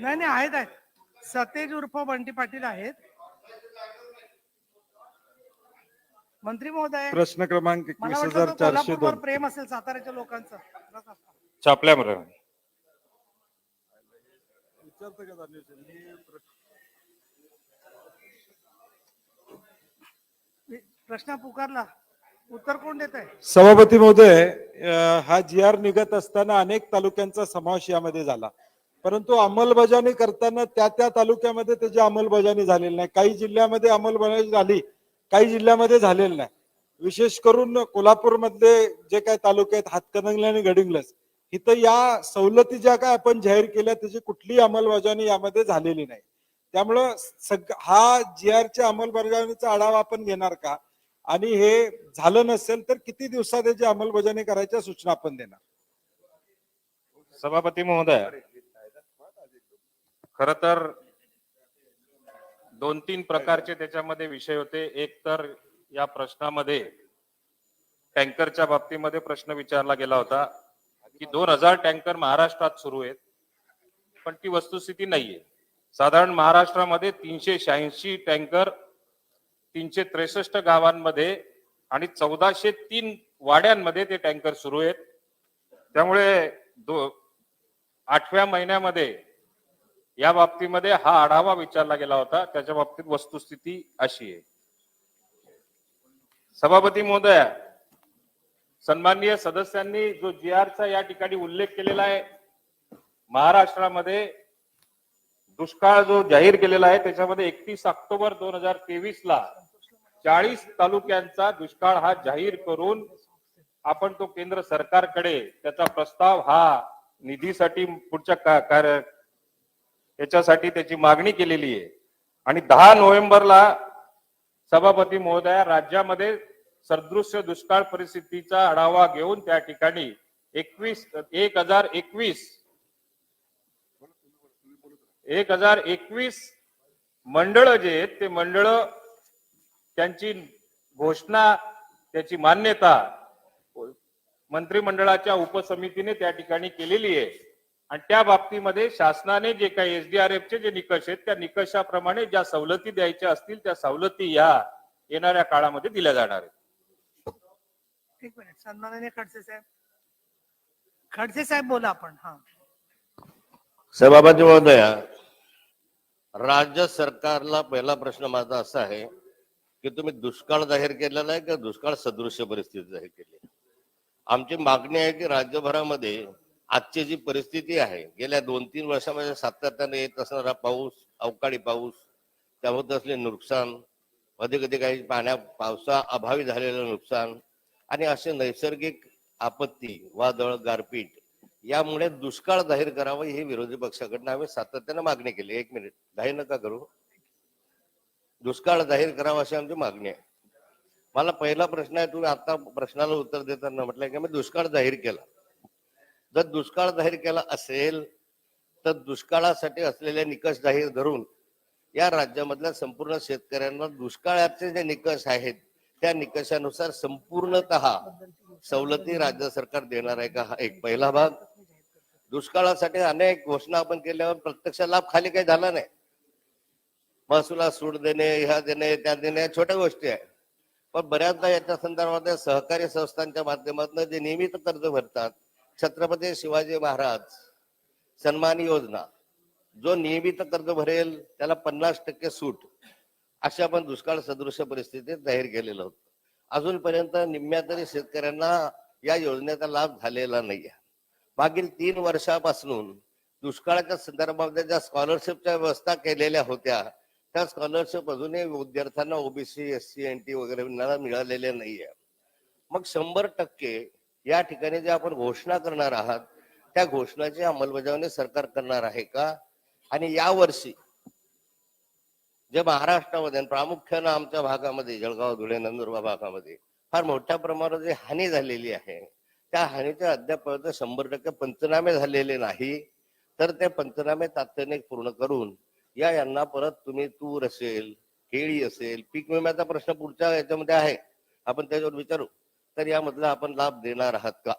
नाही नाही आहेत सतेज उर्फ बंटी पाटील आहेत. मंत्री महोदय, प्रश्न क्रमांक मला वाटतं तो 21,402 कोल्हापूरवर प्रेम असेल साताऱ्याच्या लोकांचं. छापल्यामध्ये प्रश्न पुकारला, उत्तर कोण देत आहे? सभापती महोदय, हा GR निघत असताना अनेक तालुक्यांचा समावेश यामध्ये झाला, परंतु अंमलबजावणी करताना त्या तालुक्यामध्ये त्याची अंमलबजावणी झालेली नाही. काही जिल्ह्यामध्ये अंमलबजावणी झाली, काही जिल्ह्यामध्ये झालेली नाही. विशेष करून कोल्हापूर मधले जे काही तालुके आहेत, हातकणंगले आणि गडिंग्लज, इथं या सवलती ज्या काय आपण जाहीर केल्या त्याची कुठलीही अंमलबजावणी यामध्ये झालेली नाही. त्यामुळं हा GRच्या अंमलबजावणीचा आढावा आपण घेणार का, आणि हे झालं नसेल तर किती दिवसात त्याची अंमलबजावणी करायच्या सूचना आपण देणार? सभापती महोदय, खर तर 2-3 प्रकारचे त्याच्यामध्ये विषय होते. एक तर या प्रश्नामध्ये टँकरच्या बाबतीमध्ये प्रश्न विचारला गेला होता की 2000 टँकर महाराष्ट्रात सुरू आहेत, पण ती वस्तुस्थिती नाहीये. साधारण महाराष्ट्रामध्ये 386 टँकर 363 गावांमध्ये आणि 1403 वाड्यांमध्ये ते टँकर सुरू आहेत. त्यामुळे 8व्या महिन्यामध्ये या बाबतीमध्ये हा आढावा विचारला गेला होता. त्याच्या बाबतीत वस्तुस्थिती अशी आहे. सभापती महोदय, सन्माननीय सदस्यांनी जो GRचा या ठिकाणी उल्लेख केलेला आहे, महाराष्ट्रामध्ये दुष्काळ जो जाहीर केलेला आहे त्याच्यामध्ये 31 ऑक्टोबर 2023 ला 40 तालुक्यांचा दुष्काळ हा जाहीर करून आपण तो केंद्र सरकारकडे त्याचा प्रस्ताव हा निधीसाठी पुढच्या कार्य याच्यासाठी त्याची मागणी केलेली आहे. आणि 10 नोव्हेंबरला सभापती महोदया राज्यामध्ये सदृश्य दुष्काळ परिस्थितीचा आढावा घेऊन त्या ठिकाणी 1021 मंडळ जे आहेत ते मंडळ त्यांची घोषणा त्याची मान्यता मंत्रिमंडळाच्या उपसमितीने त्या ठिकाणी केलेली आहे. आणि त्या बाबतीमध्ये शासनाने जे काही SDRFचे जे निकष आहेत त्या निकषाप्रमाणे ज्या सवलती द्यायच्या असतील त्या सवलती या येणाऱ्या काळामध्ये दिल्या जाणार आहेत. एक मिनिट, सन्माननीय खडसे साहेब बोला आपण. हा, सभापती महोदय, राज्य सरकारला पहिला प्रश्न माझा असा आहे की तुम्ही दुष्काळ जाहीर केलेला आहे का दुष्काळ सदृश्य परिस्थिती जाहीर केली? आमची मागणी आहे की राज्यभरामध्ये आजची जी परिस्थिती आहे, गेल्या 2-3 वर्षामध्ये सातत्याने येत असणारा पाऊस, अवकाळी पाऊस, त्यामध्ये असले नुकसान, कधी कधी काही पावसा अभावी झालेलं नुकसान आणि असे नैसर्गिक आपत्ती, वादळ, गारपीट यामुळे दुष्काळ जाहीर करावा ही विरोधी पक्षाकडनं आम्ही सातत्याने मागणी केली. एक मिनिट, घाई नका करू. दुष्काळ जाहीर करावा अशी आमची मागणी आहे. मला पहिला प्रश्न आहे, तुम्ही आता प्रश्नाला उत्तर देताना म्हटलं की मी दुष्काळ जाहीर केला. जर दुष्काळ जाहीर केला असेल तर दुष्काळासाठी असलेले निकष जाहीर धरून या राज्यामधल्या संपूर्ण शेतकऱ्यांना दुष्काळाचे जे निकष आहेत त्या निकषानुसार संपूर्णतः सवलती राज्य सरकार देणार आहे का, हा एक पहिला भाग. दुष्काळासाठी अनेक घोषणा आपण केल्यावर प्रत्यक्ष लाभ खाली काही झाला नाही. महसुला सूट देणे, ह्या देणे, त्या देणे, छोट्या गोष्टी आहे. पण बऱ्याचदा याच्या संदर्भात सहकारी संस्थांच्या माध्यमातून जे नियमित कर्ज भरतात, छत्रपती शिवाजी महाराज सन्मान योजना, जो नियमित कर्ज भरेल त्याला 50% सूट, अशा आपण दुष्काळ सदृश्य परिस्थितीत जाहीर केलेलं होतं. अजूनपर्यंत निम्म्या तरी शेतकऱ्यांना या योजनेचा लाभ झालेला नाही आहे. मागील 3 वर्षापासून दुष्काळाच्या संदर्भामध्ये ज्या स्कॉलरशिपच्या व्यवस्था केलेल्या होत्या त्या स्कॉलरशिप अजूनही विद्यार्थ्यांना OBC, SC, NT वगैरे मिळालेले नाहीये. मग 100% या ठिकाणी जे आपण घोषणा करणार आहात त्या घोषणाची अंमलबजावणी सरकार करणार आहे का? आणि या वर्षी जे महाराष्ट्रामध्ये प्रामुख्यानं आमच्या भागामध्ये जळगाव, धुळे, नंदुरबार भागामध्ये फार मोठ्या प्रमाणात जी हानी झालेली आहे त्या हानीच्या अद्याप 100% पंचनामे झालेले नाही, तर ते पंचनामे तातडीने पूर्ण करून यांना परत तुम्ही तूर असेल, केळी असेल, पीक विम्याचा प्रश्न पुढच्या याच्यामध्ये आहे, आपण त्याच्यावर विचारू, तर यामधला आपण लाभ देणार आहात का?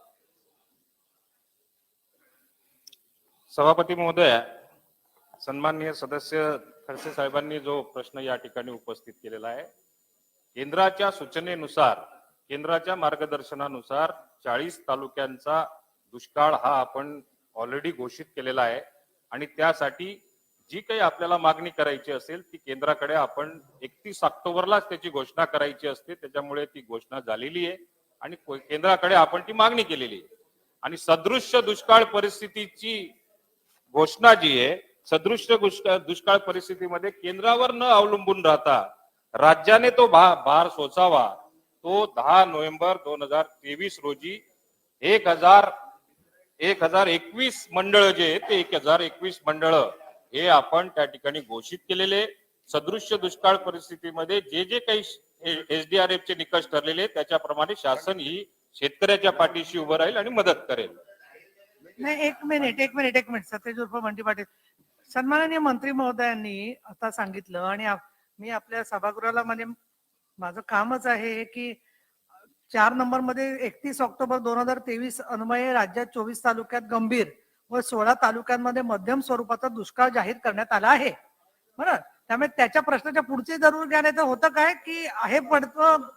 सभापती महोदय, सन्माननीय सदस्य खडसे साहेबांनी जो प्रश्न या ठिकाणी उपस्थित केलेला आहे, केंद्राच्या सूचनेनुसार, केंद्राच्या मार्गदर्शनानुसार 40 तालुक्यांचा दुष्काळ हा आपण ऑलरेडी घोषित केलेला आहे आणि त्यासाठी जी काही आपल्याला मागणी करायची असेल ती केंद्राकडे आपण 31 ऑक्टोबरलाच त्याची घोषणा करायची असते. त्याच्यामुळे ती घोषणा झालेली आहे आणि केंद्राकडे आपण ती मागणी केलेली आहे. आणि सदृश्य दुष्काळ परिस्थितीची घोषणा जी आहे, सदृश्य दुष्काळ परिस्थितीमध्ये केंद्रावर न अवलंबून राहता राज्याने तो भार सोसावा. तो 10 नोव्हेंबर 2023 रोजी 1021 मंडळ जे आहे ते 1021 मंडळ हे आपण त्या ठिकाणी घोषित केलेले. सदृश्य दुष्काळ परिस्थितीमध्ये जे जे काही SDRF चे निकष ठरलेले त्याच्याप्रमाणे शासन ही शेतकऱ्याच्या पाठीशी उभं राहील आणि मदत करेल. नाही, एक मिनिट सतेज उर्फ बंटी पाटील. सन्माननीय मंत्री महोदयांनी आता सांगितलं आणि मी आपल्या सभागृहाला म्हणजे माझं कामच आहे की 4 नंबर मध्ये 31 ऑक्टोबर 2023 अन्वये राज्यात 24 तालुक्यात गंभीर व 16 तालुक्यांमध्ये मध्यम स्वरूपाचा दुष्काळ जाहीर करण्यात आला आहे. बरं, त्यामुळे त्याच्या प्रश्नाच्या पुढचे जरूर घ्या, नाही तर होतं काय की आहे पडतं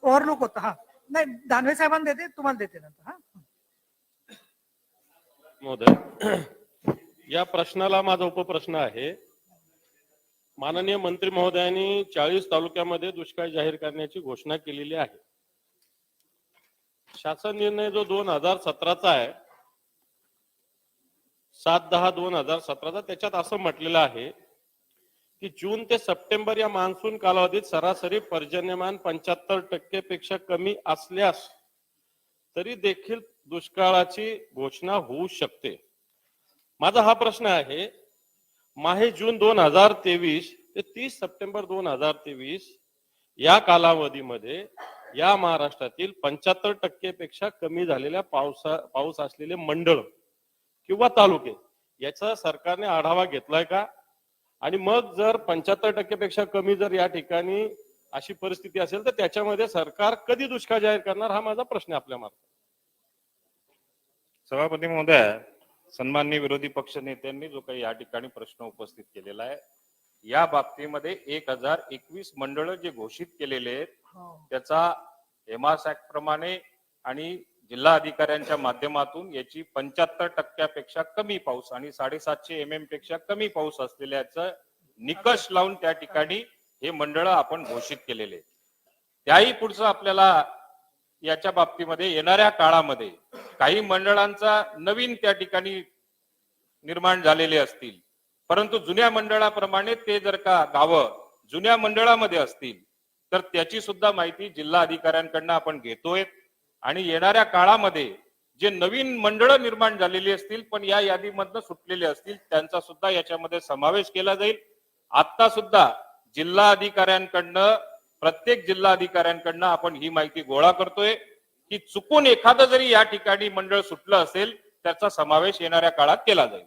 ओव्हरलुक होतं. हा नाही, दानवे साहेबांना देते, तुम्हाला देते नंतर. हा महोदय, या प्रश्नाला माझा उपप्रश्न आहे. माननीय मंत्री महोदयांनी 40 तालुक्यामध्ये दुष्काळ जाहीर करण्याची घोषणा केलेली आहे. शासन निर्णय जो 2017चा आहे, 7/10/2017चा, त्याच्यात असं म्हटलेलं आहे की जून ते सप्टेंबर या मान्सून कालावधीत सरासरी पर्जन्यमान 75% पेक्षा कमी असल्यास तरी देखील दुष्काळाची घोषणा होऊ शकते. माझा हा प्रश्न आहे, माहे जून 2023 ते 30 सप्टेंबर 2023 या कालावधीमध्ये या महाराष्ट्रातील 75% पेक्षा कमी झालेल्या पाऊस असलेले मंडळ किंवा तालुके याचा सरकारने आढावा घेतलाय का? आणि मग जर 75% पेक्षा कमी जर या ठिकाणी अशी परिस्थिती असेल तर त्याच्यामध्ये सरकार कधी दुष्काळ जाहीर करणार, हा माझा प्रश्न आपल्या मार्फत. सभापती महोदय, सन्माननीय विरोधी पक्ष नेत्यांनी जो काही या ठिकाणी प्रश्न उपस्थित केलेला आहे, या बाबतीमध्ये 1021 मंडळ जे घोषित केलेले आहेत त्याचा हेमास ऍक्ट प्रमाणे आणि जिल्हा अधिकाऱ्यांच्या माध्यमातून याची 75% पेक्षा कमी पाऊस आणि 750 mm पेक्षा कमी पाऊस असलेल्याचं निकष लावून त्या ठिकाणी हे मंडळ आपण घोषित केलेले. त्याही पुढचं आपल्याला याच्या बाबतीमध्ये येणाऱ्या काळामध्ये काही मंडळांचा नवीन त्या ठिकाणी निर्माण झालेले असतील, परंतु जुन्या मंडळाप्रमाणे ते जर का गावं जुन्या मंडळामध्ये असतील तर त्याची सुद्धा माहिती जिल्हा अधिकाऱ्यांकडनं आपण घेतोय. आणि येणाऱ्या काळामध्ये जे नवीन मंडळ निर्माण झालेली असतील पण या यादीमधनं सुटलेले असतील त्यांचा सुद्धा याच्यामध्ये समावेश केला जाईल. आता सुद्धा जिल्हा अधिकाऱ्यांकडनं, प्रत्येक जिल्हा अधिकाऱ्यांकडनं आपण ही माहिती गोळा करतोय की चुकून एखादं जरी या ठिकाणी मंडळ सुटलं असेल त्याचा समावेश येणाऱ्या काळात केला जाईल.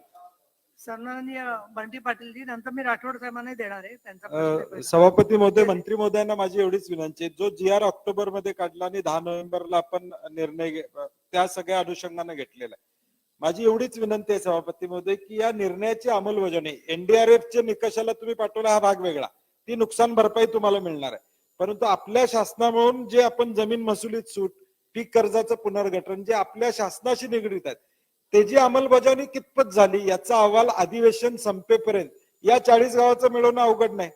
सन्माननीय बंटी पाटीलजी, नंतर मी राठोड साहेबांना देणार आहे त्यांचा प्रश्न पहिला. सभापती महोदय, मंत्री महोदयांना माझी एवढीच विनंती आहे, जो GR ऑक्टोबर मध्ये काढला आणि 10 नोव्हेंबरला आपण निर्णय त्या सगळ्या अनुषंगाने घेतलेला आहे. माझी एवढीच विनंती आहे सभापती महोदय की या निर्णयाची अंमलबजावणी, NDRF च्या निकषाला तुम्ही पाठवला हा भाग वेगळा, ती नुकसान भरपाई तुम्हाला मिळणार आहे, परंतु आपल्या शासनामधून जे आपण जमीन महसुलीत सूट, पीक कर्जाचं पुनर्गठन जे आपल्या शासनाशी निगडीत आहेत त्याची अंमलबजावणी कितपत झाली याचा अहवाल अधिवेशन संपेपर्यंत या 40 गावाचं मिळवणं अवघड नाही.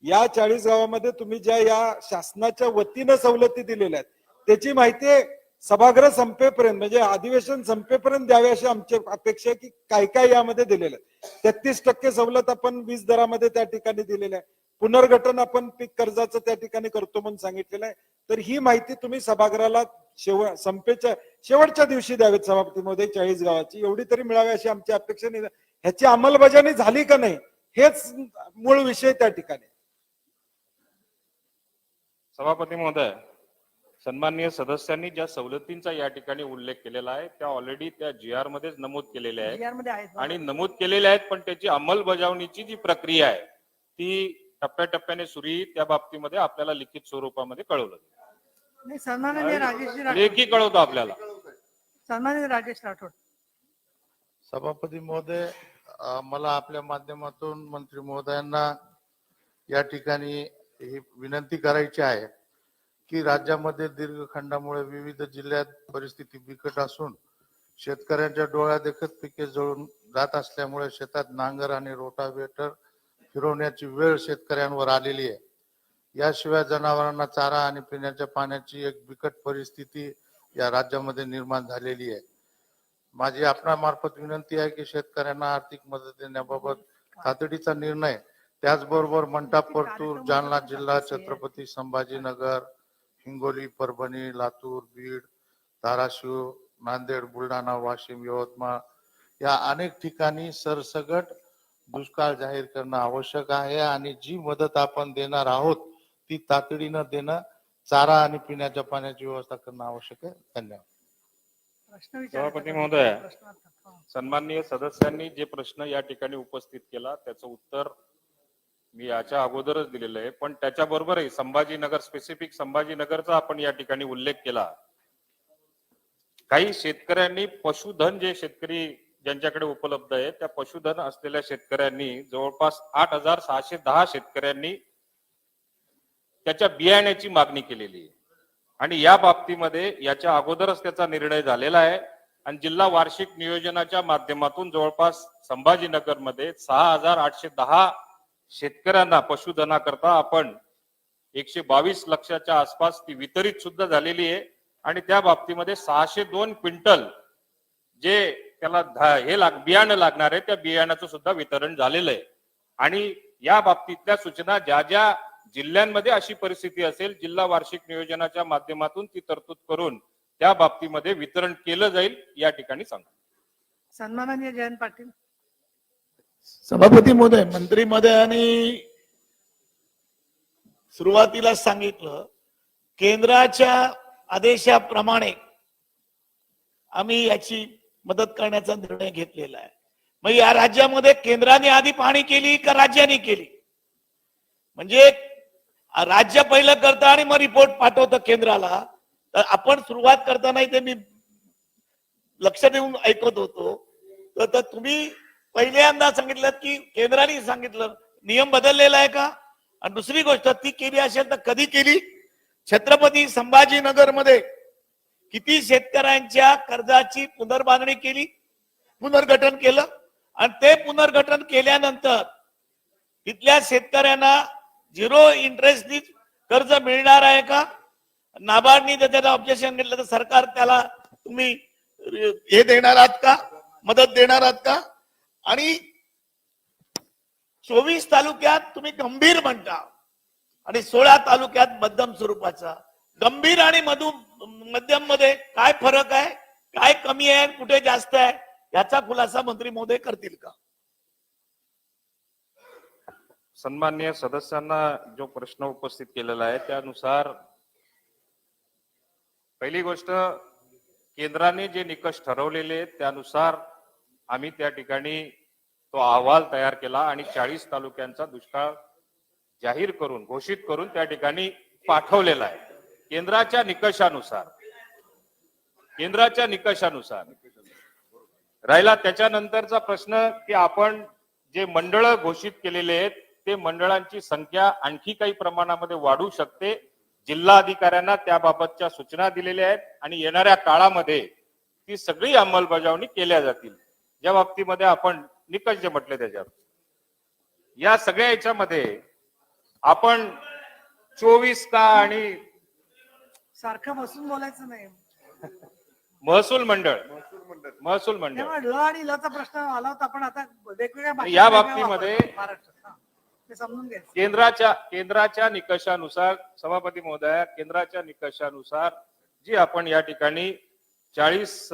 या 40 गावामध्ये तुम्ही ज्या या शासनाच्या वतीनं सवलती दिलेल्या आहेत त्याची माहिती सभागृह संपेपर्यंत म्हणजे अधिवेशन संपेपर्यंत द्यावी अशी आमची अपेक्षा आहे की काय काय यामध्ये दिलेलं आहे. 33% सवलत आपण वीज दरामध्ये त्या ठिकाणी दिलेल्या आहे, पुनर्गठन आपण पीक कर्जाचं त्या ठिकाणी करतो म्हणून सांगितलेलं आहे. तर ही माहिती तुम्ही सभागृहाला संपेच्या शेवटच्या दिवशी द्यावीत सभापती महोदय. 40 गावाची एवढी तरी मिळावी अशी आमची अपेक्षा नाही. ह्याची अंमलबजावणी झाली का नाही हेच मूळ विषय त्या ठिकाणी. सभापती महोदय, सन्माननीय सदस्यांनी ज्या सवलतींचा या ठिकाणी उल्लेख केलेला आहे त्या ऑलरेडी त्या GR मध्येच नमूद केलेल्या आहेत GR मध्ये आहेत आणि नमूद केलेल्या आहेत, पण त्याची अंमलबजावणीची जी प्रक्रिया आहे ती टप्प्याटप्प्याने सुरू आहे. त्या बाबतीमध्ये आपल्याला लिखित स्वरूपामध्ये कळवलं नाही. सन्माननीय राजेश राठोड, लेखी कळवतो आपल्याला. सन्माननीय राजेश राठोड. सभापती महोदय, मला आपल्या माध्यमातून मंत्री महोदयांना या ठिकाणी ही विनंती करायची आहे की राज्यामध्ये दीर्घखंडामुळे विविध जिल्ह्यात परिस्थिती बिकट असून शेतकऱ्यांच्या डोळ्यात देखत पिके जळून जात असल्यामुळे शेतात नांगर आणि रोटावेटर फिरवण्याची वेळ शेतकऱ्यांवर आलेली आहे. याशिवाय जनावरांना चारा आणि पिण्याच्या पाण्याची एक बिकट परिस्थिती या राज्यामध्ये निर्माण झालेली आहे. माझी आपणामार्फत विनंती आहे की शेतकऱ्यांना आर्थिक मदत देण्याबाबत तातडीचा निर्णय, त्याचबरोबर मंठा, परतूर, जालना जिल्हा, छत्रपती संभाजीनगर, हिंगोली, परभणी, लातूर, बीड, धाराशिव, नांदेड, बुलढाणा, वाशिम, यवतमाळ या अनेक ठिकाणी सरसकट दुष्काळ जाहीर करणं आवश्यक आहे आणि जी मदत आपण देणार आहोत ती तातडीनं देणं, चारा आणि पिण्याच्या पाण्याची व्यवस्था करणं आवश्यक आहे. धन्यवाद. प्रश्न विचारायचा सभापती का? महोदय, प्रश्नार्थ. हा. सन्माननीय सदस्यांनी जे प्रश्न या ठिकाणी उपस्थित केला त्याचं उत्तर मी याच्या अगोदरच दिलेलं आहे, पण त्याच्याबरोबरही संभाजीनगर, स्पेसिफिक संभाजीनगरचा आपण या ठिकाणी उल्लेख केला. काही शेतकऱ्यांनी पशुधन, जे शेतकरी ज्यांच्याकडे उपलब्ध आहे त्या पशुधन असलेल्या शेतकऱ्यांनी जवळपास 8,610 शेतकऱ्यांनी त्याच्या बियाण्याची मागणी केलेली आहे आणि या बाबतीमध्ये याच्या अगोदरच त्याचा निर्णय झालेला आहे आणि जिल्हा वार्षिक नियोजनाच्या माध्यमातून जवळपास संभाजीनगरमध्ये 6,810 शेतकऱ्यांना पशुधनाकरता आपण 122 लक्षाच्या आसपास ती वितरित सुद्धा झालेली आहे आणि त्या बाबतीमध्ये 602 क्विंटल जे त्याला बियाणं लागणार आहे त्या बियाणाचं सुद्धा वितरण झालेलं आहे. आणि या बाबतीतल्या सूचना ज्या ज्या जिल्ह्यांमध्ये अशी परिस्थिती असेल, जिल्हा वार्षिक नियोजनाच्या माध्यमातून ती तरतूद करून त्या बाबतीमध्ये वितरण केलं जाईल या ठिकाणी सांगा. सन्माननीय जयंत पाटील. सभापती महोदय, मंत्री महोदयांनी सुरुवातीला सांगितलं केंद्राच्या आदेशाप्रमाणे आम्ही याची मदत करण्याचा निर्णय घेतलेला आहे. मग या राज्यामध्ये केंद्राने आधी पाहणी केली का राज्याने केली? म्हणजे राज्य पहिलं करतं आणि मग रिपोर्ट पाठवतं केंद्राला. तर आपण सुरुवात करताना इथे मी लक्ष देऊन ऐकत होतो, तर तुम्ही पहिल्यांदा सांगितलं की केंद्राने सांगितलं, नियम बदललेला आहे का? आणि दुसरी गोष्ट, ती केली असेल तर कधी केली? छत्रपती संभाजीनगर मध्ये किती शेतकऱ्यांच्या कर्जाची पुनर्बांधणी केली, पुनर्गठन केलं आणि ते पुनर्गठन केल्यानंतर तिथल्या शेतकऱ्यांना 0 इंटरेस्टनी कर्ज मिळणार आहे का? नाबार्डनी जर त्याला ऑब्जेक्शन घेतलं तर सरकार त्याला तुम्ही हे देणार आहात का, मदत देणार आहात का? आणि 24 तालुक्यात तुम्ही गंभीर म्हणता आणि 16 तालुक्यात मध्यम स्वरूपाचा. गंभीर आणि मध्यम मध्ये काय फरक आहे, काय कमी आहे, कुठे जास्त आहे, याचा खुलासा मंत्री महोदय करतील का? सन्माननीय सदस्यांना जो प्रश्न उपस्थित केलेला आहे त्यानुसार पहिली गोष्ट, केंद्राने जे निकष ठरवलेले आहेत त्यानुसार आम्ही त्या ठिकाणी तो अहवाल तयार केला आणि 40 तालुक्यांचा दुष्काळ जाहीर करून, घोषित करून त्या ठिकाणी पाठवलेला आहे. केंद्राच्या निकषानुसार राहिला त्याच्यानंतरचा प्रश्न की आपण जे मंडळ घोषित केलेले आहेत ते मंडळांची संख्या आणखी काही प्रमाणामध्ये वाढू शकते. जिल्हा अधिकाऱ्यांना त्याबाबतच्या सूचना दिलेल्या आहेत आणि येणाऱ्या काळामध्ये ती सगळी अंमलबजावणी केल्या जातील. ज्या बाबतीमध्ये आपण निकष जे म्हटले त्याच्यात, या सगळ्या याच्यामध्ये आपण 24 का आणि सारखं बसून बोलायचं नाही. महसूल मंडळ तेव्हा ल आणि लचा प्रश्न आला होता, पण आता वेगवेगळ्या भाषेत या वेगळ्या बाबतीमध्ये वापरतात महाराष्ट्रात. हा. ते समजून घ्यायचं. केंद्राच्या निकषानुसार, सभापती महोदया, केंद्राच्या निकषानुसार जी आपण या ठिकाणी 40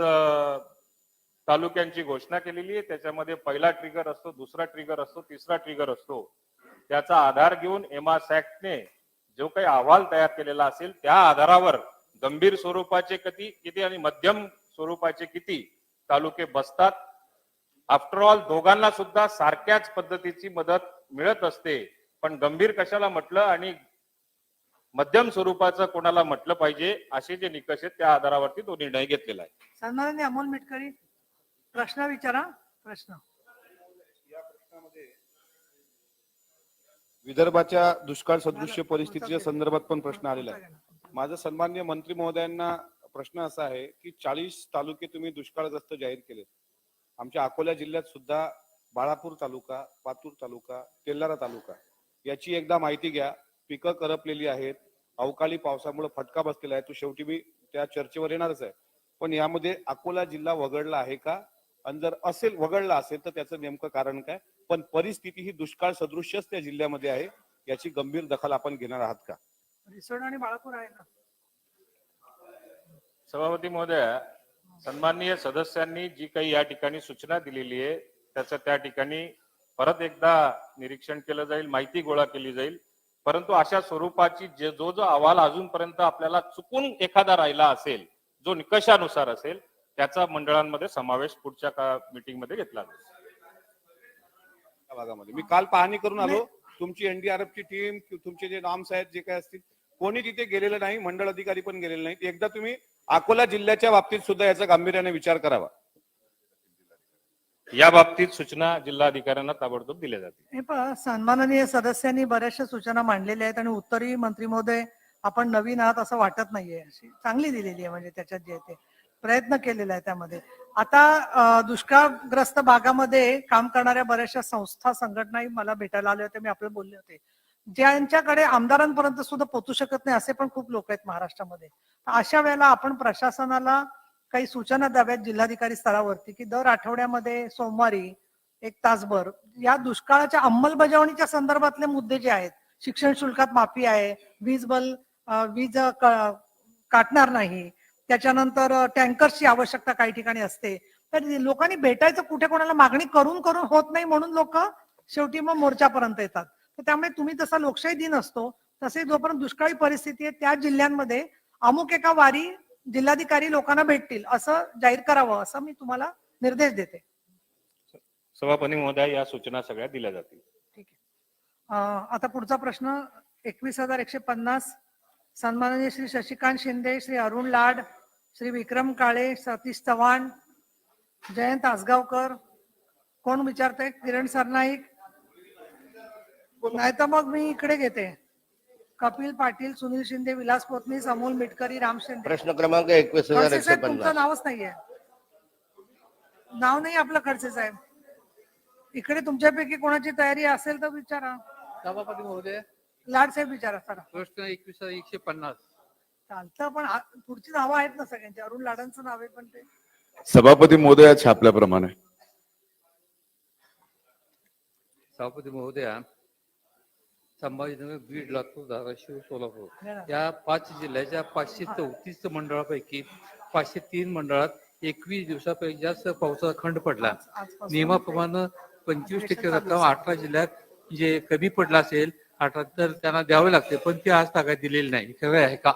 तालुक्यांची घोषणा केलेली आहे, त्याच्यामध्ये पहिला ट्रिगर असतो, दुसरा ट्रिगर असतो, तिसरा ट्रिगर असतो. त्याचा आधार घेऊन एमासॅक्टने जो काही अहवाल तयार केलेला असेल त्या आधारावर गंभीर स्वरूपाचे किती आणि मध्यम स्वरूपाचे किती तालुके बसतात. आफ्टर ऑल दोघांना सुद्धा सारख्याच पद्धतीची मदत मिळत असते, पण गंभीर कशाला म्हटलं आणि मध्यम स्वरूपाचं कोणाला म्हटलं पाहिजे असे जे निकष आहेत त्या आधारावरती तो निर्णय घेतलेला आहे. सन्माननीय अमोल मिटकरी, प्रश्न विचारा. प्रश्न. विदर्भाच्या दुष्काळ सदृश्य परिस्थितीच्या संदर्भात पण प्रश्न आलेला आहे. माझा सन्माननीय मंत्री महोदयांना प्रश्न असा आहे की 40 तालुके तुम्ही दुष्काळग्रस्त जाहीर केले. आमच्या अकोला जिल्ह्यात सुद्धा बाळापूर तालुका, पातूर तालुका, तेल्लारा तालुका याची एकदा माहिती घ्या. पिकं करपलेली आहेत, अवकाळी पावसामुळे फटका बसलेला आहे. तो शेवटी मी त्या चर्चेवर येणारच आहे. पण यामध्ये अकोला जिल्हा वगळला आहे का? आणि जर असेल वगळला असेल तर त्याचं नेमकं कारण काय? पण परिस्थिती ही दुष्काळ सदृश्यच त्या जिल्ह्यामध्ये आहे, याची गंभीर दखल आपण घेणार आहात का? रिसोड आणि बाळापूर आहे ना. सभापती महोदया, सन्माननीय सदस्यांनी जी काही या ठिकाणी सूचना दिलेली आहे त्याचं त्या ठिकाणी परत एकदा निरीक्षण केलं जाईल, माहिती गोळा केली जाईल. परंतु अशा स्वरूपाची जो जो अहवाल अजूनपर्यंत आपल्याला चुकून एखादा राहिला असेल, जो निकषानुसार असेल, त्याचा मंडळांमध्ये समावेश पुढच्या मीटिंग मध्ये घेतला जाईल. त्या भागामध्ये मी काल पाहणी करून आलो. तुमची एनडीआरएफची टीम, तुमचे जे नाम्स आहेत, जे काय असतील, कोणी तिथे गेलेलं नाही. मंडळ अधिकारी पण गेलेले नाहीत. एकदा तुम्ही अकोला जिल्ह्याच्या बाबतीत सुद्धा याचा गांभीर्याने विचार करावा. या बाबतीत सूचना जिल्हाधिकाऱ्यांना ताबडतोब दिल्या जातील. हे पहा, सन्माननीय सदस्यांनी बऱ्याचशा सूचना मांडलेल्या आहेत आणि उत्तरही मंत्री महोदय आपण नवीन आहात असं वाटत नाहीये. अशी चांगली दिलेली आहे, म्हणजे त्याच्यात जे ते प्रयत्न केलेला आहे त्यामध्ये. आता दुष्काळग्रस्त भागामध्ये काम करणाऱ्या बऱ्याचशा संस्था, संघटनाही मला भेटायला आले होते. मी आपल्याला बोलले होते, ज्यांच्याकडे आमदारांपर्यंत सुद्धा पोहोचू शकत नाही असे पण खूप लोक आहेत महाराष्ट्रामध्ये. अशा वेळेला आपण प्रशासनाला काही सूचना द्याव्यात जिल्हाधिकारी स्तरावरती, की दर आठवड्यामध्ये सोमवारी 1 तासभर या दुष्काळाच्या अंमलबजावणीच्या संदर्भातले मुद्दे जे आहेत, शिक्षण शुल्कात माफी आहे, वीज काटणार नाही, त्याच्यानंतर टँकर्सची आवश्यकता काही ठिकाणी असते, तर लोकांनी भेटायचं कुठे, कोणाला मागणी करून करून होत नाही म्हणून लोक शेवटी मग मोर्चापर्यंत येतात. तर त्यामुळे तुम्ही जसा लोकशाही दिन असतो तसे जोपर्यंत दुष्काळी परिस्थिती आहे त्या जिल्ह्यांमध्ये अमुक एका वारी जिल्हाधिकारी लोकांना भेटतील असं जाहीर करावं, असं मी तुम्हाला निर्देश देते. सभापती महोदया, या सूचना सगळ्या दिल्या जातील. ठीक आहे. आता पुढचा प्रश्न 21,150 सन्माननीय श्री शशिकांत शिंदे, श्री अरुण लाड, श्री विक्रम काळे, सतीश चव्हाण, जयंत आसगावकर. कोण विचारतंय? किरण सरनाईक. नाही तर मग मी इकडे घेते. कपिल पाटील, सुनील शिंदे, विलास पोतनीस, अमोल मिटकरी, राम शिंदे. प्रश्न क्रमांक खडसे साहेब, 21,150. तुमचं नावच नाहीये. नाव नाही आपलं खडसे साहेब. इकडे तुमच्यापैकी कोणाची तयारी असेल तर विचारा. सभापती महोदय, लाड साहेब विचारा. चला, प्रश्न 21,150. चालतं, पण पुढची नावं आहेत ना सगळ्यांची. अरुण लाडांचं नाव आहे पण ते. सभापती महोदया छापल्याप्रमाणे. सभापती महोदया, संभाजीनगर, बीड, लातूर, धाराशिव, सोलापूर नाही ना. या 5 जिल्ह्याच्या 534 मंडळापैकी 503 मंडळात 21 दिवसापैकी जास्त पावसाचा खंड पडला. आजपासून नियमाप्रमाणे 25% रक्कम 18 जिल्ह्यात जे कमी पडला असेल 18 तर त्यांना द्यावे लागते, पण ते आज तागात दिलेली नाही. खरं आहे का?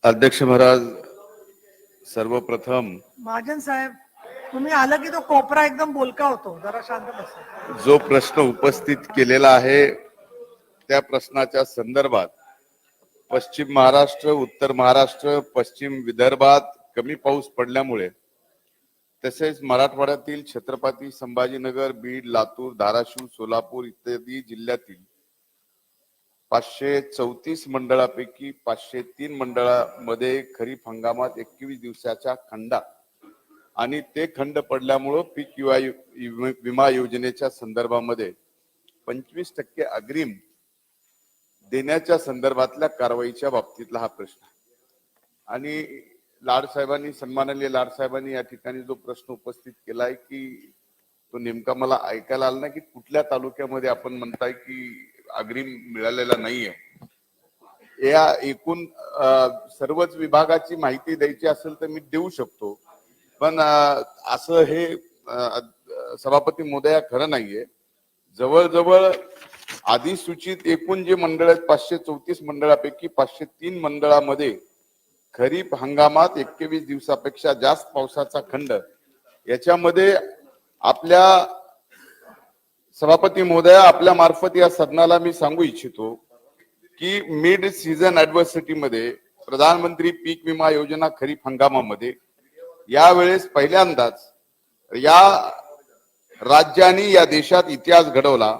अध्यक्ष महाराज, सर्वप्रथम महाजन साहेब, तुम्ही आलं की तो कोपरा एकदम बोलका होतो. जरा शांत बसा. जो प्रश्न उपस्थित केलेला आहे त्या प्रश्नाच्या संदर्भात पश्चिम महाराष्ट्र, उत्तर महाराष्ट्र, पश्चिम विदर्भात कमी पाऊस पडल्यामुळे, तसेच मराठवाड्यातील छत्रपती संभाजीनगर, बीड, लातूर, धाराशिव, सोलापूर इत्यादी जिल्ह्यातील 534 मंडळापैकी 503 मंडळामध्ये खरीप हंगामात 21 दिवसाच्या खंडात आणि ते खंड पडल्यामुळं पीक विमा योजनेच्या संदर्भामध्ये 25% अग्रिम देण्याच्या संदर्भातल्या कारवाईच्या बाबतीतला हा प्रश्न. आणि लाडसाहेबांनी, सन्माननीय लाडसाहेबांनी या ठिकाणी जो प्रश्न उपस्थित केलाय की तो नेमका मला ऐकायला आला नाही, की कुठल्या तालुक्यामध्ये आपण म्हणताय की अग्रिम मिळालेला नाहीये. या एकूण सर्वच विभागाची माहिती द्यायची असेल तर मी देऊ शकतो, पण असं हे सभापती महोदया खरं नाहीये. जवळजवळ अधिसूचित एकूण जे मंडळ आहेत 534 मंडळापैकी 503 मंडळामध्ये खरीप हंगामात 21 दिवसापेक्षा जास्त पावसाचा खंड, याच्यामध्ये आपल्या सभापती महोदया, आपल्या मार्फत या सदनाला मी सांगू इच्छितो की मिड सीझन ऍडव्हर्सिटी मध्ये प्रधानमंत्री पीक विमा योजना खरीप हंगामामध्ये यावेळेस पहिल्यांदाच या राज्याने या देशात इतिहास घडवला.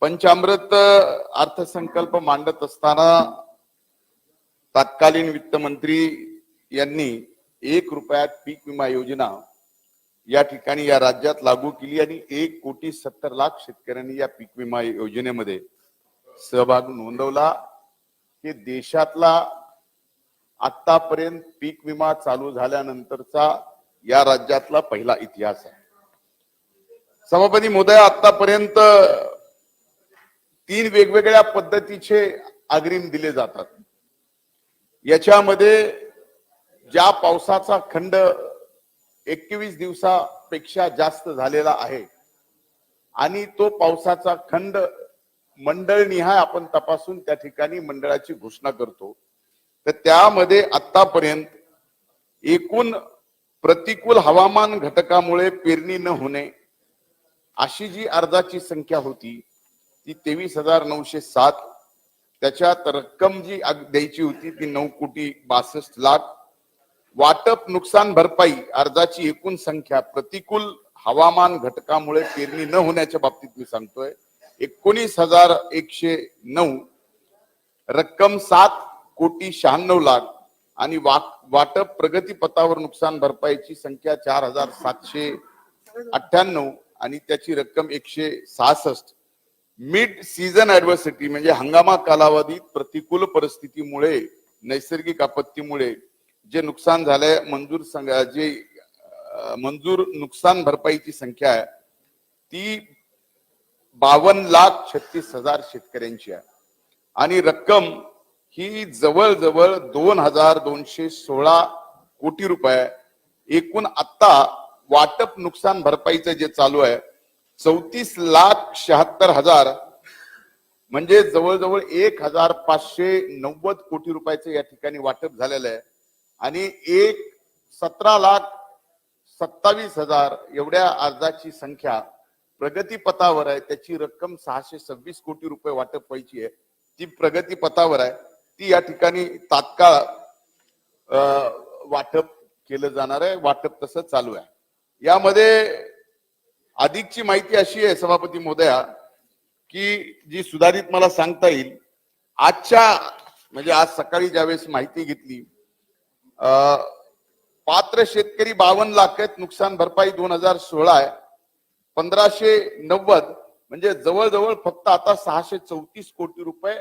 पंचामृत अर्थसंकल्प मांडत असताना तत्कालीन वित्तमंत्री यांनी 1 रुपयात पीक विमा योजना या ठिकाणी या राज्यात लागू केली आणि 1,70,00,000 शेतकऱ्यांनी या पीक विमा योजनेमध्ये सहभाग नोंदवला. हे देशातला आतापर्यंत पीक विमा चालू झाल्यानंतरचा या राज्यातला पहिला इतिहास आहे. सभापती महोदय, आतापर्यंत 3 वेगवेगळ्या पद्धतीचे अग्रिम दिले जातात. याच्यामध्ये ज्या पावसाचा खंड 21 दिवसापेक्षा जास्त झालेला आहे आणि तो पावसाचा खंड मंडळनिहाय आपण तपासून त्या ठिकाणी मंडळाची घोषणा करतो, तर त्यामध्ये आतापर्यंत एकूण प्रतिकूल हवामान घटकामुळे पेरणी न होणे अशी जी अर्जाची संख्या होती ती 23,907. त्याच्यात रक्कम जी द्यायची होती ती 9,62,00,000. वाटप नुकसान भरपाई अर्जाची एकूण संख्या प्रतिकूल हवामान घटकामुळे पेरणी न होण्याच्या बाबतीत मी सांगतोय 19,109. रक्कम 7,96,00,000 आणि वाटप प्रगतीपथावर नुकसान भरपाईची संख्या 4,798 आणि त्याची रक्कम 166. मिड सीझन ऍडव्हर्सिटी म्हणजे हंगामा कालावधीत प्रतिकूल परिस्थितीमुळे नैसर्गिक आपत्तीमुळे जे नुकसान झालंय मंजूर नुकसान भरपाईची संख्या आहे ती 52,36,000 शेतकऱ्यांची आहे आणि रक्कम ही जवळजवळ 2,216 कोटी रुपये. एकूण आता वाटप नुकसान भरपाईचं जे चालू आहे 34,76,000 म्हणजे जवळजवळ 1,590 कोटी रुपयाचं या ठिकाणी वाटप झालेलं आहे आणि 17,27,000 एवढ्या अर्जाची संख्या प्रगतीपथावर आहे. त्याची रक्कम 626 कोटी रुपये वाटप व्हायची आहे. ती प्रगतीपथावर आहे. ती या ठिकाणी तात्काळ वाटप केलं जाणार आहे. वाटप तसं चालू आहे. यामध्ये अधिकची माहिती अशी आहे सभापती महोदया की जी सुधारित मला सांगता येईल. म्हणजे आज सकाळी ज्यावेळेस माहिती घेतली पात्र शेतकरी 52 लाख आहेत. नुकसान भरपाई 2016 आहे 1,590 म्हणजे जवळजवळ फक्त आता 634 कोटी रुपये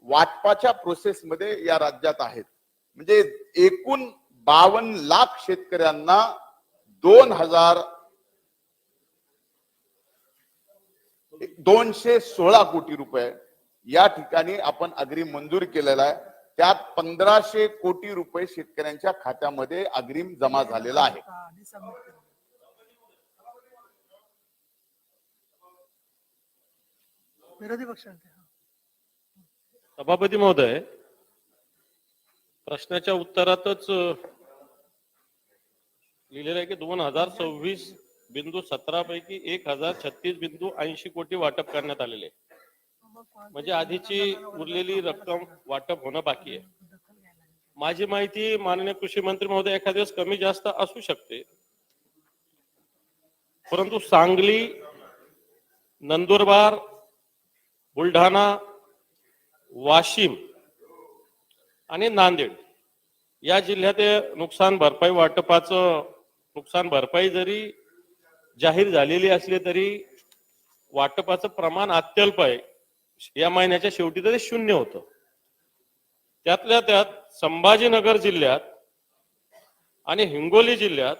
वाटपाच्या प्रोसेस मध्ये या राज्यात आहेत. म्हणजे एकूण 52 लाख शेतकऱ्यांना 2,216 कोटी रुपये या ठिकाणी आपण अग्रिम मंजूर केलेला आहे. त्यात 1,500 कोटी रुपये शेतकऱ्यांच्या खात्यामध्ये अग्रिम जमा झालेला आहे. विरोधी पक्षांचे सभापती महोदय, प्रश्नाच्या उत्तरातच लिहिलेलं आहे की 2026.17 पैकी 1,036.80 कोटी वाटप करण्यात आलेले आहे. म्हणजे आधीची उरलेली रक्कम वाटप होणं बाकी आहे. माझी माहिती माननीय कृषी मंत्री महोदय एखाद्या दिवस कमी जास्त असू शकते, परंतु सांगली, नंदुरबार, बुलढाणा, वाशिम आणि नांदेड या जिल्ह्यात नुकसान भरपाई वाटपाचं नुकसान भरपाई जरी जाहीर झालेली असली तरी वाटपाचं प्रमाण अत्यल्प आहे. या महिन्याच्या शेवटी तरी 0 होतं. त्यातल्या त्यात संभाजीनगर जिल्ह्यात आणि हिंगोली जिल्ह्यात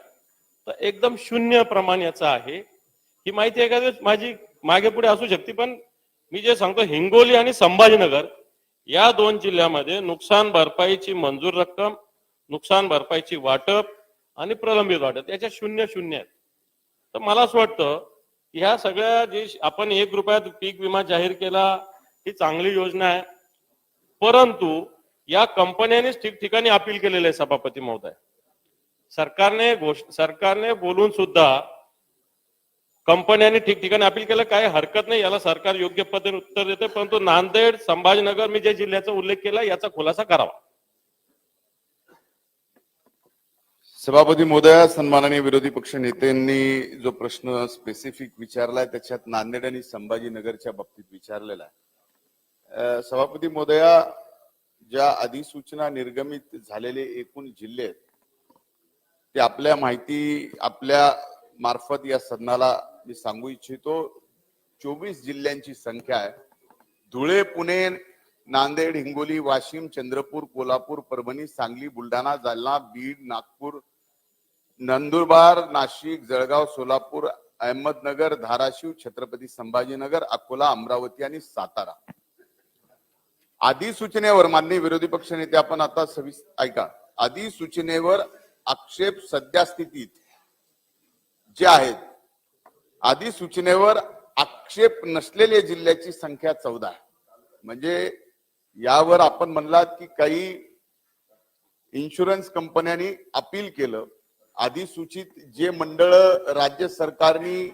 तर एकदम 0 प्रमाण याचं आहे. ही माहिती एखाद्या माझी मागे पुढे असू शकते, पण मी जे सांगतो हिंगोली आणि संभाजीनगर या 2 जिल्ह्यामध्ये नुकसान भरपाईची मंजूर रक्कम, नुकसान भरपाईची वाटप आणि प्रलंबित वाटप याच्या 0 आहेत. तर मला असं वाटतं की ह्या सगळ्या जे आपण 1 रुपयात पीक विमा जाहीर केला ही चांगली योजना आहे, परंतु या कंपन्यांनीच ठिकठिकाणी अपील केलेलं आहे सभापती महोदय. सरकारने बोलून सुद्धा कंपन्यांनी ठिकठिकाणी अपील केलं, काही हरकत नाही, याला सरकार योग्य पद्धतीने उत्तर देते, परंतु नांदेड, संभाजीनगर मी ज्या जिल्ह्याचा उल्लेख केला याचा खुलासा करावा. सभापती महोदया, सन्माननीय विरोधी पक्ष नेत्यांनी जो प्रश्न स्पेसिफिक विचारलाय त्याच्यात नांदेड आणि संभाजीनगरच्या बाबतीत विचारलेला आहे. सभापती महोदया, ज्या अधिसूचना निर्गमित झालेले एकूण जिल्हे आहेत ते आपल्या माहिती आपल्या मार्फत या सदनाला मी सांगू इच्छितो. 24 जिल्ह्यांची संख्या आहे. धुळे, पुणे, नांदेड, हिंगोली, वाशिम, चंद्रपूर, कोल्हापूर, परभणी, सांगली, बुलढाणा, जालना, बीड, नागपूर, नंदुरबार, नाशिक, जळगाव, सोलापूर, अहमदनगर, धाराशिव, छत्रपती संभाजीनगर, अकोला, अमरावती आणि सातारा. अधिसूचनेवर माननीय विरोधी पक्ष नेते आपण आता ऐका. अधिसूचनेवर आक्षेप सध्या स्थितीत जे आहेत, अधिसूचनेवर आक्षेप नसलेल्या जिल्ह्याची संख्या 14 आहे. म्हणजे यावर आपण म्हणलात की काही इन्शुरन्स कंपन्यांनी अपील केलं. अधिसूचित जे मंडळ राज्य सरकारनी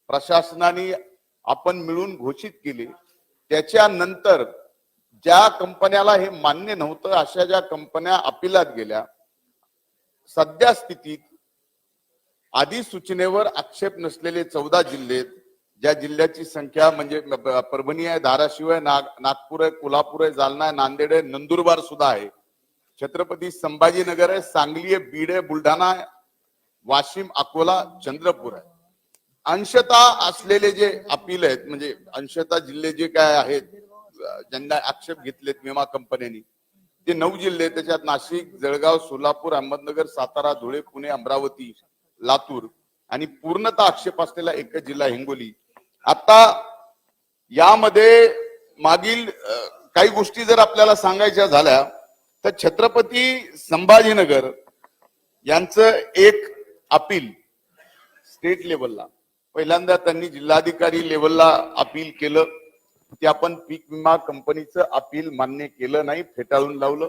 प्रशासनाने आपण मिळून घोषित केले त्याच्यानंतर ज्या कंपन्याला हे मान्य नव्हतं अशा ज्या कंपन्या अपिलात गेल्या, सध्या स्थितीत अधिसूचनेवर आक्षेप नसलेले 14 जिल्हे, ज्या जिल्ह्याची संख्या म्हणजे परभणी आहे, धाराशिव आहे, नागपूर आहे, कोल्हापूर आहे, जालना आहे, नांदेड आहे, नंदुरबार सुद्धा आहे, छत्रपती संभाजीनगर आहे, सांगली आहे, बीड आहे, बुलढाणा आहे, वाशिम, अकोला, चंद्रपूर आहे. अंशतः असलेले जे अपील आहेत म्हणजे अंशतः जिल्हे जे काय आहेत ज्यांना आक्षेप घेतलेत विमा कंपन्यांनी ते 9 जिल्हे. त्याच्यात नाशिक, जळगाव, सोलापूर, अहमदनगर, सातारा, धुळे, पुणे, अमरावती, लातूर आणि पूर्णतः आक्षेप असलेला एकच जिल्हा हिंगोली. आता यामध्ये मागील काही गोष्टी जर आपल्याला सांगायच्या झाल्या तर छत्रपती संभाजीनगर यांचं एक अपील स्टेट लेवलला पहिल्यांदा त्यांनी जिल्हाधिकारी लेवलला अपील केलं. ते आपण पीक विमा कंपनीचं अपील मान्य केलं नाही, फेटाळून लावलं.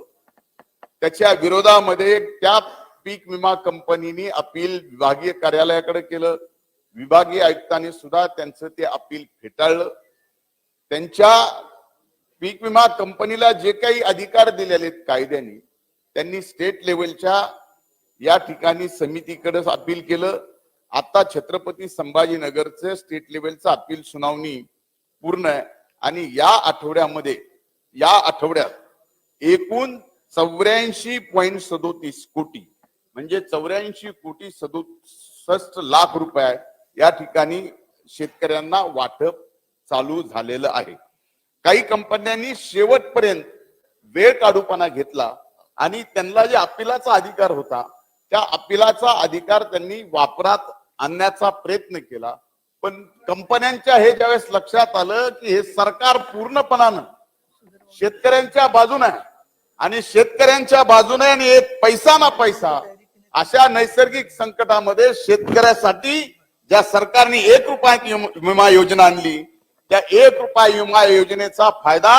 त्याच्या विरोधामध्ये त्या पीक विमा कंपनीने अपील विभागीय कार्यालयाकडे केलं. विभागीय आयुक्तांनी सुद्धा त्यांचं ते अपील फेटाळलं. त्यांच्या पीक विमा कंपनीला जे काही अधिकार दिलेले आहेत कायद्याने त्यांनी स्टेट लेवलच्या या ठिकाणी समितीकडे अपील केलं. आता छत्रपती संभाजीनगरचं स्टेट लेवलचं अपील सुनावणी पूर्ण आहे आणि या आठवड्यात एकूण 84.37 कोटी म्हणजे 84,67 लाख रुपये या ठिकाणी शेतकऱ्यांना वाटप चालू झालेलं आहे. काही कंपन्यांनी शेवटपर्यंत वेळ काढूपणा घेतला आणि त्यांना जे अपिलाचा अधिकार होता त्या अपिलाचा अधिकार त्यांनी वापरात आणण्याचा प्रयत्न केला. पण कंपन्यांच्या हे ज्यावेळेस लक्षात आलं की हे सरकार पूर्णपणानं शेतकऱ्यांच्या बाजूने आहे आणि शेतकऱ्यांच्या बाजूने आणि एक पैसा ना पैसा अशा नैसर्गिक संकटामध्ये शेतकऱ्यासाठी ज्या सरकारने 1 रुपया विमा योजना आणली त्या 1 रुपया विमा योजनेचा फायदा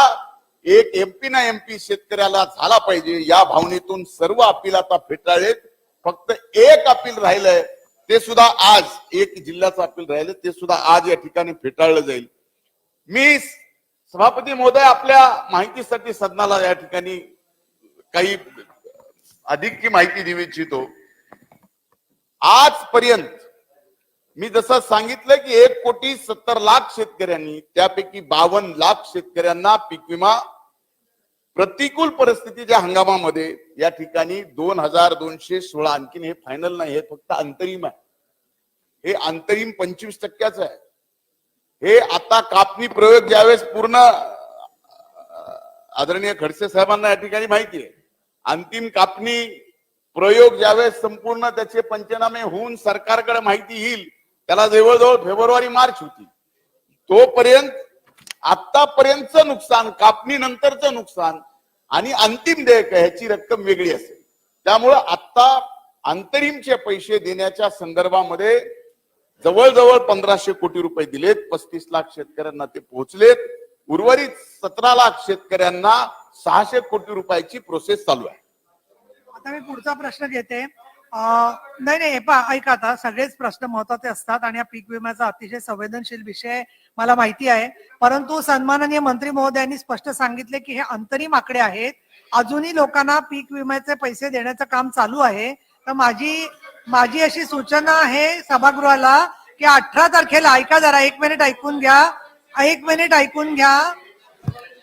एक एमपी ना एमपी शेतकऱ्याला झाला पाहिजे या भावनेतून सर्व अपील आता फेटाळलेत. फक्त एक अपील राहिलंय ते सुद्धा आज एक जिल्ह्याचं अपील राहिलं ते सुद्धा आज या ठिकाणी फेटाळलं जाईल. मी सभापती महोदय आपल्या माहितीसाठी सदनाला या ठिकाणी काही अधिकची माहिती देऊ इच्छितो. आजपर्यंत मी जसं सांगितलं की 1,70,00,000 शेतकऱ्यांनी त्यापैकी 52 लाख शेतकऱ्यांना पीक विमा प्रतिकूल परिस्थितीच्या हंगामामध्ये या ठिकाणी 2,216 आणखीन हे फायनल नाही, हे फक्त अंतरिम आहे. हे अंतरिम 25% आहे. हे आता कापणी प्रयोग ज्यावेळेस पूर्ण आदरणीय खडसे साहेबांना या ठिकाणी माहिती आहे. अंतिम कापणी प्रयोग ज्यावेळेस संपूर्ण त्याचे पंचनामे होऊन सरकारकडे माहिती येईल त्याला जवळजवळ फेब्रुवारी मार्च होती. तोपर्यंत आतापर्यंतचं नुकसान, कापणी नंतरचं नुकसान आणि अंतिम देयक ह्याची रक्कम वेगळी असेल. त्यामुळं आता अंतरिमचे पैसे देण्याच्या संदर्भामध्ये जवळजवळ 1,500 कोटी रुपये दिलेत. 35 लाख शेतकऱ्यांना ते पोहोचलेत. उर्वरित 17 लाख शेतकऱ्यांना 600 कोटी रुपयाची प्रोसेस चालू आहे. आता मी पुढचा प्रश्न घेते. नाही ऐका, आता सगळेच प्रश्न महत्वाचे असतात आणि या पीक विम्याचा अतिशय संवेदनशील विषय मला माहिती आहे. परंतु सन्माननीय मंत्री महोदयांनी स्पष्ट सांगितले की हे अंतरिम आकडे आहेत. अजूनही लोकांना पीक विम्याचे पैसे देण्याचं काम चालू आहे. तर माझी अशी सूचना आहे सभागृहाला की 18 तारखेला, ऐका जरा, 1 मिनिट ऐकून घ्या,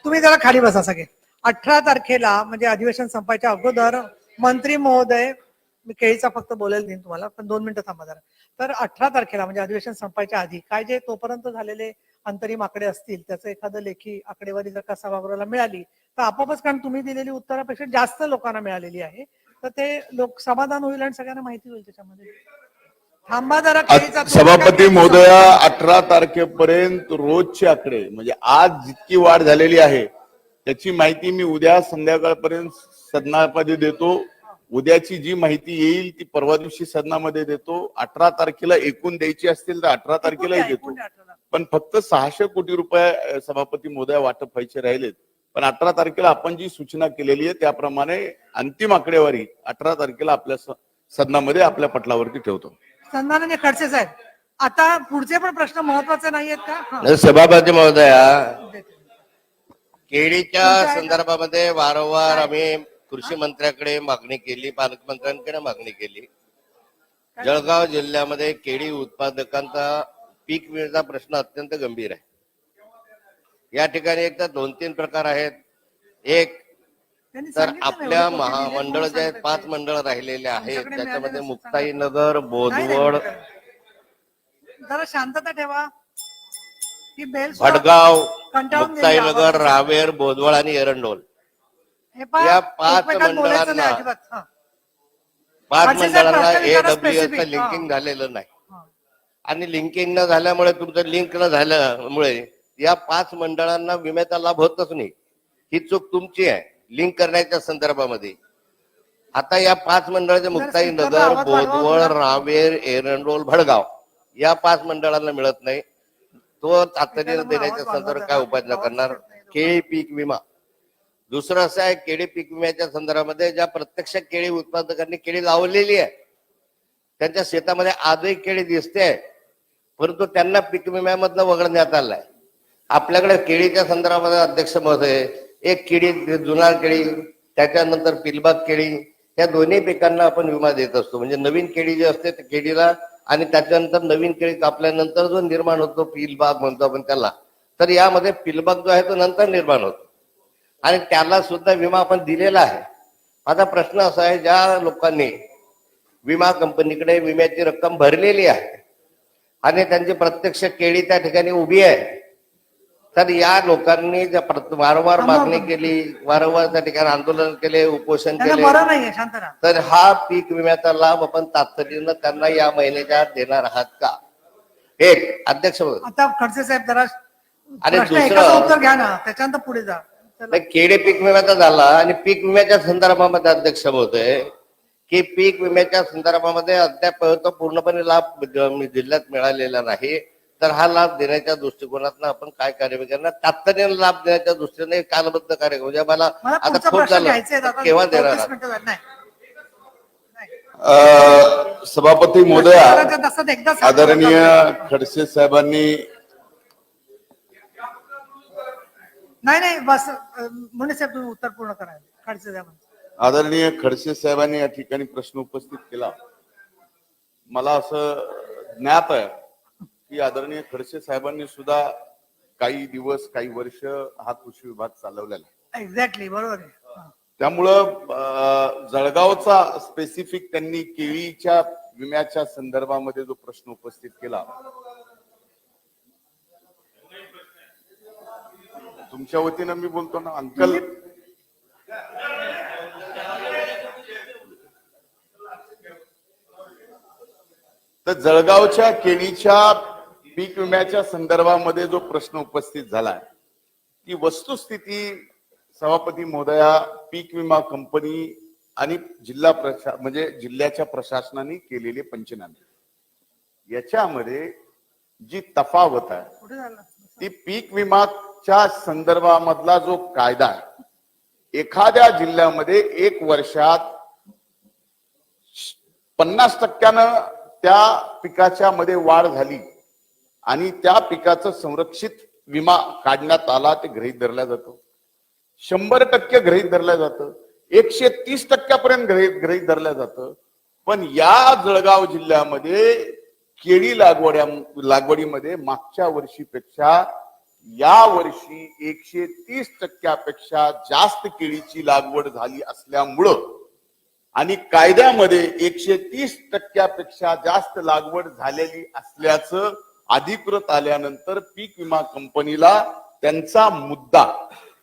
तुम्ही जरा खाली बसा सगळे. 18 तारखेला म्हणजे अधिवेशन संपायच्या अगोदर मंत्री महोदय, मी केळीचा फक्त बोलायला देईन तुम्हाला, पण 2 मिनिटं थांबा जरा. तर 18 तारखेला म्हणजे अधिवेशन संपायच्या आधी काय जे तोपर्यंत झालेले अंतरिम आकडे असतील त्याचं एखादं लेखी आकडेवारी जर का सभागृहाला मिळाली तर आपोआपच, कारण तुम्ही दिलेली उत्तरापेक्षा जास्त लोकांना मिळालेली आहे, तर ते लोक समाधान होईल आणि सगळ्यांना माहिती होईल त्याच्यामध्ये. थांबा जरा केळीचा, सभापती महोदया, 18 तारखेपर्यंत रोजचे आकडे म्हणजे आज जितकी वाढ झालेली आहे त्याची माहिती मी उद्या संध्याकाळपर्यंत सदनामध्ये देतो. उद्याची जी माहिती येईल ती परवा दिवशी सदनामध्ये देतो. 18 तारखेला एकूण द्यायची असतील तर 18 तारखेलाही देतो. पण फक्त 600 कोटी रुपये सभापती महोदया वाटप व्हायचे राहिलेत. पण 18 तारखेला आपण जी सूचना केलेली आहे त्याप्रमाणे अंतिम आकडेवारी 18 तारखेला आपल्या सदनामध्ये आपल्या पटलावरती ठेवतो. सन्माननीय खडसे साहेब, आता पुढचे पण प्रश्न महत्वाचे नाही आहेत का? हा. सभापती महोदया, केळीच्या संदर्भामध्ये वारंवार आम्ही कृषी मंत्र्याकडे मागणी केली, पालकमंत्र्यांकडे मागणी केली. जळगाव जिल्ह्यामध्ये केळी उत्पादकांचा पीक विम्याचा प्रश्न अत्यंत गंभीर आहे. या ठिकाणी एक तर 2-3 प्रकार आहेत. एक त्यांनी तर सांगितलं ना, आपल्या एवढे कोटी दिले, महामंडळ कोण जे आहेत, सांगतंय? 5 मंडळ राहिलेले आहेत, आमच्याकडे त्याच्यामध्ये मिळालेलं मुक्ताईनगर, नाही, बोदवड, जरा शांतता ठेवा. ही बेल भडगाव, कंटाळून गेली मुक्ताईनगर, आवाज. रावेर, बोदवड आणि एरंडोल हे पहा, या 5 एकमेकात बोलायचं नाही मंडळांना अजिबात. हा. 5 खडसे साहेब, मंडळांना प्रश्न विचारा AWS specific. चं लिंकिंग झालेलं नाही. हा. आणि लिंकिंग न झाल्यामुळे, तुमचं लिंक न झाल्यामुळे या 5 मंडळांना विम्याचा लाभ होतच नाही. ही चूक तुमची आहे लिंक करण्याच्या संदर्भामध्ये. आता या 5 मंडळाचे मुक्ताईनगर, आवाज वाढवा बोदवड, थोडा. रावेर, एरंडोल, भडगाव या 5 मंडळांना मिळत नाही. तो तातडीने आवाज देण्याच्या वाढवा संदर्भात जरा. काय उपाययोजना आवाज करणार? येत नाही. केळी पीक विमा. दुसरं असं आहे, केळी पीक विम्याच्या संदर्भामध्ये ज्या प्रत्यक्ष केळी उत्पादकांनी केळी लावलेली आहे त्यांच्या शेतामध्ये आजही केळी दिसते, परंतु त्यांना पीक विम्यामधनं वगळण्यात आलंय. आपल्याकडे केळीच्या संदर्भामध्ये अध्यक्ष महोदय, एक केळी, जुनार केळी, त्याच्यानंतर पिलबाग केळी, या दोन्ही पिकांना आपण विमा देत असतो. म्हणजे नवीन केळी जी असते त्या केळीला, आणि त्याच्यानंतर नवीन केळी कापल्यानंतर जो निर्माण होतो पिलबाग म्हणतो आपण त्याला, तर यामध्ये पिलबाग जो आहे तो नंतर निर्माण होतो आणि त्याला सुद्धा विमा आपण दिलेला आहे. आता प्रश्न असा आहे, ज्या लोकांनी विमा कंपनीकडे विम्याची रक्कम भरलेली आहे आणि त्यांची प्रत्यक्ष केळी त्या ठिकाणी उभी आहे, तर या लोकांनी वारंवार मागणी केली, वारंवार त्या ठिकाणी आंदोलन केले, उपोषण त्यांना केले, बरं नाहीये, शांत राहा. तर हा पीक विम्याचा लाभ आपण तातडीनं त्यांना या महिन्याच्या आत देणार आहात का? एक अध्यक्ष महोदय. आता खडसे साहेब जरा आणि प्रश्न दुसरं- एकाचं उत्तर घ्या ना, त्याच्यानंतर पुढे जा. चला. नाही, केळी पीक विम्याचा झाला. आणि पीक विम्याच्या संदर्भामध्ये अध्यक्ष महोदय, की पीक विम्याच्या संदर्भामध्ये अद्याप तो पूर्णपणे लाभ जिल्ह्यात मिळालेला नाही, तर हा लाभ देण्याच्या दृष्टिकोनातून आपण काय कार्यवाही करणार? तातडीने लाभ देण्याच्या दृष्टीने कालबद्ध कार्यक्रम, म्हणजे मला आता पुढचा खूप प्रश्न झालं, घ्यायचा आहे, आता केव्हा 34 देणार? मिनिटं झाली. नाही. सभापती महोदया, प्रश्न तसंच एकदा सांगा. आदरणीय खडसे साहेबांनी नाही बस, मुने साहेब तुम्ही उत्तर पूर्ण करा. खडसे साहेब, आदरणीय खडसे साहेबांनी या ठिकाणी प्रश्न उपस्थित केला. मला असं ज्ञात आहे की आदरणीय खडसे साहेबांनी सुद्धा काही दिवस, काही वर्ष हा कृषी विभाग चालवलेला आहे. एक्झॅक्टली बरोबर आहे. हा. त्यामुळं जळगावचा स्पेसिफिक त्यांनी केळीच्या विम्याच्या संदर्भामध्ये जो प्रश्न उपस्थित केला, तुमच्या वतीनं मी बोलतो ना अंकल, तर जळगावच्या केळीच्या पीक विम्याच्या संदर्भामध्ये जो प्रश्न उपस्थित झालाय, ती वस्तुस्थिती सभापती महोदया, पीक विमा कंपनी आणि म्हणजे जिल्ह्याच्या प्रशासनाने केलेले पंचनामे याच्यामध्ये जी तफावत आहे कुठे झालं? ती पीक विमाच्या संदर्भामधला जो कायदा आहे, एखाद्या जिल्ह्यामध्ये 1 वर्षात 50% त्या पिकाच्या मध्ये वाढ झाली आणि त्या पिकाचं संरक्षित विमा काढण्यात आला, ते गृहीत धरला जातो. 100% गृहीत धरलं जातं, 130% गृहीत धरलं जातं. पण या जळगाव जिल्ह्यामध्ये केळी लागवडीमध्ये मागच्या वर्षीपेक्षा या वर्षी 130% जास्त केळीची लागवड झाली असल्यामुळं आणि कायद्यामध्ये 130% जास्त लागवड झालेली असल्याचं अधिकृत आल्यानंतर पीक विमा कंपनीला त्यांचा मुद्दा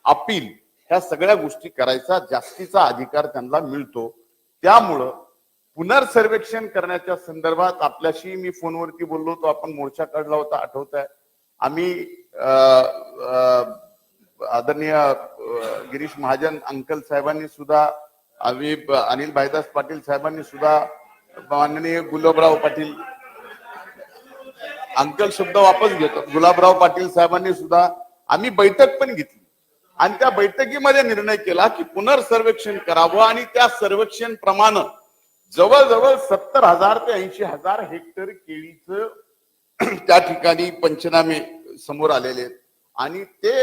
अपील ह्या सगळ्या गोष्टी करायचा जास्तीचा अधिकार त्यांना मिळतो. त्यामुळं पुनर्सर्वेक्षण करण्याच्या संदर्भात आपल्याशी मी फोनवरती बोललो होतो, आपण मोर्चा काढला होता, आठवत आहे. आम्ही आदरणीय गिरीश महाजन अंकल साहेबांनी सुद्धा, आम्ही अनिल भाईदास पाटील साहेबांनी सुद्धा, माननीय गुलाबराव पाटील अंकल शब्द वापस घेतो, गुलाबराव पाटील साहेबांनी सुद्धा आम्ही बैठक पण घेतली आणि त्या बैठकीमध्ये निर्णय केला की पुनर्सर्वेक्षण करावं आणि त्या सर्वेक्षण प्रमाणे जवळजवळ 70,000 ते 80,000 हेक्टर केळीचं त्या ठिकाणी पंचनामे समोर आलेले आहेत आणि ते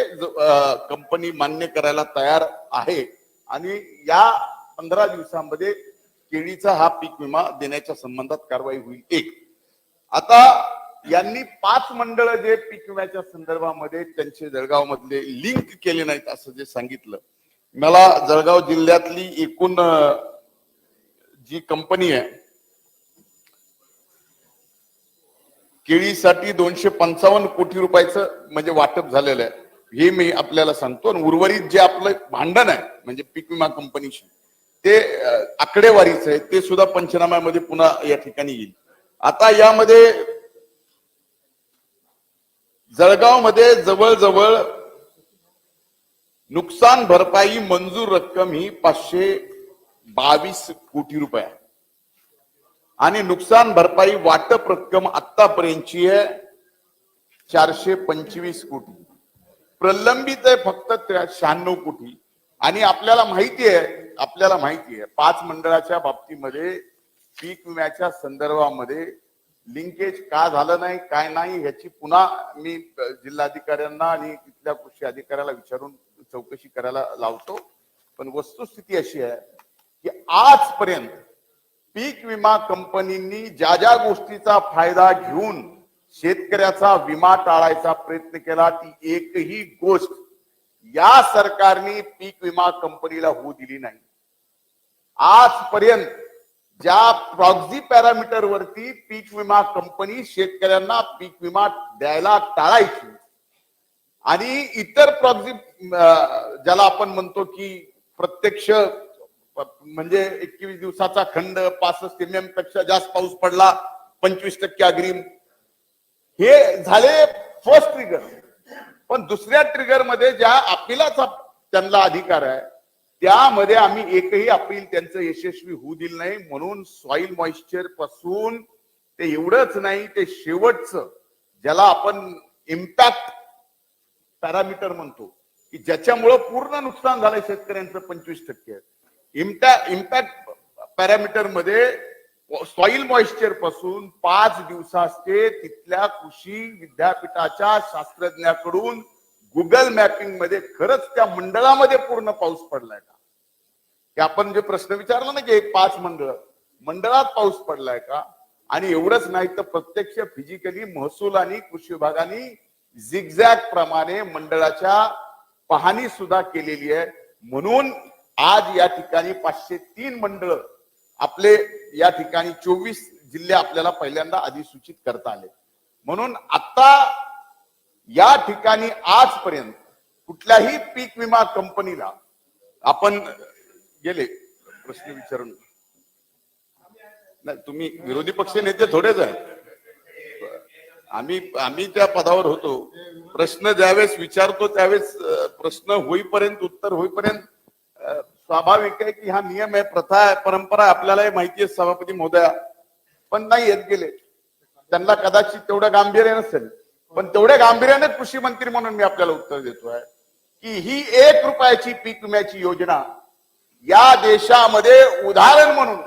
कंपनी मान्य करायला तयार आहे आणि या 15 दिवसांमध्ये केळीचा हा पीक विमा देण्याच्या संबंधात कारवाई होईल. एक, आता यांनी 5 मंडळ जे पीक विम्याच्या संदर्भामध्ये त्यांचे जळगाव मधले लिंक केले नाहीत असं जे सांगितलं, मला जळगाव जिल्ह्यातली एकूण जी कंपनी आहे केळीसाठी 255 कोटी रुपयाचं म्हणजे वाटप झालेलं आहे हे मी आपल्याला सांगतो. आणि उर्वरित जे आपलं भांडण आहे म्हणजे पीक विमा कंपनीशी ते आकडेवारीच आहे, ते सुद्धा पंचनाम्यामध्ये पुन्हा या ठिकाणी येईल. आता यामध्ये जळगाव मध्ये जवळजवळ नुकसान भरपाई मंजूर रक्कम ही 522 कोटी रुपये आहे आणि नुकसान भरपाई वाटप रक्कम आतापर्यंतची आहे 425 कोटी. प्रलंबित आहे फक्त 96 कोटी. आणि आपल्याला माहिती आहे 5 मंडळाच्या बाबतीमध्ये पीक विम्याच्या संदर्भामध्ये लिंकेज का झालं नाही काय नाही ह्याची पुन्हा मी जिल्हाधिकाऱ्यांना आणि तिथल्या कृषी अधिकाऱ्याला विचारून चौकशी करायला लावतो. पण वस्तुस्थिती अशी आहे की आजपर्यंत पीक विमा कंपनींनी ज्या ज्या गोष्टीचा फायदा घेऊन शेतकऱ्याचा विमा टाळायचा प्रयत्न केला ती एकही गोष्ट या सरकारने पीक विमा कंपनीला होऊ दिली नाही. आजपर्यंत ज्या प्रॉक्सी पॅरामीटर वरती पीक विमा कंपनी शेतकऱ्यांना पीक विमा द्यायला टाळायची आणि इतर प्रॉक्सी ज्याला आपण म्हणतो की प्रत्यक्ष म्हणजे 21 दिवसाचा खंड 65 mm पेक्षा जास्त पाऊस पडला 25% अग्रिम हे झाले फर्स्ट ट्रिगर. पण दुसऱ्या ट्रिगर मध्ये ज्या अपिलाचा त्यांना अधिकार आहे त्यामध्ये आम्ही एकही अपील त्यांचं यशस्वी होऊ दिलं नाही. म्हणून सॉइल मॉइश्चर पासून ते एवढंच नाही ते शेवटचं ज्याला आपण इम्पॅक्ट पॅरामीटर म्हणतो की ज्याच्यामुळं पूर्ण नुकसान झालंय शेतकऱ्यांचं 25%. इम्पॅक्ट पॅरामीटर मध्ये सॉइल मॉइश्चर पासून 5 दिवसाचे तिथल्या कृषी विद्यापीठाच्या शास्त्रज्ञाकडून गुगल मॅपिंग मध्ये खरंच त्या मंडळामध्ये पूर्ण पाऊस पडलाय का, की आपण जे प्रश्न विचारला ना की 5 मंडळात पाऊस पडलाय का. आणि एवढंच नाही तर प्रत्यक्ष फिजिकली महसूल आणि कृषी विभागाने झिगझॅग प्रमाणे मंडळाच्या पाहणी सुद्धा केलेली आहे. म्हणून आज या ठिकाणी 503 मंडळ आपले या ठिकाणी 24 जिल्हे आपल्याला पहिल्यांदा अधिसूचित करता आले. म्हणून आता या ठिकाणी आजपर्यंत कुठल्याही पीक विमा कंपनीला आपण गेले प्रश्न विचारून नाही, तुम्ही विरोधी पक्ष नेते थोडेच आहे, आम्ही त्या पदावर होतो. प्रश्न ज्यावेळेस विचारतो त्यावेळेस प्रश्न होईपर्यंत उत्तर होईपर्यंत स्वाभाविक आहे की हा नियम आहे, प्रथा आहे, परंपरा आहे, आपल्यालाही माहिती आहे सभापती महोदया. पण नाही येत गेले, त्यांना कदाचित तेवढं गांभीर्य नसेल. पण तेवढ्या गांभीर्याने कृषी मंत्री म्हणून मी आपल्याला उत्तर देतोय की ही 1 रुपयाची पीक विम्याची योजना या देशामध्ये उदाहरण म्हणून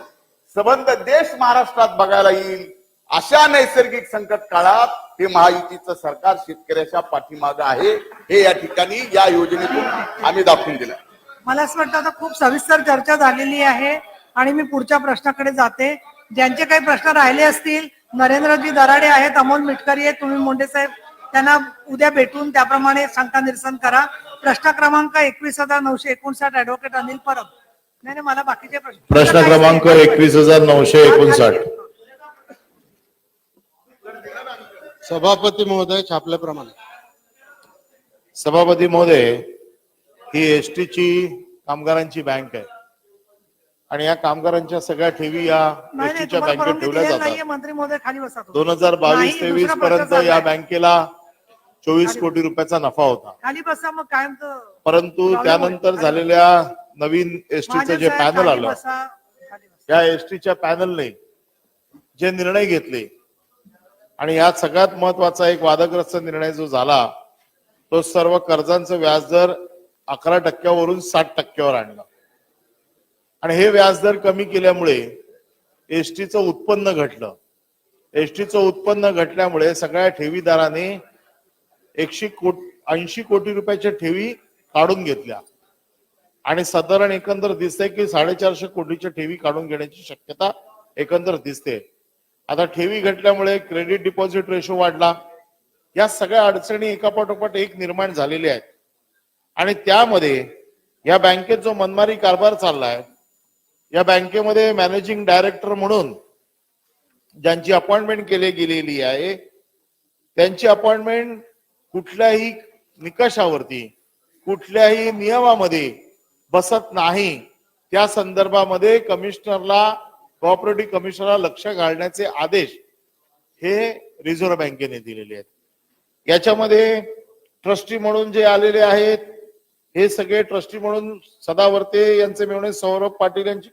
संबंध देश महाराष्ट्रात बघायला येईल. अशा नैसर्गिक संकट काळात हे महायुतीचं सरकार शेतकऱ्याच्या पाठीमागे आहे हे या ठिकाणी या योजनेतून आम्ही दाखवून दिलं. मला असं वाटतं आता खूप सविस्तर चर्चा झालेली आहे आणि मी पुढच्या प्रश्नाकडे जाते. ज्यांचे काही प्रश्न राहिले असतील, नरेंद्रजी दराडे आहेत, अमोल मिटकरी आहेत, तुम्ही मुंडे साहेब, त्यांना उद्या भेटून त्याप्रमाणे शंका निरसन करा. प्रश्न क्रमांक 21,959 ऍडव्होकेट अनिल परब. नाही मला बाकीचे प्रश्न क्रमांक 21,959. सभापती महोदय छापल्याप्रमाणे. सभापती महोदय, ही एसटी ची कामगारांची बँक आहे आणि या कामगारांच्या सगळ्या ठेवी या एसटीच्या बँकेत ठेवल्या जातात. मंत्री महोदय खाली बसा. 2022-23 पर्यंत या बँकेला 24 कोटी रुपयाचा नफा होता. खाली बसा मग कायम. परंतु त्यानंतर झालेल्या नवीन एसटीचं जे पॅनल आलं, या एसटीच्या पॅनलने जे निर्णय घेतले आणि यात सगळ्यात महत्वाचा एक वादग्रस्त निर्णय जो झाला, तो सर्व कर्जांचं व्याजदर 11% 60% आणला आणि हे व्याजदर कमी केल्यामुळे एसटीचं उत्पन्न घटलं. एसटीचं उत्पन्न घटल्यामुळे सगळ्या ठेवीदारांनी 80 कोटी रुपयाच्या ठेवी काढून घेतल्या आणि साधारण एकंदर दिसतंय की 450 कोटीच्या ठेवी काढून घेण्याची शक्यता एकंदर दिसते. आता ठेवी घटल्यामुळे क्रेडिट डिपॉझिट रेशो वाढला. या सगळ्या अडचणी एकापाठोपाठ एक निर्माण झालेल्या आहेत आणि त्यामध्ये या बँकेत जो मनमारी कारभार चाललाय, या बँकेमध्ये मॅनेजिंग डायरेक्टर म्हणून ज्यांची अपॉइंटमेंट केली गेलेली आहे, त्यांची अपॉइंटमेंट कुठल्याही निकषावरती, कुठल्याही नियमामध्ये बसत नाही. त्या संदर्भामध्ये कमिशनरला, कोऑपरेटिव्ह कमिशनरला लक्ष घालण्याचे आदेश हे रिझर्व्ह बँकेने दिलेले आहेत. याच्यामध्ये ट्रस्टी म्हणून जे आलेले आहेत, हे सगळे ट्रस्टी म्हणून सदावर्ते यांचे मिळून सौरभ पाटील यांची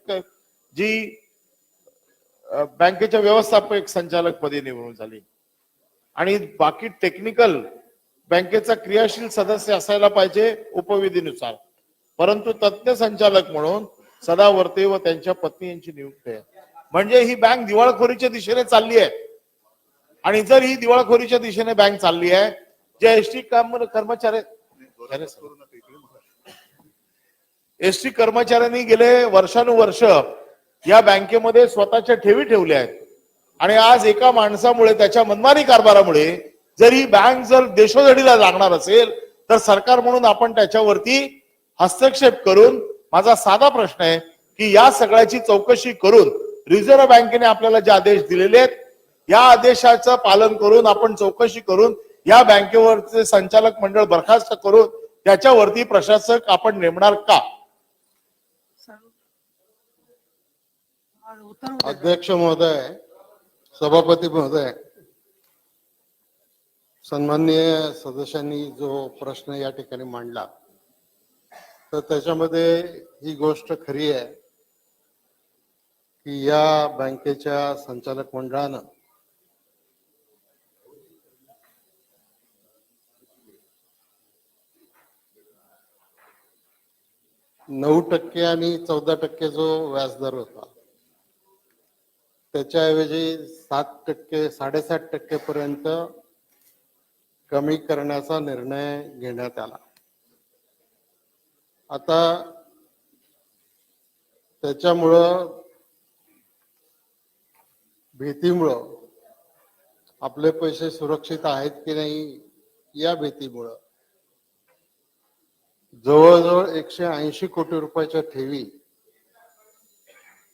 जी बँकेच्या व्यवस्थापक संचालक पदी निवडून झाली आणि बाकी टेक्निकल बँकेचा क्रियाशील सदस्य असायला पाहिजे उपविधीनुसार, परंतु तज्ञ संचालक म्हणून सदावर्ते व त्यांच्या पत्नी यांची नियुक्ती आहे. म्हणजे ही बँक दिवाळखोरीच्या दिशेने चालली आहे आणि जर ही दिवाळखोरीच्या दिशेने बँक चालली आहे, जे एसटी कर्मचाऱ्यांनी गेले वर्षानुवर्ष या बँकेमध्ये स्वतःच्या ठेवी ठेवल्या आहेत आणि आज एका माणसामुळे, त्याच्या मनमानी कारभारामुळे जर ही बँक जर देशोधडीला लागणार असेल तर सरकार म्हणून आपण त्याच्यावरती हस्तक्षेप करून, माझा साधा प्रश्न आहे की या सगळ्याची चौकशी करून रिझर्व्ह बँकेने आपल्याला जे आदेश दिलेले आहेत, या आदेशाचं पालन करून आपण चौकशी करून या बँकेवरचे संचालक मंडळ बरखास्त करून त्याच्यावरती प्रशासक आपण नेमणार का? अध्यक्ष महोदय, सभापती महोदय, सन्माननीय सदस्यांनी जो प्रश्न या ठिकाणी मांडला, तर त्याच्यामध्ये ही गोष्ट खरी आहे की या बँकेच्या संचालक मंडळानं ,9% आणि 14% जो व्याजदर होता, त्याच्याऐवजी 7%, 7.5% पर्यंत कमी करण्याचा निर्णय घेण्यात आला. आता त्याच्यामुळं, भीतीमुळं, आपले पैसे सुरक्षित आहेत की नाही या भीतीमुळं जवळजवळ 180 कोटी रुपयाच्या ठेवी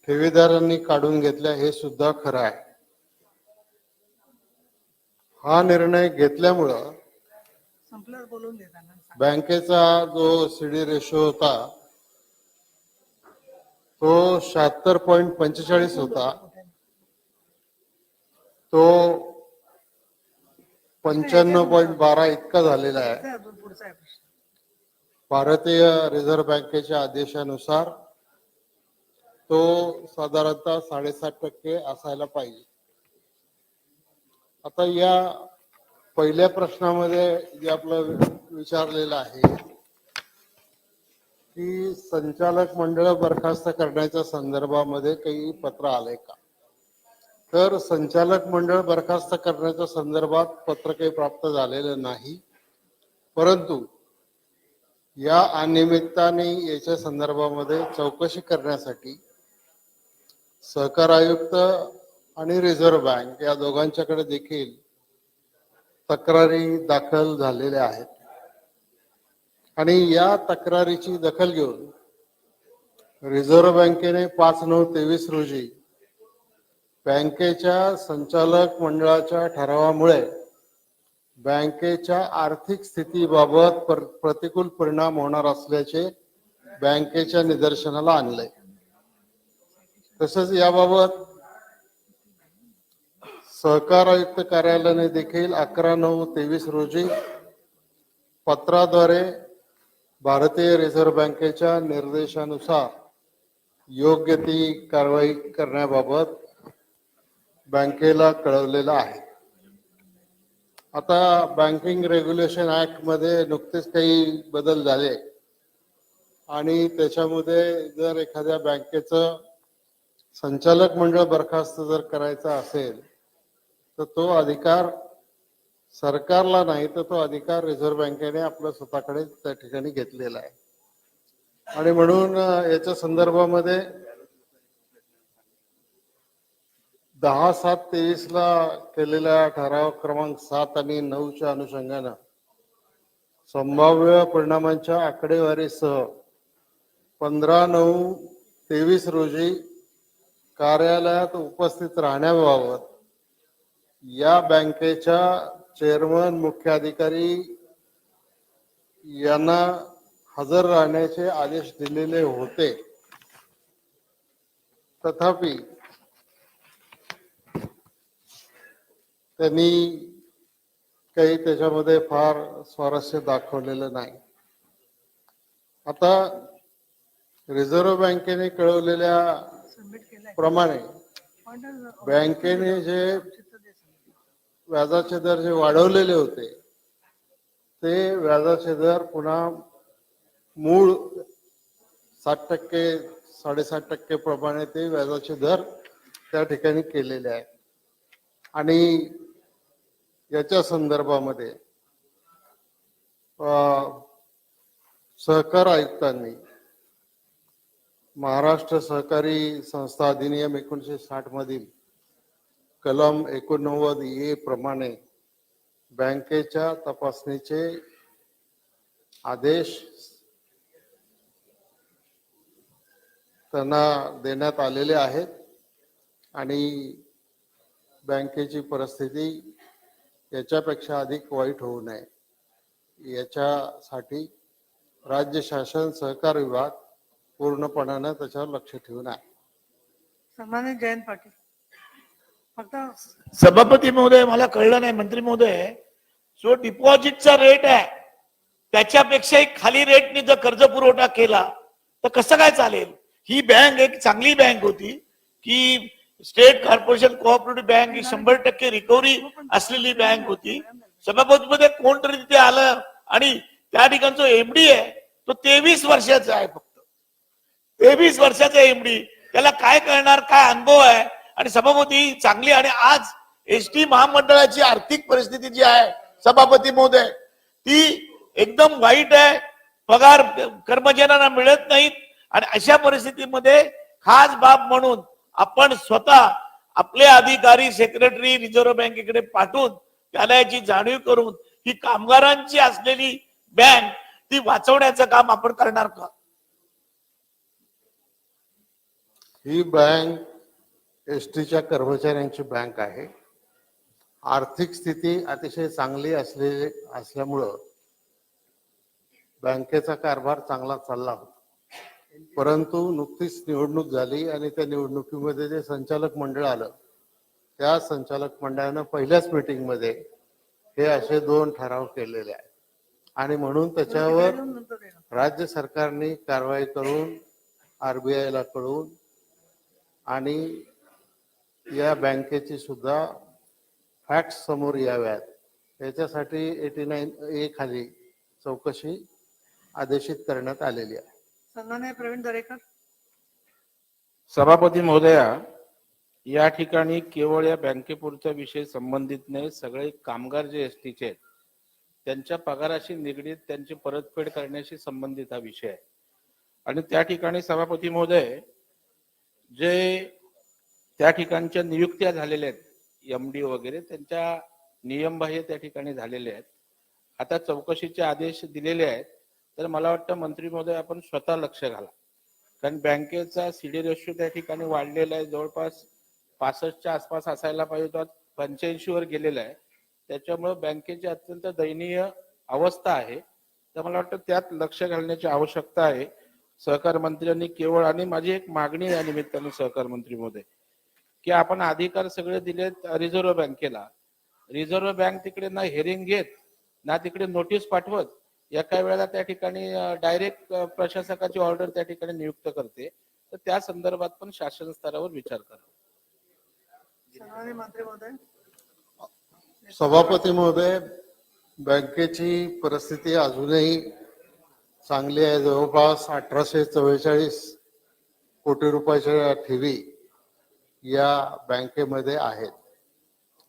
ठेवीदारांनी काढून घेतल्या, हे सुद्धा खरं आहे. हा निर्णय घेतल्यामुळं बँकेचा जो सीडी रेशो होता तो 76.45 होता, तो 95.12 इतका झालेला आहे. भारतीय रिझर्व्ह बँकेच्या आदेशानुसार तो साधारणतः 7.5% असायला पाहिजे. आता या पहिल्या प्रश्नामध्ये जे आपलं विचारलेलं आहे की संचालक मंडळ बरखास्त करण्याच्या संदर्भामध्ये काही पत्र आलंय का, तर संचालक मंडळ बरखास्त करण्याच्या संदर्भात पत्र काही प्राप्त झालेलं नाही. परंतु या अनियमितताने याच्या संदर्भामध्ये चौकशी करण्यासाठी सहकार आयुक्त आणि रिझर्व्ह बँक या दोघांच्याकडे देखील तक्रारी दाखल झालेल्या आहेत आणि या तक्रारीची दखल घेऊन रिझर्व्ह बँकेने 5/9/23 रोजी बँकेच्या संचालक मंडळाच्या ठरावामुळे बँकेच्या आर्थिक स्थितीबाबत प्रतिकूल परिणाम होणार असल्याचे बँकेच्या निदर्शनाला आणले. तसेच याबाबत सहकार आयुक्त कार्यालयाने देखील 11/9/23 रोजी पत्राद्वारे भारतीय रिझर्व्ह बँकेच्या निर्देशानुसार योग्य ती कारवाई करण्याबाबत बँकेला कळवलेलं आहे. आता बँकिंग रेग्युलेशन ऍक्ट मध्ये नुकतेच काही बदल झाले आणि त्याच्यामध्ये जर एखाद्या बँकेचं संचालक मंडळ बरखास्त जर करायचा असेल तर तो अधिकार सरकारला नाही तर तो अधिकार रिझर्व्ह बँकेने आपल्या स्वतःकडे त्या ठिकाणी घेतलेला आहे. आणि म्हणून याच्या संदर्भामध्ये 10/7/23 ला केलेल्या ठराव क्रमांक 7 आणि 9च्या अनुषंगानं संभाव्य परिणामांच्या आकडेवारीसह 15/9/23 रोजी कार्यालयात उपस्थित राहण्याबाबत या बँकेच्या चेअरमन मुख्य अधिकारी यांना हजर राहण्याचे आदेश दिलेले होते. तथापि त्यांनी काही त्याच्यामध्ये फार स्वारस्य दाखवलेलं नाही. आता रिझर्व्ह बँकेने कळवलेल्या प्रमाणे बँकेने जे व्याजाचे दर जे वाढवलेले होते ते व्याजाचे दर पुन्हा मूळ 7%, 7.5% प्रमाणे ते व्याजाचे दर त्या ठिकाणी केलेले आहे. आणि याच्या संदर्भामध्ये सहकार आयुक्तांनी महाराष्ट्र सहकारी संस्था अधिनियम 1960 मधील कलम 89A प्रमाणे बँकेच्या तपासणीचे आदेश त्यांना देण्यात आलेले आहेत आणि बँकेची परिस्थिती याच्यापेक्षा अधिक वाईट होऊ नये याच्यासाठी राज्य शासन सहकार विभाग पूर्णपणाने त्याच्यावर लक्ष ठेवून आहे. सन्मानित जयंत पाटील. फक्त सभापती महोदय, मला कळलं नाही मंत्री महोदय, जो डिपॉझिटचा रेट आहे त्याच्यापेक्षाही खाली रेटने जर कर्ज पुरवठा केला तर कसं काय चालेल? ही बँक एक चांगली बँक होती की स्टेट कॉर्पोरेशन कोऑपरेटिव्ह बँक ही 100% रिकव्हरी असलेली बँक होती. सभापती मध्ये कोणतरी तिथे आलं आणि त्या ठिकाणचा एमडी आहे तो 23 वर्षाचा आहे, फक्त 23 वर्षाचा एमडी. त्याला काय कळणार, काय अनुभव आहे? आणि सभापती चांगली, आणि आज एसटी महामंडळाची आर्थिक परिस्थिती जी आहे सभापती महोदय ती एकदम वाईट आहे. पगार कर्मचाऱ्यांना मिळत नाहीत आणि अशा परिस्थितीमध्ये खास बाब म्हणून आपण स्वतः आपले अधिकारी सेक्रेटरी रिझर्व्ह बँकेकडे पाठवून त्याला याची जाणीव करून ही कामगारांची असलेली बँक ती वाचवण्याचं काम आपण करणार का? ही बँक एसटीच्या कर्मचाऱ्यांची बँक आहे. आर्थिक स्थिती अतिशय चांगली असल्यामुळं बँकेचा कारभार चांगला चालला होता. परंतु नुकतीच निवडणूक झाली आणि त्या निवडणुकीमध्ये जे संचालक मंडळ आलं त्या संचालक मंडळानं पहिल्याच मीटिंग मध्ये हे असे 2 ठराव केलेले आहेत आणि म्हणून त्याच्यावर राज्य सरकारने कारवाई करून RBI ला कळवून आणि या बँकेची सुद्धा फॅक्ट्स समोर याव्यात याच्यासाठी 89A खाली चौकशी आदेशित करण्यात आलेली आहे. सन्माननीय प्रवीण दरेकर. सभापती महोदया, या ठिकाणी केवळ या बँकेपुरता विषय संबंधित नाही, सगळे कामगार जे एसटीचे आहेत त्यांच्या पगाराशी निगडीत त्यांची परतफेड करण्याशी संबंधित हा विषय आहे. आणि त्या ठिकाणी सभापती महोदय जे त्या ठिकाणच्या नियुक्त्या झालेल्या आहेत, MD वगैरे त्यांच्या नियमबाह्य त्या ठिकाणी झालेले आहेत. आता चौकशीचे आदेश दिलेले आहेत. तर मला वाटतं मंत्री महोदय आपण स्वतः लक्ष घाला, कारण बँकेचा CD रेशो त्या ठिकाणी वाढलेला आहे, जवळपास 65च्या आसपास असायला पाहिजे होता, 85 वर गेलेला आहे. त्याच्यामुळे बँकेची अत्यंत दयनीय अवस्था आहे. तर मला वाटतं त्यात लक्ष घालण्याची आवश्यकता आहे. सहकार मंत्र्यांनी केवळ, आणि माझी एक मागणी आहे या निमित्ताने सहकार मंत्री महोदय, की आपण अधिकार सगळे दिलेत रिझर्व्ह बँकेला. रिझर्व्ह बँक तिकडे ना हेरिंग घेत ना तिकडे नोटीस पाठवत, एका वेळेला त्या ठिकाणी डायरेक्ट प्रशासकाची ऑर्डर त्या ठिकाणी नियुक्त करते. तर त्या संदर्भात पण शासन स्तरावर विचार करा. सन्माननीय मंत्री महोदय. सभापती महोदय, बँकेची परिस्थिती अजूनही चांगली आहे. जवळपास 1844 कोटी रुपयाच्या ठेवी या बँकेमध्ये आहेत.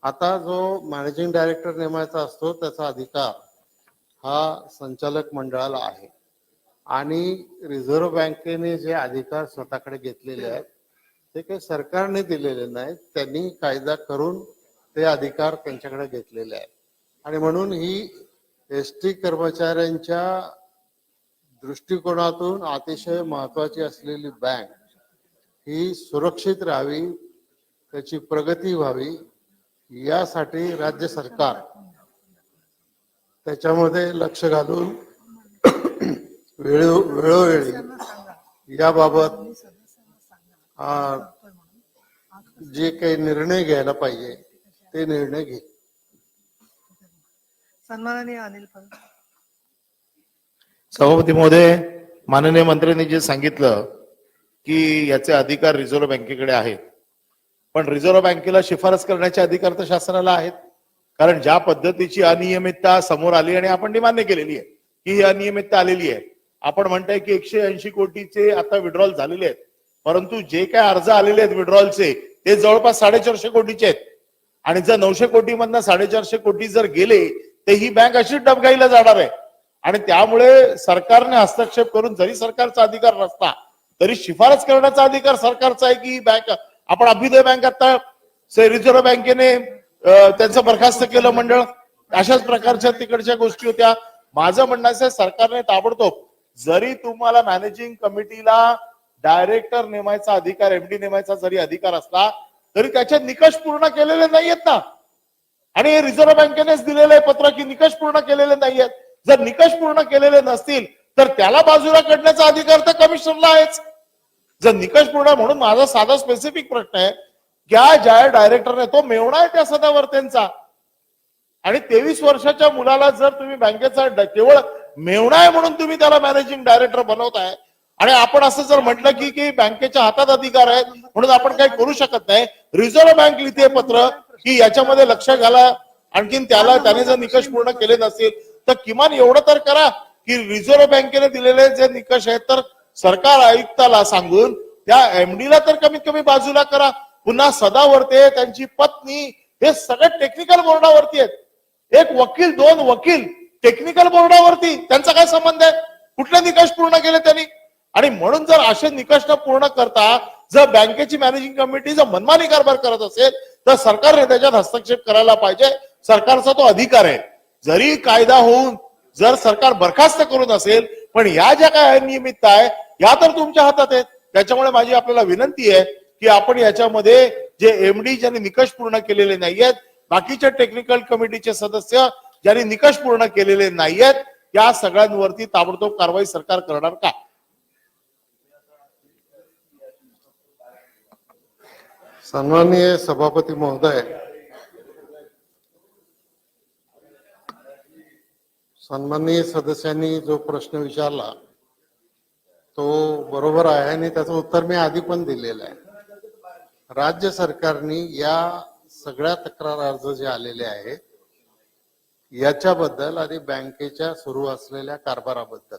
आता जो मॅनेजिंग डायरेक्टर नेमायचा असतो त्याचा अधिकार हा संचालक मंडळाला आहे, आणि रिझर्व्ह बँकेने जे अधिकार स्वतःकडे घेतलेले आहेत ते काही सरकारने दिलेले नाहीत, त्यांनी कायदा करून ते अधिकार त्यांच्याकडे घेतलेले आहेत. आणि म्हणून ही ST कर्मचाऱ्यांच्या दृष्टिकोनातून अतिशय महत्वाची असलेली बँक ही सुरक्षित राहावी, त्याची प्रगती व्हावी, यासाठी राज्य सरकार त्याच्यामध्ये लक्ष घालून वेळोवेळी याबाबत जे काही निर्णय घ्यायला पाहिजे ते निर्णय घेईल. सन्माननीय अनिल परब. सभापती महोदय, माननीय मंत्र्यांनी जे सांगितलं की याचे अधिकार रिझर्व्ह बँकेकडे आहेत, पण रिझर्व्ह बँकेला शिफारस करण्याचे अधिकार तर शासनाला आहेत. कारण ज्या पद्धतीची अनियमितता समोर आली आणि आपण ती मान्य केलेली आहे की ही अनियमितता आलेली आहे. आपण म्हणताय की 180 कोटीचे आता विड्रॉल झालेले आहेत, परंतु जे काय अर्ज आलेले आहेत विड्रॉलचे ते जवळपास 450 कोटीचे आहेत. आणि जर 900 कोटी मधनं 450 कोटी जर गेले तर ही बँक अशीच डबघाईला जाणार आहे. आणि त्यामुळे सरकारने हस्तक्षेप करून, जरी सरकारचा अधिकार नसता तरी शिफारस करण्याचा अधिकार सरकारचा आहे की बँक, आपण अभ्युदय बँक आता रिझर्व्ह बँकेने त्यांचं बरखास्त केलं मंडळ, अशाच प्रकारच्या तिकडच्या गोष्टी होत्या. माझं म्हणणं असं, सरकारने ताबडतोब, जरी तुम्हाला मॅनेजिंग कमिटीला डायरेक्टर नेमायचा अधिकार, MD नेमायचा जरी अधिकार असला तरी त्याचे निकष पूर्ण केलेले नाहीयेत ना. आणि रिझर्व्ह बँकेनेच दिलेलं आहे पत्र की निकष पूर्ण केलेले नाहीयेत. जर निकष पूर्ण केलेले नसतील तर त्याला बाजूला काढण्याचा अधिकार तर कमिशनरला आहेच. जर निकष पूर्ण, म्हणून माझा साधा स्पेसिफिक प्रश्न आहे, ज्या डायरेक्टरने, तो मेवणा आहे त्या सदावर त्यांचा, आणि 23 वर्षाच्या मुलाला जर तुम्ही बँकेचा केवळ मेवणा आहे म्हणून तुम्ही त्याला मॅनेजिंग डायरेक्टर बनवताय, आणि आपण असं जर म्हटलं की बँकेच्या हातात अधिकार आहेत म्हणून आपण काही करू शकत नाही. रिझर्व्ह बँक लिहिते पत्र की याच्यामध्ये लक्ष घाला, आणखीन त्याने जर निकष पूर्ण केले नसतील तर किमान एवढं तर करा की रिझर्व्ह बँकेने दिलेले जे निकष आहेत तर सरकार आयुक्ताला सांगून त्या MD ला तर कमीत कमी बाजूला करा. पुन्हा सदावर्ते, त्यांची पत्नी, हे सगळे टेक्निकल बोर्डावरती आहेत. एक वकील, 2 वकील टेक्निकल बोर्डावरती, त्यांचा काय संबंध आहे? कुठले निकष पूर्ण केले त्यांनी? आणि म्हणून जर असे निकष न पूर्ण करता जर बँकेची मॅनेजिंग कमिटी जर मनमानी कारभार करत असेल तर सरकारने त्याच्यात हस्तक्षेप करायला पाहिजे. सरकारचा तो अधिकार आहे. जरी कायदा होऊन जर सरकार बरखास्त करून असेल, पण या ज्या काय अनियमितता आहे या तर तुमच्या हातात आहेत. त्याच्यामुळे माझी आपल्याला विनंती आहे की आपण याच्यामध्ये जे MD ज्यांनी निकष पूर्ण केलेले नाहीयेत, बाकीच्या टेक्निकल कमिटीचे सदस्य ज्यांनी निकष पूर्ण केलेले नाहीयेत, या सगळ्यांवरती ताबडतोब कारवाई सरकार करणार का? सन्माननीय सभापती महोदय, सन्माननीय सदस्यांनी जो प्रश्न विचारला तो बरोबर आहे आणि त्याचं उत्तर मी आधी पण दिलेलं आहे. राज्य सरकारने या सगळ्या तक्रार अर्ज जे आलेले आहेत याच्याबद्दल आणि बँकेच्या सुरू असलेल्या कारभाराबद्दल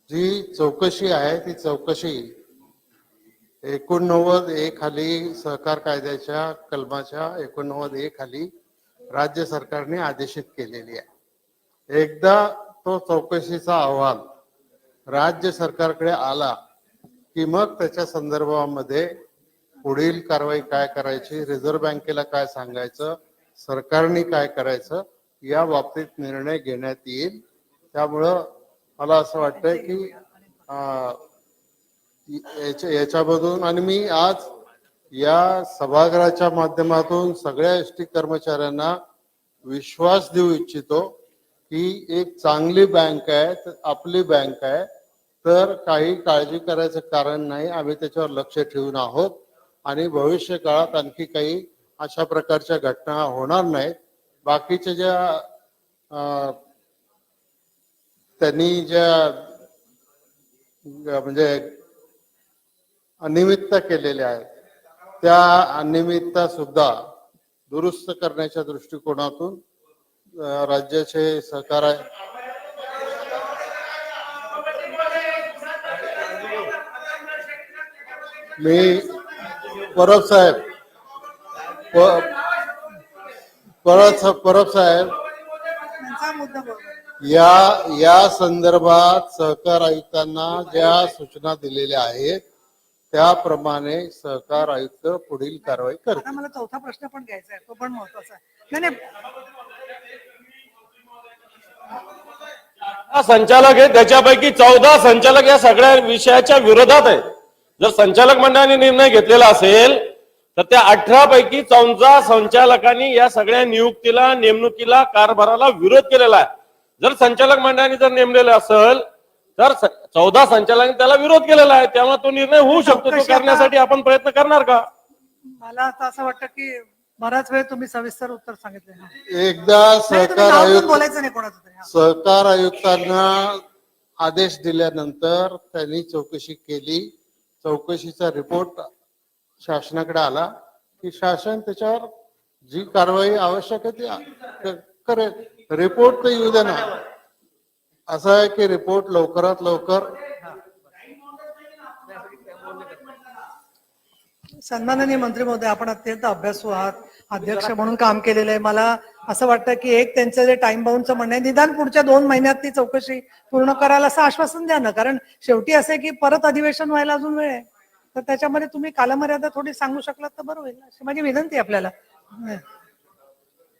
जी चौकशी आहे ती चौकशी 89A खाली, सहकार कायद्याच्या कलमाच्या 89A खाली राज्य सरकारने आदेशित केलेली आहे. एकदा तो चौकशीचा अहवाल राज्य सरकारकडे आला की मग त्याच्या संदर्भामध्ये पुढील कारवाई काय करायची, रिझर्व्ह बँकेला काय सांगायचं, सरकारने काय करायचं, या बाबतीत निर्णय घेण्यात येईल. त्यामुळं मला असं वाटतंय की याच्यामधून, आणि मी आज या सभागृहाच्या माध्यमातून सगळ्या एसटी कर्मचाऱ्यांना विश्वास देऊ इच्छितो की एक चांगली बँक आहे, आपली बँक आहे, तर काही काळजी करायचं कारण नाही. आम्ही त्याच्यावर लक्ष ठेवून आहोत आणि भविष्य काळात आणखी काही अशा प्रकारच्या घटना होणार नाहीत. बाकीच्या ज्या त्यांनी ज्या म्हणजे अनियमितता केलेल्या आहेत, त्या अनियमितता सुद्धा दुरुस्त करण्याच्या दृष्टिकोनातून राज्याचे सहकार आहे. मी परब साहेब त्यांचा मुद्दा बरोबर. या संदर्भात सहकार आयुक्तांना ज्या सूचना दिलेल्या आहेत त्याप्रमाणे सहकार आयुक्त पुढील कारवाई करतील. आता मला चौथा प्रश्न पण घ्यायचा आहे, तो पण महत्वाचा आहे. नाही संचालक आहे त्याच्यापैकी 14 संचालक या सगळ्या विषयाच्या विरोधात आहे. जर संचालक मंडळाने निर्णय घेतलेला असेल तर त्या 18 पैकी 14 संचालकांनी या सगळ्या नियुक्तीला, नेमणुकीला, कारभाराला विरोध केलेला आहे. जर संचालक मंडळाने जर नेमलेलं असेल तर 14 संचालकांनी त्याला विरोध केलेला आहे. त्यामुळे तो निर्णय होऊ शकतो. तो करण्यासाठी आपण प्रयत्न करणार का? मला आता असं वाटतं की बराच वेळ तुम्ही सविस्तर उत्तर सांगितले. एकदा बोलायचं नाही कोणाचं तरी. सहकार आयुक्तांना आदेश दिल्यानंतर त्यांनी चौकशी केली. चौकशीचा रिपोर्ट शासनाकडे आला की शासन त्याच्यावर जी कारवाई आवश्यक आहे ती करेल. रिपोर्ट तर येऊ द्या ना. असं आहे की रिपोर्ट लवकरात लवकर. सन्माननीय मंत्री महोदय, आपण अत्यंत अभ्यासू आहात, अध्यक्ष म्हणून काम केलेलं आहे. मला असं वाटतं की एक त्यांचं जे टाइम बाउंडचं म्हणणं आहे, निदान पुढच्या 2 महिन्यात ती चौकशी पूर्ण करायला असं आश्वासन द्या ना. कारण शेवटी असं आहे की परत अधिवेशन व्हायला अजून वेळ आहे, तर त्याच्यामध्ये तुम्ही कालमर्यादा थोडी सांगू शकलात तर बरं होईल. अशी माझी विनंती आहे आपल्याला.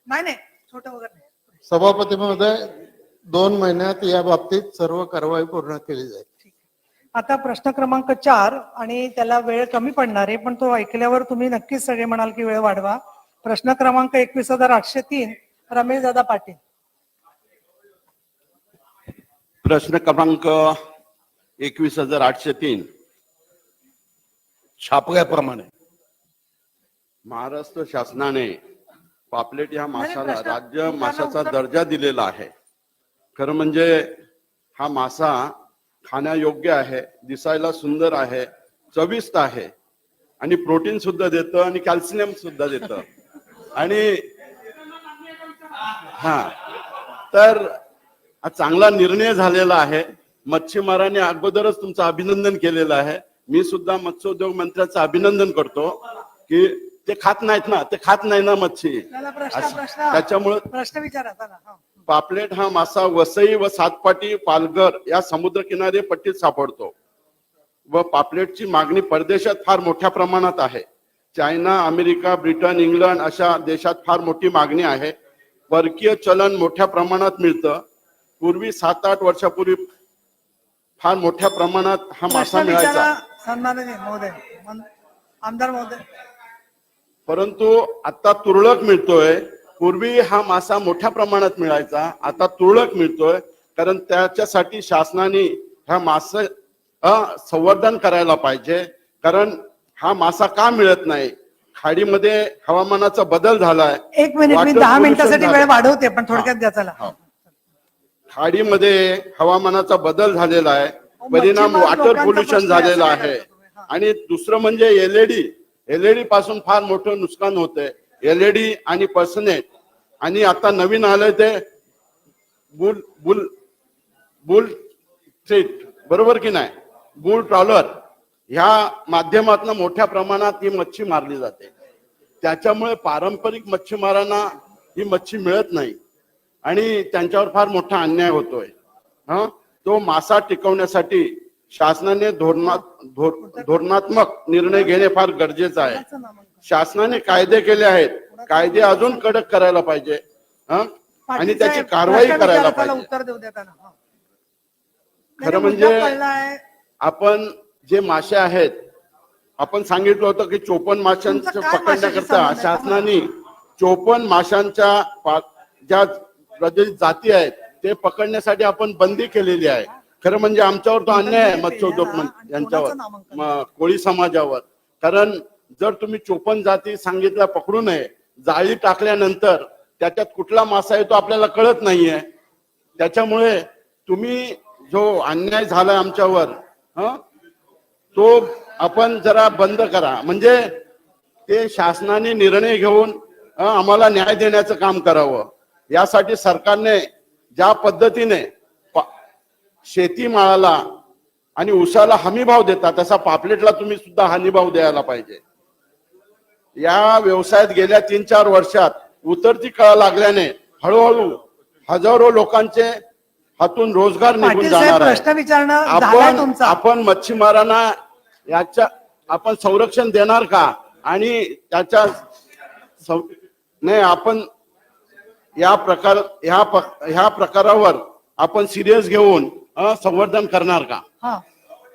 नाही छोटं वगैरे नाही. सभापती महोदय, 2 महिन्यात या बाबतीत सर्व कारवाई पूर्ण केली जाईल. आता प्रश्न क्रमांक 4, आणि त्याला वेळ कमी पडणार आहे, पण तो ऐकल्यावर तुम्ही नक्कीच सगळे म्हणाल की वेळ वाढवा. प्रश्न क्रमांक 21,803, रमेश दादा पाटील. प्रश्न क्रमांक 21,803. छापल्याप्रमाणे महाराष्ट्र शासनाने पापलेट या माशाला राज्य माशाचा दर्जा दिलेला आहे. खरं म्हणजे हा मासा खाण्यायोग्य आहे, दिसायला सुंदर आहे, चविष्ट आहे आणि प्रोटीन सुद्धा देतं आणि कॅल्शियम सुद्धा देतं. आणि तर हा चांगला निर्णय झालेला आहे. मच्छीमारांनी अगोदरच तुमचं अभिनंदन केलेलं आहे. मी सुद्धा मत्स्योद्योग मंत्र्याचं अभिनंदन करतो की ते खात नाहीत ना, ते खात नाही ना मच्छी. त्याच्यामुळे प्रश्न विचारा. पापलेट हा मासा वसई व सातपाटी, पालघर या समुद्रकिनारी पट्टीत सापडतो व पापलेटची मागणी परदेशात फार मोठ्या प्रमाणात आहे. चायना, अमेरिका, ब्रिटन, इंग्लंड अशा देशात फार मोठी मागणी आहे. परकीय चलन मोठ्या प्रमाणात मिळतं. पूर्वी 7-8 वर्षापूर्वी फार मोठ्या प्रमाणात हा मासा मिळायचा. सन्माननीय महोदय, आमदार महोदय, परंतु आता तुरळक मिळतोय. पूर्वी हा मासा मोठ्या प्रमाणात मिळायचा, आता तुरळक मिळतोय. कारण त्याच्यासाठी शासनाने ह्या मासा संवर्धन करायला पाहिजे. कारण हा मासा का मिळत नाही? खाडीमध्ये हवामानाचा बदल झालाय. 1 मिनिट, मी 10 मिनिटासाठी वेळ वाढवते, पण थोडक्यात द्या चला. खाडीमध्ये हवामानाचा बदल झालेला आहे, परिणाम वॉटर पोल्युशन झालेला आहे. आणि दुसरं म्हणजे एलईडी पासून फार मोठं नुकसान होतंय. एलईडी आणि पर्सनेट, आणि आता नवीन आलंय ते बुल ट्रीट, बरोबर की नाही, बुल ट्रॉलर, ह्या माध्यमातून मोठ्या प्रमाणात ही मच्छी मारली जाते. त्याच्यामुळे पारंपरिक मच्छीमारांना ही मच्छी मिळत नाही आणि त्यांच्यावर फार मोठा अन्याय होतोय. तो मासा टिकवण्यासाठी शासनाने धोरणात्मक निर्णय घेणे फार गरजेचं आहे. शासनाने कायदे केले आहेत, कायदे अजून कडक करायला पाहिजे आणि त्याची कारवाई करायला पाहिजे. उत्तर देऊ द्या त्यांना. हा. खरं मुद्दा म्हणजे कळलाय. आपण जे मासे आहेत, आपण सांगितलं होतं की 54 माशांच्या तुमचं काय माशाशी पकडण्याकरता संबंध आहे? शासनाने 54 माशांच्या ज्या प्रजाती जाती आहेत ते पकडण्यासाठी आपण बंदी केलेली आहे. खरं म्हणजे आमच्यावर तो अन्याय आहे मत्स्योद्योग यांच्यावर, कोळी समाजावर. कारण जर तुम्ही 54 जाती सांगितल्या पकडू नये, जाळी टाकल्यानंतर त्याच्यात कुठला मासा आहे तो आपल्याला कळत नाहीये. त्याच्यामुळे तुम्ही जो अन्याय झाला आमच्यावर तो आपण जरा बंद करा. म्हणजे ते शासनाने निर्णय घेऊन आम्हाला न्याय देण्याचं काम करावं. यासाठी सरकारने ज्या पद्धतीने शेतीमालाला आणि ऊसाला हमी भाव देतात तसा पापलेटला तुम्ही सुद्धा हमी भाव द्यायला पाहिजे. या व्यवसायात गेल्या 3-4 वर्षात उतरती कळा लागल्याने हळूहळू हजारो लोकांचे हातून रोजगार निघून पाटील साहेब, जाणार आहे. प्रश्न विचारणं झालाय तुमचा. आपण मच्छीमारांना याच्या आपण संरक्षण देणार का? आणि त्याच्या नाही आपण ह्या प्रकारावर आपण सिरियस घेऊन संवर्धन करणार का? हा,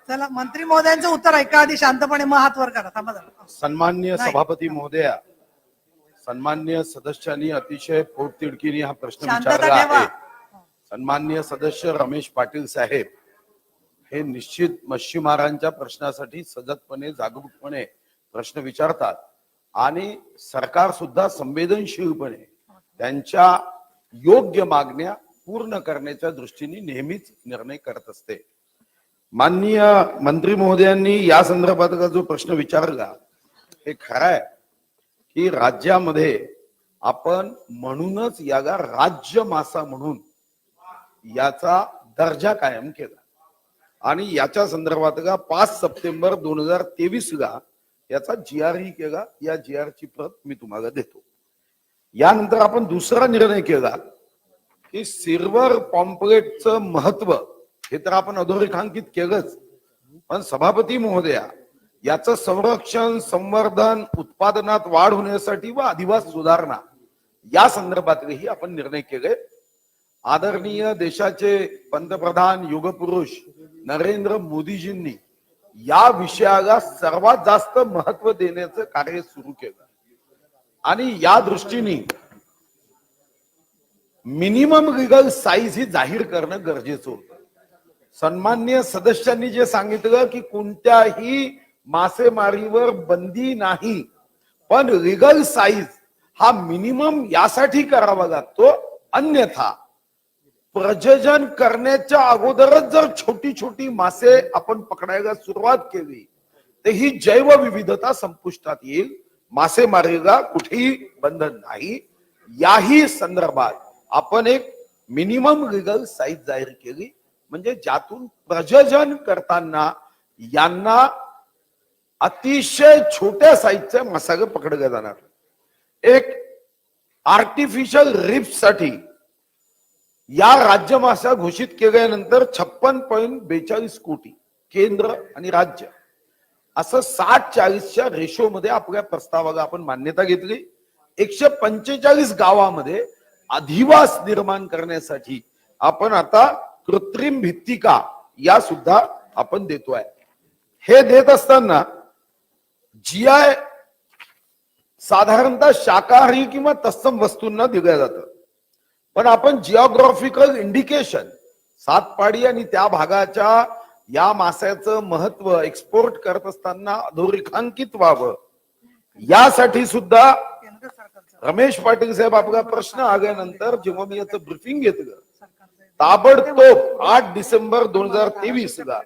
चला मंत्री महोदयांचं उत्तर ऐका आधी शांतपणे, मग हात वर करा. थांबा जरा. सन्माननीय नाही. सभापती महोदया, सन्माननीय सदस्यांनी अतिशय पोटतिडकीने हा प्रश्न शांतता विचारला ठेवा. आहे. सन्माननीय सदस्य रमेश पाटील साहेब हे निश्चित मच्छीमारांच्या प्रश्नासाठी सजगपणे जागरूकपणे प्रश्न विचारतात आणि सरकार सुद्धा संवेदनशीलपणे त्यांच्या योग्य मागण्या पूर्ण करण्याच्या दृष्टीने नेहमीच निर्णय करत असते. माननीय मंत्री महोदयांनी या संदर्भात जो प्रश्न विचारला हे खरं आहे की राज्यामध्ये आपण म्हणूनच याला राज्य मासा म्हणून याचा दर्जा कायम केला आणि याच्या संदर्भात 5 सप्टेंबर 2023 ला याचा GR ही केला. या GR ची प्रत मी तुम्हाला देतो. यानंतर आपण दुसरा निर्णय केला की सिल्वर पॉम्पलेटचं महत्व हे तर आपण अधोरेखांकित केलंच, पण सभापती महोदया याचं संरक्षण, संवर्धन, उत्पादनात वाढ होण्यासाठी व अधिवास सुधारणा या संदर्भातही आपण निर्णय केले. आदरणीय देशाचे पंतप्रधान युगपुरुष नरेंद्र मोदीजींनी या विषयाला सर्वात जास्त महत्व देण्याचं कार्य सुरू केलं आणि या दृष्टीने मिनिमम लिगल साईज ही जाहीर करणं गरजेचं होतं. सन्माननीय सदस्यांनी जे सांगितलं की कोणत्याही मासेमारीवर बंदी नाही, पण लिगल साईज हा मिनिमम यासाठी करावा लागतो, अन्यथा प्रजनन करण्याच्या अगोदरच जर छोटी छोटी मासे आपण पकडायला सुरुवात केली तर ही जैवविविधता संपुष्टात येईल. मासेमारीला कुठेही बंधन नाही. याही संदर्भात आपण एक मिनिमम लिगल साईज जाहीर केली, म्हणजे ज्यातून प्रजनन करताना यांना अतिशय छोट्या साईजच्या मासाला पकडलं जाणार. एक आर्टिफिशियल रिफ्ट साठी या राज्य मासा घोषित केल्यानंतर 56.42 कोटी केंद्र आणि राज्य असं 60-40च्या रेशो मध्ये आपल्या प्रस्तावाला आपण मान्यता घेतली. 145 गावामध्ये अधिवास निर्माण करण्यासाठी आपण आता कृत्रिम भित्तिका या सुद्धा आपण देतोय. हे देत असताना GI साधारणतः शाकाहारी किंवा तत्सम वस्तूंना दिलं जातं, पण आपण जिओग्राफिकल इंडिकेशन सातपाडी आणि त्या भागाच्या या मास्याचं महत्व एक्सपोर्ट करत असताना अधोरेखांकित व्हावं यासाठी सुद्धा रमेश पाटील साहेब आपला प्रश्न आल्यानंतर जेव्हा मी याचं ब्रीफिंग घेतलं, ताबडतोब 8 डिसेंबर 2023 ला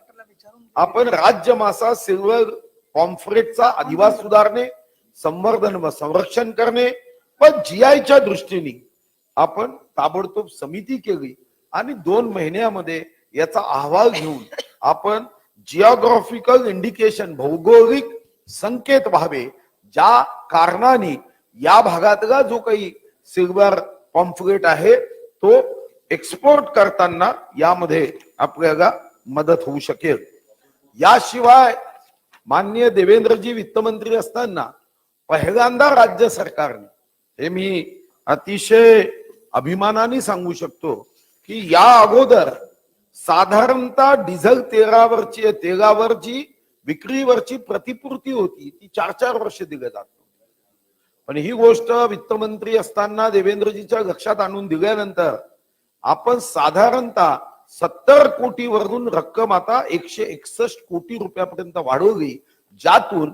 आपण राज्य मासा सिल्वर पॉम्फ्रेटचा अधिवास सुधारणे, संवर्धन व संरक्षण करणे, पण GIच्या दृष्टीने आपण ताबडतोब समिती केली आणि 2 महिन्यामध्ये याचा अहवाल घेऊन आपण जिओग्राफिकल इंडिकेशन भौगोलिक संकेत व्हावे, ज्या कारणाने या भागातला जो काही सिल्वर पॉम्फ्रेट आहे तो एक्सपोर्ट करताना यामध्ये आपल्याला मदत होऊ शकेल. याशिवाय माननीय देवेंद्रजी वित्तमंत्री असताना पहिल्यांदा राज्य सरकारने, हे मी अतिशय अभिमानाने सांगू शकतो की या अगोदर साधारणतः डिझेल तेलावरची विक्रीवरची प्रतिपूर्ती होती ती 4-4 वर्ष दिली जात. पण ही गोष्ट वित्तमंत्री असताना देवेंद्रजीच्या लक्षात आणून दिल्यानंतर आपण साधारणतः 70 कोटीवरून रक्कम आता 161 कोटी रुपयापर्यंत वाढवली, ज्यातून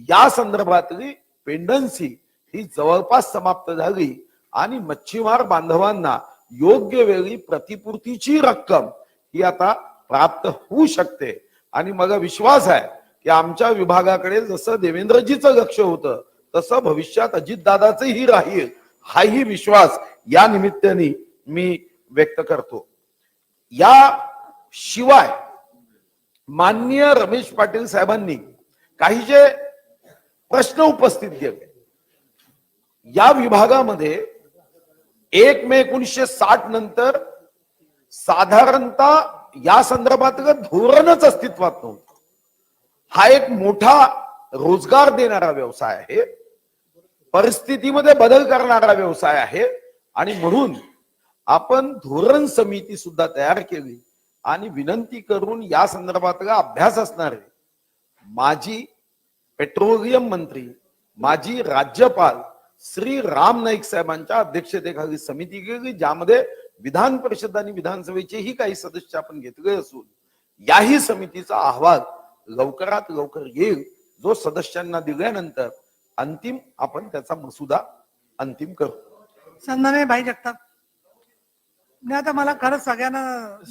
या संदर्भातली पेंडन्सी ही जवळपास समाप्त झाली आणि मच्छीमार बांधवांना योग्य वेळी प्रतिपूर्तीची रक्कम ही आता प्राप्त होऊ शकते. आणि मला विश्वास आहे की आमच्या विभागाकडे जसं देवेंद्रजीचं लक्ष होतं तसं भविष्यात अजितदादाचंही राहील, हाही विश्वास या निमित्ताने मी व्यक्त करतो. या शिवाय माननीय रमेश पाटील साहेबांनी काही जे प्रश्न उपस्थित केले, या विभागामध्ये 1 मे 1960 नंतर साधारणतः या संदर्भातलं धोरणच अस्तित्वात नव्हतं. हा एक मोठा रोजगार देणारा व्यवसाय आहे, परिस्थितीमध्ये बदल करणारा व्यवसाय आहे आणि म्हणून आपण धोरण समिती सुद्धा तयार केली आणि विनंती करून या संदर्भातला अभ्यास असणारे माजी पेट्रोलियम मंत्री, माजी राज्यपाल श्री राम नाईक साहेबांच्या अध्यक्षतेखाली समिती केली, ज्यामध्ये विधान परिषद आणि विधानसभेचेही काही सदस्य आपण घेतले असून याही समितीचा अहवाल लवकरात लवकर येईल, जो सदस्यांना दिल्यानंतर अंतिम आपण त्याचा मसुदा अंतिम करू. सन्माननीय भाई जगताप, नाही आता मला खरंच सगळ्यांना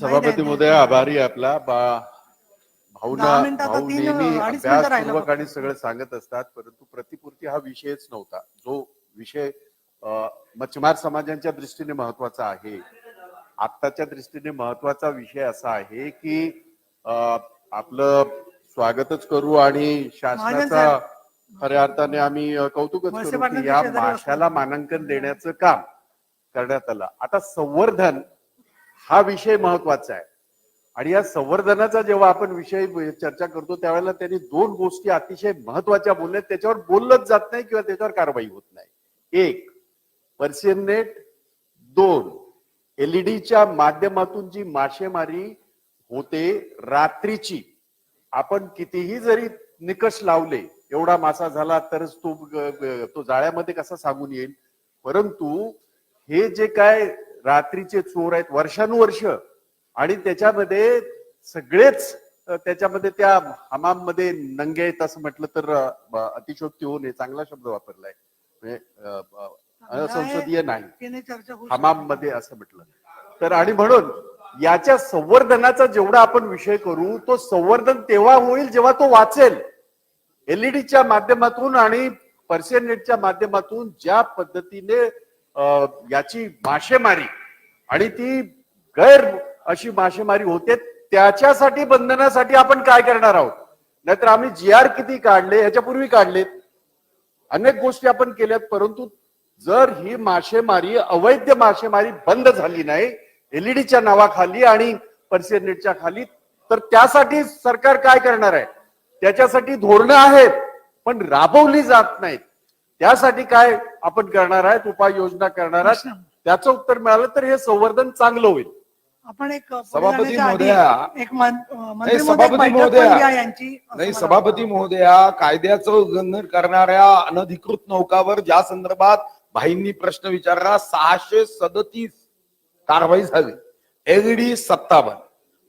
सभापती महोदय आभारी आहे आपला. भाऊ 10 मिनिटं आता भाऊ 3 नेहमी 2.5 मिनिटं राहिलं अभ्यासपूर्वक आणि सगळं सांगत असतात, परंतु प्रतिपूर्ती हा विषयच नव्हता. जो विषय मच्छीमार समाजांच्या दृष्टीने महत्वाचा आहे, आत्ताच्या दृष्टीने महत्वाचा विषय असा आहे की आपलं स्वागतच करू आणि शासनाचा खऱ्या अर्थाने आम्ही कौतुकच करू की या माशाला मानांकन देण्याचं काम करण्यात आलं. आता संवर्धन हा विषय महत्वाचा आहे आणि या संवर्धनाचा जेव्हा आपण विषय चर्चा करतो त्यावेळेला त्यांनी 2 गोष्टी अतिशय महत्वाच्या बोलल्या, त्याच्यावर बोललंच जात नाही किंवा त्याच्यावर कारवाई होत नाही. 1 पर्शियन नेट, 2 एलईडीच्या माध्यमातून जी मासेमारी होते रात्रीची, आपण कितीही जरी निकष लावले, एवढा मासा झाला तरच तो जाळ्यामध्ये कसा सांगून येईल, परंतु हे जे काय रात्रीचे चोर आहेत वर्षानुवर्ष, आणि त्याच्यामध्ये सगळेच त्याच्यामध्ये त्या हमाम मध्ये नंगे आहेत असं म्हटलं तर अतिशयोक्ती होऊ नये, चांगला शब्द वापरलाय, संसदीय नाही, हमाम मध्ये असं म्हटलं तर. आणि म्हणून याच्या संवर्धनाचा जेवढा आपण विषय करू, तो संवर्धन तेव्हा होईल जेव्हा तो वाचेल. एलईडीच्या माध्यमातून आणि पर्शियन नेटच्या माध्यमातून ज्या पद्धतीने याची मासेमारी आणि ती गैर अशी मासेमारी होते, त्याच्यासाठी बंधनासाठी आपण काय करणार आहोत. नाहीतर आम्ही GR किती काढले, याच्यापूर्वी काढलेत, अनेक गोष्टी आपण केल्यात, परंतु जर ही मासेमारी अवैध मासेमारी बंद झाली नाही एलईडीच्या नावाखाली आणि पर्शियन नेटच्या खाली, तर त्यासाठी सरकार काय करणार आहे. त्याच्यासाठी धोरणं आहेत पण राबवली जात नाहीत. त्यासाठी काय आपण करणार आहेत, उपाययोजना करणार आहात, त्याचं उत्तर मिळालं तर हे संवर्धन चांगलं होईल. आपण एक सभापती महोदया, सभापती महोदया, कायद्याचं उल्लंघन करणाऱ्या अनधिकृत नौकावर ज्या संदर्भात भाईंनी प्रश्न विचारला, 637 कारवाई झाली. एलईडी 57,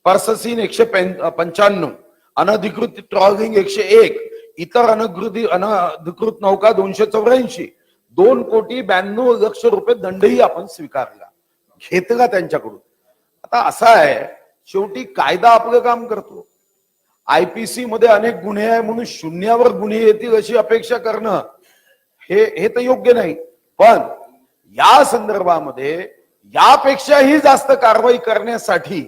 पर्ससीन 195, अनधिकृत ट्रॉलिंग 101, इतर अनधिकृत नौका 284, 2,92,00,000 रुपये दंडही आपण स्वीकारला, घेतला त्यांच्याकडून. आता असं आहे, शेवटी कायदा आपलं काम करतो. IPC मध्ये अनेक गुन्हे आहे म्हणून शून्यावर गुन्हे येतील अशी अपेक्षा करणं हे तर योग्य नाही. पण या संदर्भामध्ये यापेक्षाही जास्त कारवाई करण्यासाठी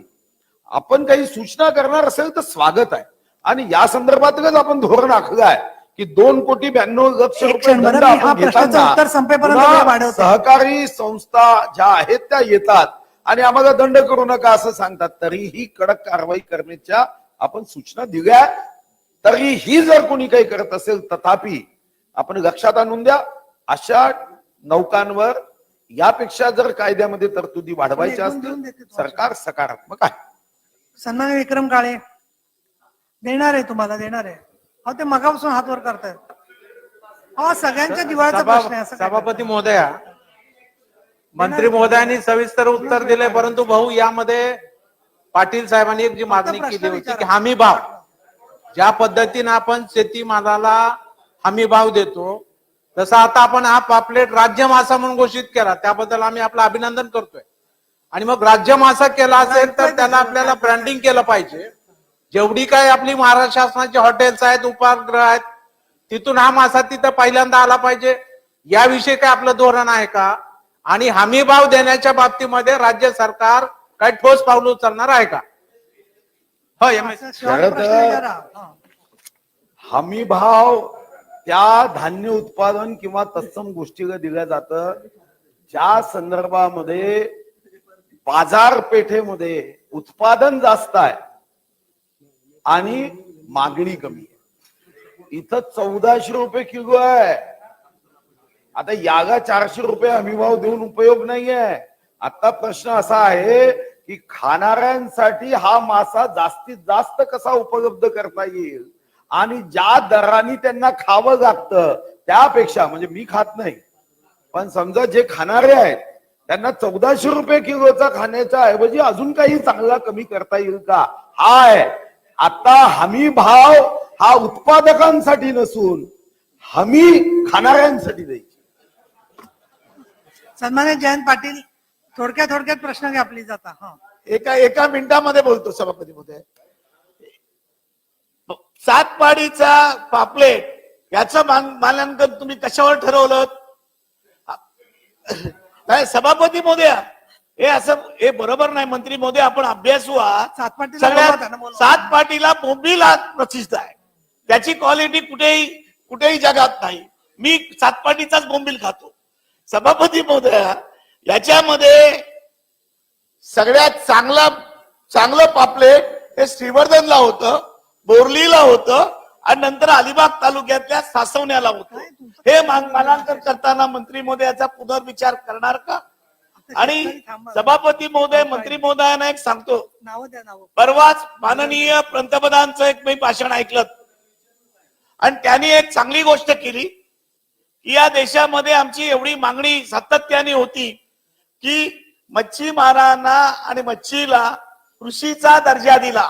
आपण काही सूचना करणार असेल तर स्वागत आहे. आणि या संदर्भातच आपण धोरण आखलं आहे की 2,92,00,000 रुपये दंड आपण घेताना सहकारी संस्था ज्या आहेत त्या येतात आणि आम्हाला दंड करू नका असं सांगतात, तरीही कडक कारवाई करण्याच्या आपण सूचना दिल्या, तरीही जर कोणी काही करत असेल तथापि आपण लक्षात आणून द्या, अशा नौकांवर यापेक्षा जर कायद्यामध्ये तरतुदी वाढवायच्या असतील सरकार सकारात्मक आहे. सन्मान्य विक्रम काळे देणार आहे, तुम्हाला देणार आहे. अहो ते मगापासून हात वर करतायत. अहो सगळ्यांच्या जिव्हाळ्याचा प्रश्न आहे. असं काय सभापती महोदया, मंत्री महोदयांनी सविस्तर उत्तर दिले, परंतु भाऊ यामध्ये पाटील साहेबांनी एक जी मागणी केली होती की हमी भाव, ज्या पद्धतीने आपण शेतीमालाला हमी भाव देतो, तसा आता आपण हा पापलेट राज्य मासा म्हणून घोषित केला, त्याबद्दल आम्ही आपलं अभिनंदन करतोय. आणि मग राज्य मासा केला असेल तर त्याला आपल्याला ब्रँडिंग केलं पाहिजे. जेवढी काही आपली महाराष्ट्र शासनाची हॉटेल्स आहेत, उपाहारगृह आहेत, तिथून हा मासा तिथं पहिल्यांदा आला पाहिजे. याविषयी काय आपलं धोरण आहे का? आणि हमी भाव देण्याच्या बाबतीमध्ये राज्य सरकार काही ठोस पावलं उचलणार आहे का? हो, शेवटचा प्रश्न विचारा. हा. हमी भाव त्या धान्य उत्पादन किंवा तत्सम गोष्टीला दिलं जातं ज्या संदर्भामध्ये बाजारपेठेमध्ये उत्पादन जास्त आहे आणि मागणी कमी आहे. इथं 1400 रुपये किलो आहे. आता याला 400 रुपये हमीभाव देऊन उपयोग नाहीये. आता प्रश्न असा आहे की खाणाऱ्यांसाठी हा मासा जास्तीत जास्त कसा उपलब्ध करता येईल आणि ज्या दराने त्यांना खावं लागतं त्यापेक्षा, म्हणजे मी खात नाही पण समजा जे खाणारे आहेत त्यांना 1400 रुपये किलोचा खाण्याच्या ऐवजी अजून काही चांगला कमी करता येईल का? हा आहे. आता हमी भाव हा उत्पादकांसाठी नसून हमी खाणाऱ्यांसाठी द्यायची. सन्मान्य जयंत पाटील, थोडक्यात प्रश्न घ्या प्लीज आता. हा. एका मिनिटामध्ये बोलतो सभापती महोदय. सातपाडीचा पापलेट याचं मानांकन तुम्ही कशावर ठरवलं? नाही सभापती महोदय, हे असं हे बरोबर नाही. मंत्री महोदय, आपण अभ्यासू आहात. सातपाटीला बोंबीला प्रसिद्ध आहे, त्याची क्वालिटी कुठेही जगात नाही. मी सातपाटीचाच बोंबील खातो. सभापती महोदय, याच्यामध्ये सगळ्यात चांगलं पापलेट हे श्रीवर्धनला होतं, बोरलीला होतं आणि नंतर अलिबाग तालुक्यातल्या सासवण्याला होतं. हे मानांकन करताना मंत्री महोदयाचा पुनर्विचार करणार का? आणि सभापती महोदय, मंत्री महोदयांना एक सांगतो, परवाच माननीय पंतप्रधानांचं एक मी भाषण ऐकलं आणि त्यांनी एक चांगली गोष्ट केली की या देशामध्ये आमची एवढी मागणी सातत्याने होती की मच्छीमारांना आणि मच्छीला कृषीचा दर्जा दिला.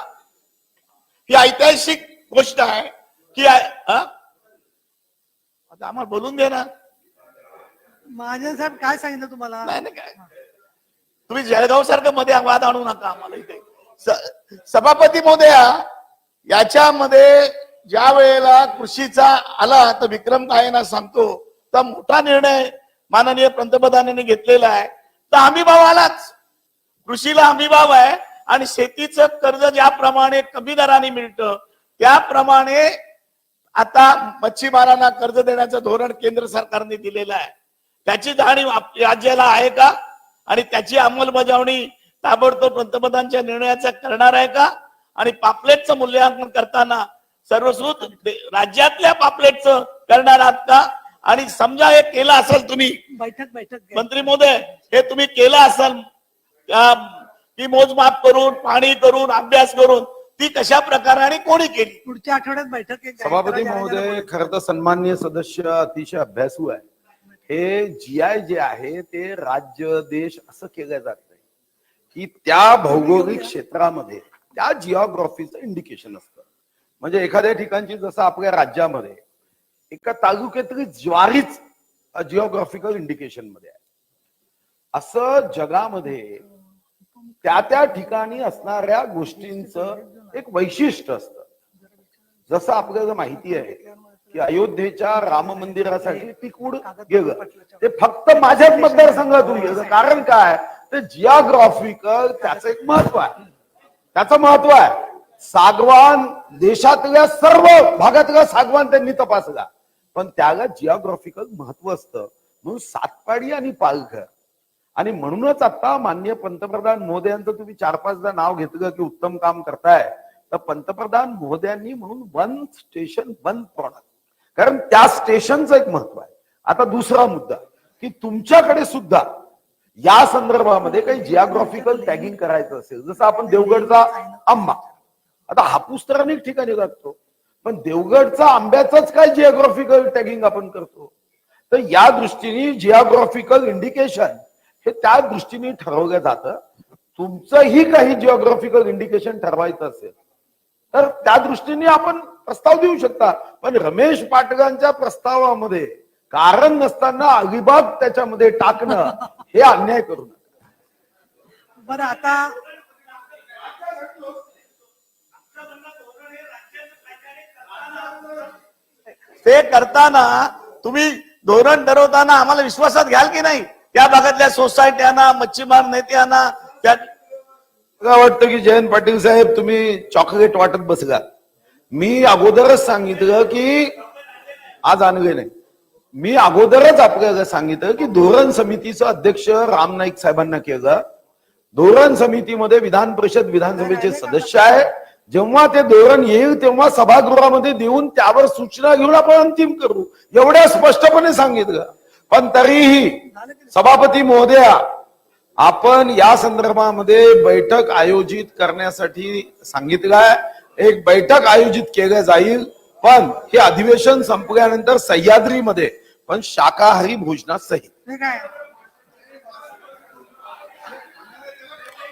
ही ऐतिहासिक गोष्ट आहे की आता आम्हाला बोलून दे ना. महाजन साहेब काय सांगितलं तुम्हाला? नाही काय तुम्ही जळगाव सारखं मध्ये वाद आणू नका आम्हाला इथे. सभापती महोदया, याच्यामध्ये ज्या वेळेला कृषीचा आला तर विक्रम काळेंना सांगतो तर मोठा निर्णय माननीय पंतप्रधानांनी घेतलेला आहे. तर हमी भाव आलाच, कृषीला हमी भाव आहे आणि शेतीचं कर्ज ज्याप्रमाणे कमी दराने मिळतं त्याप्रमाणे आता मच्छीमारांना कर्ज देण्याचं धोरण केंद्र सरकारने दिलेलं आहे. त्याची जाणीव राज्याला आहे का? आणि त्याची अंमलबजावणी ताबडतोब पंतप्रधानांच्या निर्णयाचा करणार आहे का? आणि पापलेटचं मूल्यांकन करताना सर्वस्वी राज्यातल्या पापलेटचं करणार आहात का? आणि समजा हे केलं असेल तुम्ही, बैठक मंत्री महोदय, हे तुम्ही केलं असेल की मोजमाप करून, पाणी करून, अभ्यास करून, ती कशा प्रकारे आणि कोणी केली? पुढच्या आठवड्यात बैठक सभापती महोदय, खरं तर सन्माननीय सदस्य अतिशय अभ्यासू आहे. हे GI जे आहे ते राज्य देश असं केलं जात नाही की त्या भौगोलिक क्षेत्रामध्ये त्या जिओग्राफीचं इंडिकेशन असतं. म्हणजे एखाद्या ठिकाणची जसं आपल्या राज्यामध्ये एका तालुक्यातली ज्वारीच जिओग्राफिकल इंडिकेशन मध्ये आहे, असं जगामध्ये त्या ठिकाणी असणाऱ्या गोष्टींचं एक वैशिष्ट्य असतं. जसं आपल्याला माहिती आहे की अयोध्येच्या राम मंदिरासाठी तिकूड गेलं ते फक्त माझ्याच मतदारसंघातून गेलं. कारण काय? ते जिओग्राफिकल त्याचं एक महत्व आहे. त्याचं महत्व आहे. सागवान देशातल्या सर्व भागातला सागवान त्यांनी तपासला, पण त्याला जिओग्राफिकल महत्व असतं. म्हणून सातपाडी आणि पालघर, आणि म्हणूनच आता माननीय पंतप्रधान मोदयांचं तुम्ही 4-5दा नाव घेतलं की उत्तम काम करताय, तर पंतप्रधान महोदयांनी म्हणून वन स्टेशन वन प्रॉडक्ट, कारण त्या स्टेशनचं एक महत्व आहे. आता दुसरा मुद्दा की तुमच्याकडे सुद्धा या संदर्भामध्ये काही जिओग्राफिकल टॅगिंग करायचं असेल, जसं आपण देवगडचा आंबा, आता हापूस तर अनेक ठिकाणी लागतो, पण देवगडचा आंब्याचाच काय जिओग्राफिकल टॅगिंग आपण करतो. तर या दृष्टीने जिओग्राफिकल इंडिकेशन हे त्या दृष्टीने ठरवलं जातं. तुमचंही काही जिओग्राफिकल इंडिकेशन ठरवायचं असेल तर त्या दृष्टीने आपण प्रस्ताव देऊ शकता. पण रमेश पाटलांच्या प्रस्तावामध्ये कारण नसताना अलिबाग त्याच्यामध्ये टाकणं हे अन्याय करू नका. बरं, आता ते करताना तुम्ही धोरण ठरवताना आम्हाला विश्वासात घ्याल की नाही? त्या भागातल्या सोसायट्यांना, मच्छीमार नेत्यांना, त्या मला वाटतं की जयंत पाटील साहेब तुम्ही चॉकलेट वाटत बसला. मी अगोदरच सांगितलं की आज आणले नाही, मी अगोदरच आपल्याला सांगितलं की धोरण समितीचं अध्यक्ष राम नाईक साहेबांना केलं. धोरण समितीमध्ये विधान परिषद विधानसभेचे सदस्य आहे. जेव्हा ते धोरण येईल तेव्हा सभागृहामध्ये देऊन त्यावर सूचना घेऊन आपण अंतिम करू, एवढ्या स्पष्टपणे सांगितलं. पण तरीही सभापती महोदया, आपण या संदर्भामध्ये बैठक आयोजित करण्यासाठी सांगितलंय. एक बैठक आयोजित केलं जाईल, पण हे अधिवेशन संपल्यानंतर सह्याद्रीमध्ये, पण शाकाहारी भोजनासहित.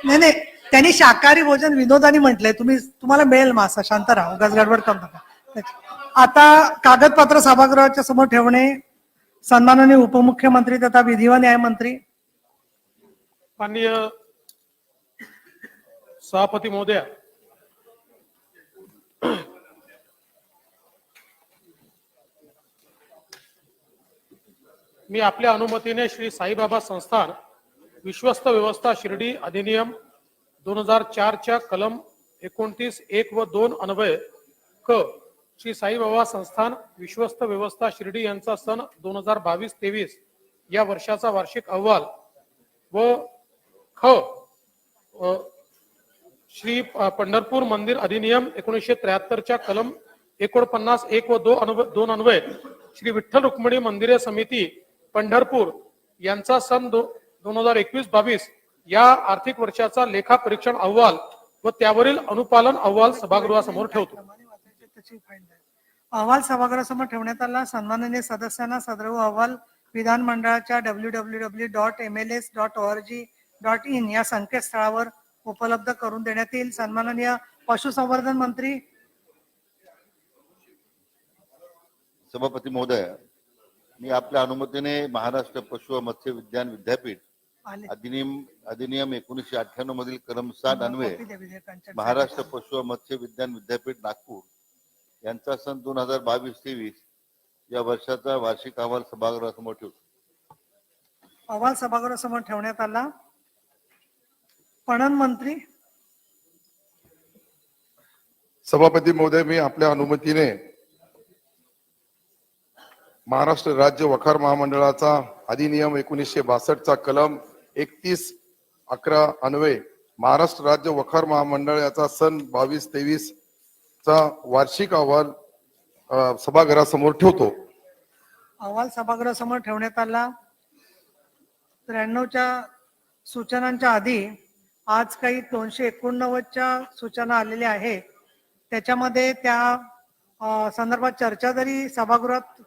नाही, त्यांनी शाकाहारी भोजन विनोदानी म्हटलंय. तुम्हाला मिळेल मासा, शांत राहा, उगाच गडबड करू नका. आता कागदपत्र सभागृहाच्या समोर ठेवणे. सन्माननीय उपमुख्यमंत्री तथा विधी व न्याय मंत्री. माननीय सभापती महोदय, मी आपल्या अनुमतीने श्री साईबाबा संस्थान विश्वस्त व्यवस्था शिर्डी अधिनियम 2004 च्या कलम 29(1) व 2 अन्वये क श्री साईबाबा संस्थान विश्वस्त व्यवस्था शिर्डी यांचा सन 2022-23 या वर्षाचा वार्षिक अहवाल व ख श्री पंढरपूर मंदिर अधिनियम 1973 च्या कलम 49(1) व 2 अन्वये श्री विठ्ठल रुक्मिणी मंदिरे समिती पंढरपूर यांचा सन 2021-22 या आर्थिक वर्षाचा लेखा परीक्षण अहवाल व त्यावरील अनुपालन अहवाल सभागृहासमोर ठेवतो. अहवाल सभागृहासमोर ठेवण्यात आला. सन्माननीय सदस्यांना सदर अहवाल विधानमंडळाच्या www.mls.org.in या संकेतस्थळावर उपलब्ध करून देण्यात येईल. सन्माननीय पशुसंवर्धन मंत्री. सभापती महोदय, मी आपल्या अनुमतीने महाराष्ट्र पशु व मत्स्य विज्ञान विद्यापीठ अधिनियम 1998 मधील कलम 7 अन्वये महाराष्ट्र पशु व मत्स्य विज्ञान विद्यापीठ नागपूर यांचा सन 2022-23 या वर्षाचा वार्षिक अहवाल सभागृहासमोर ठेवतो. अहवाल सभागृहासमोर ठेवण्यात आला. पणन मंत्री. सभापती महोदय, मी आपल्या अनुमतीने महाराष्ट्र राज्य वखार महामंडळाचा अधिनियम 1962 चा कलम 31(11) अन्वये महाराष्ट्र राज्य वखार महामंडळ याचा सन 22-23 चा वार्षिक अहवाल सभागृहासमोर ठेवतो. अहवाल सभागृहासमोर ठेवण्यात आला. 93च्या सूचनांच्या आधी आज काही 289च्या सूचना आलेल्या आहेत. त्याच्यामध्ये त्या संदर्भात चर्चा जरी सभागृहात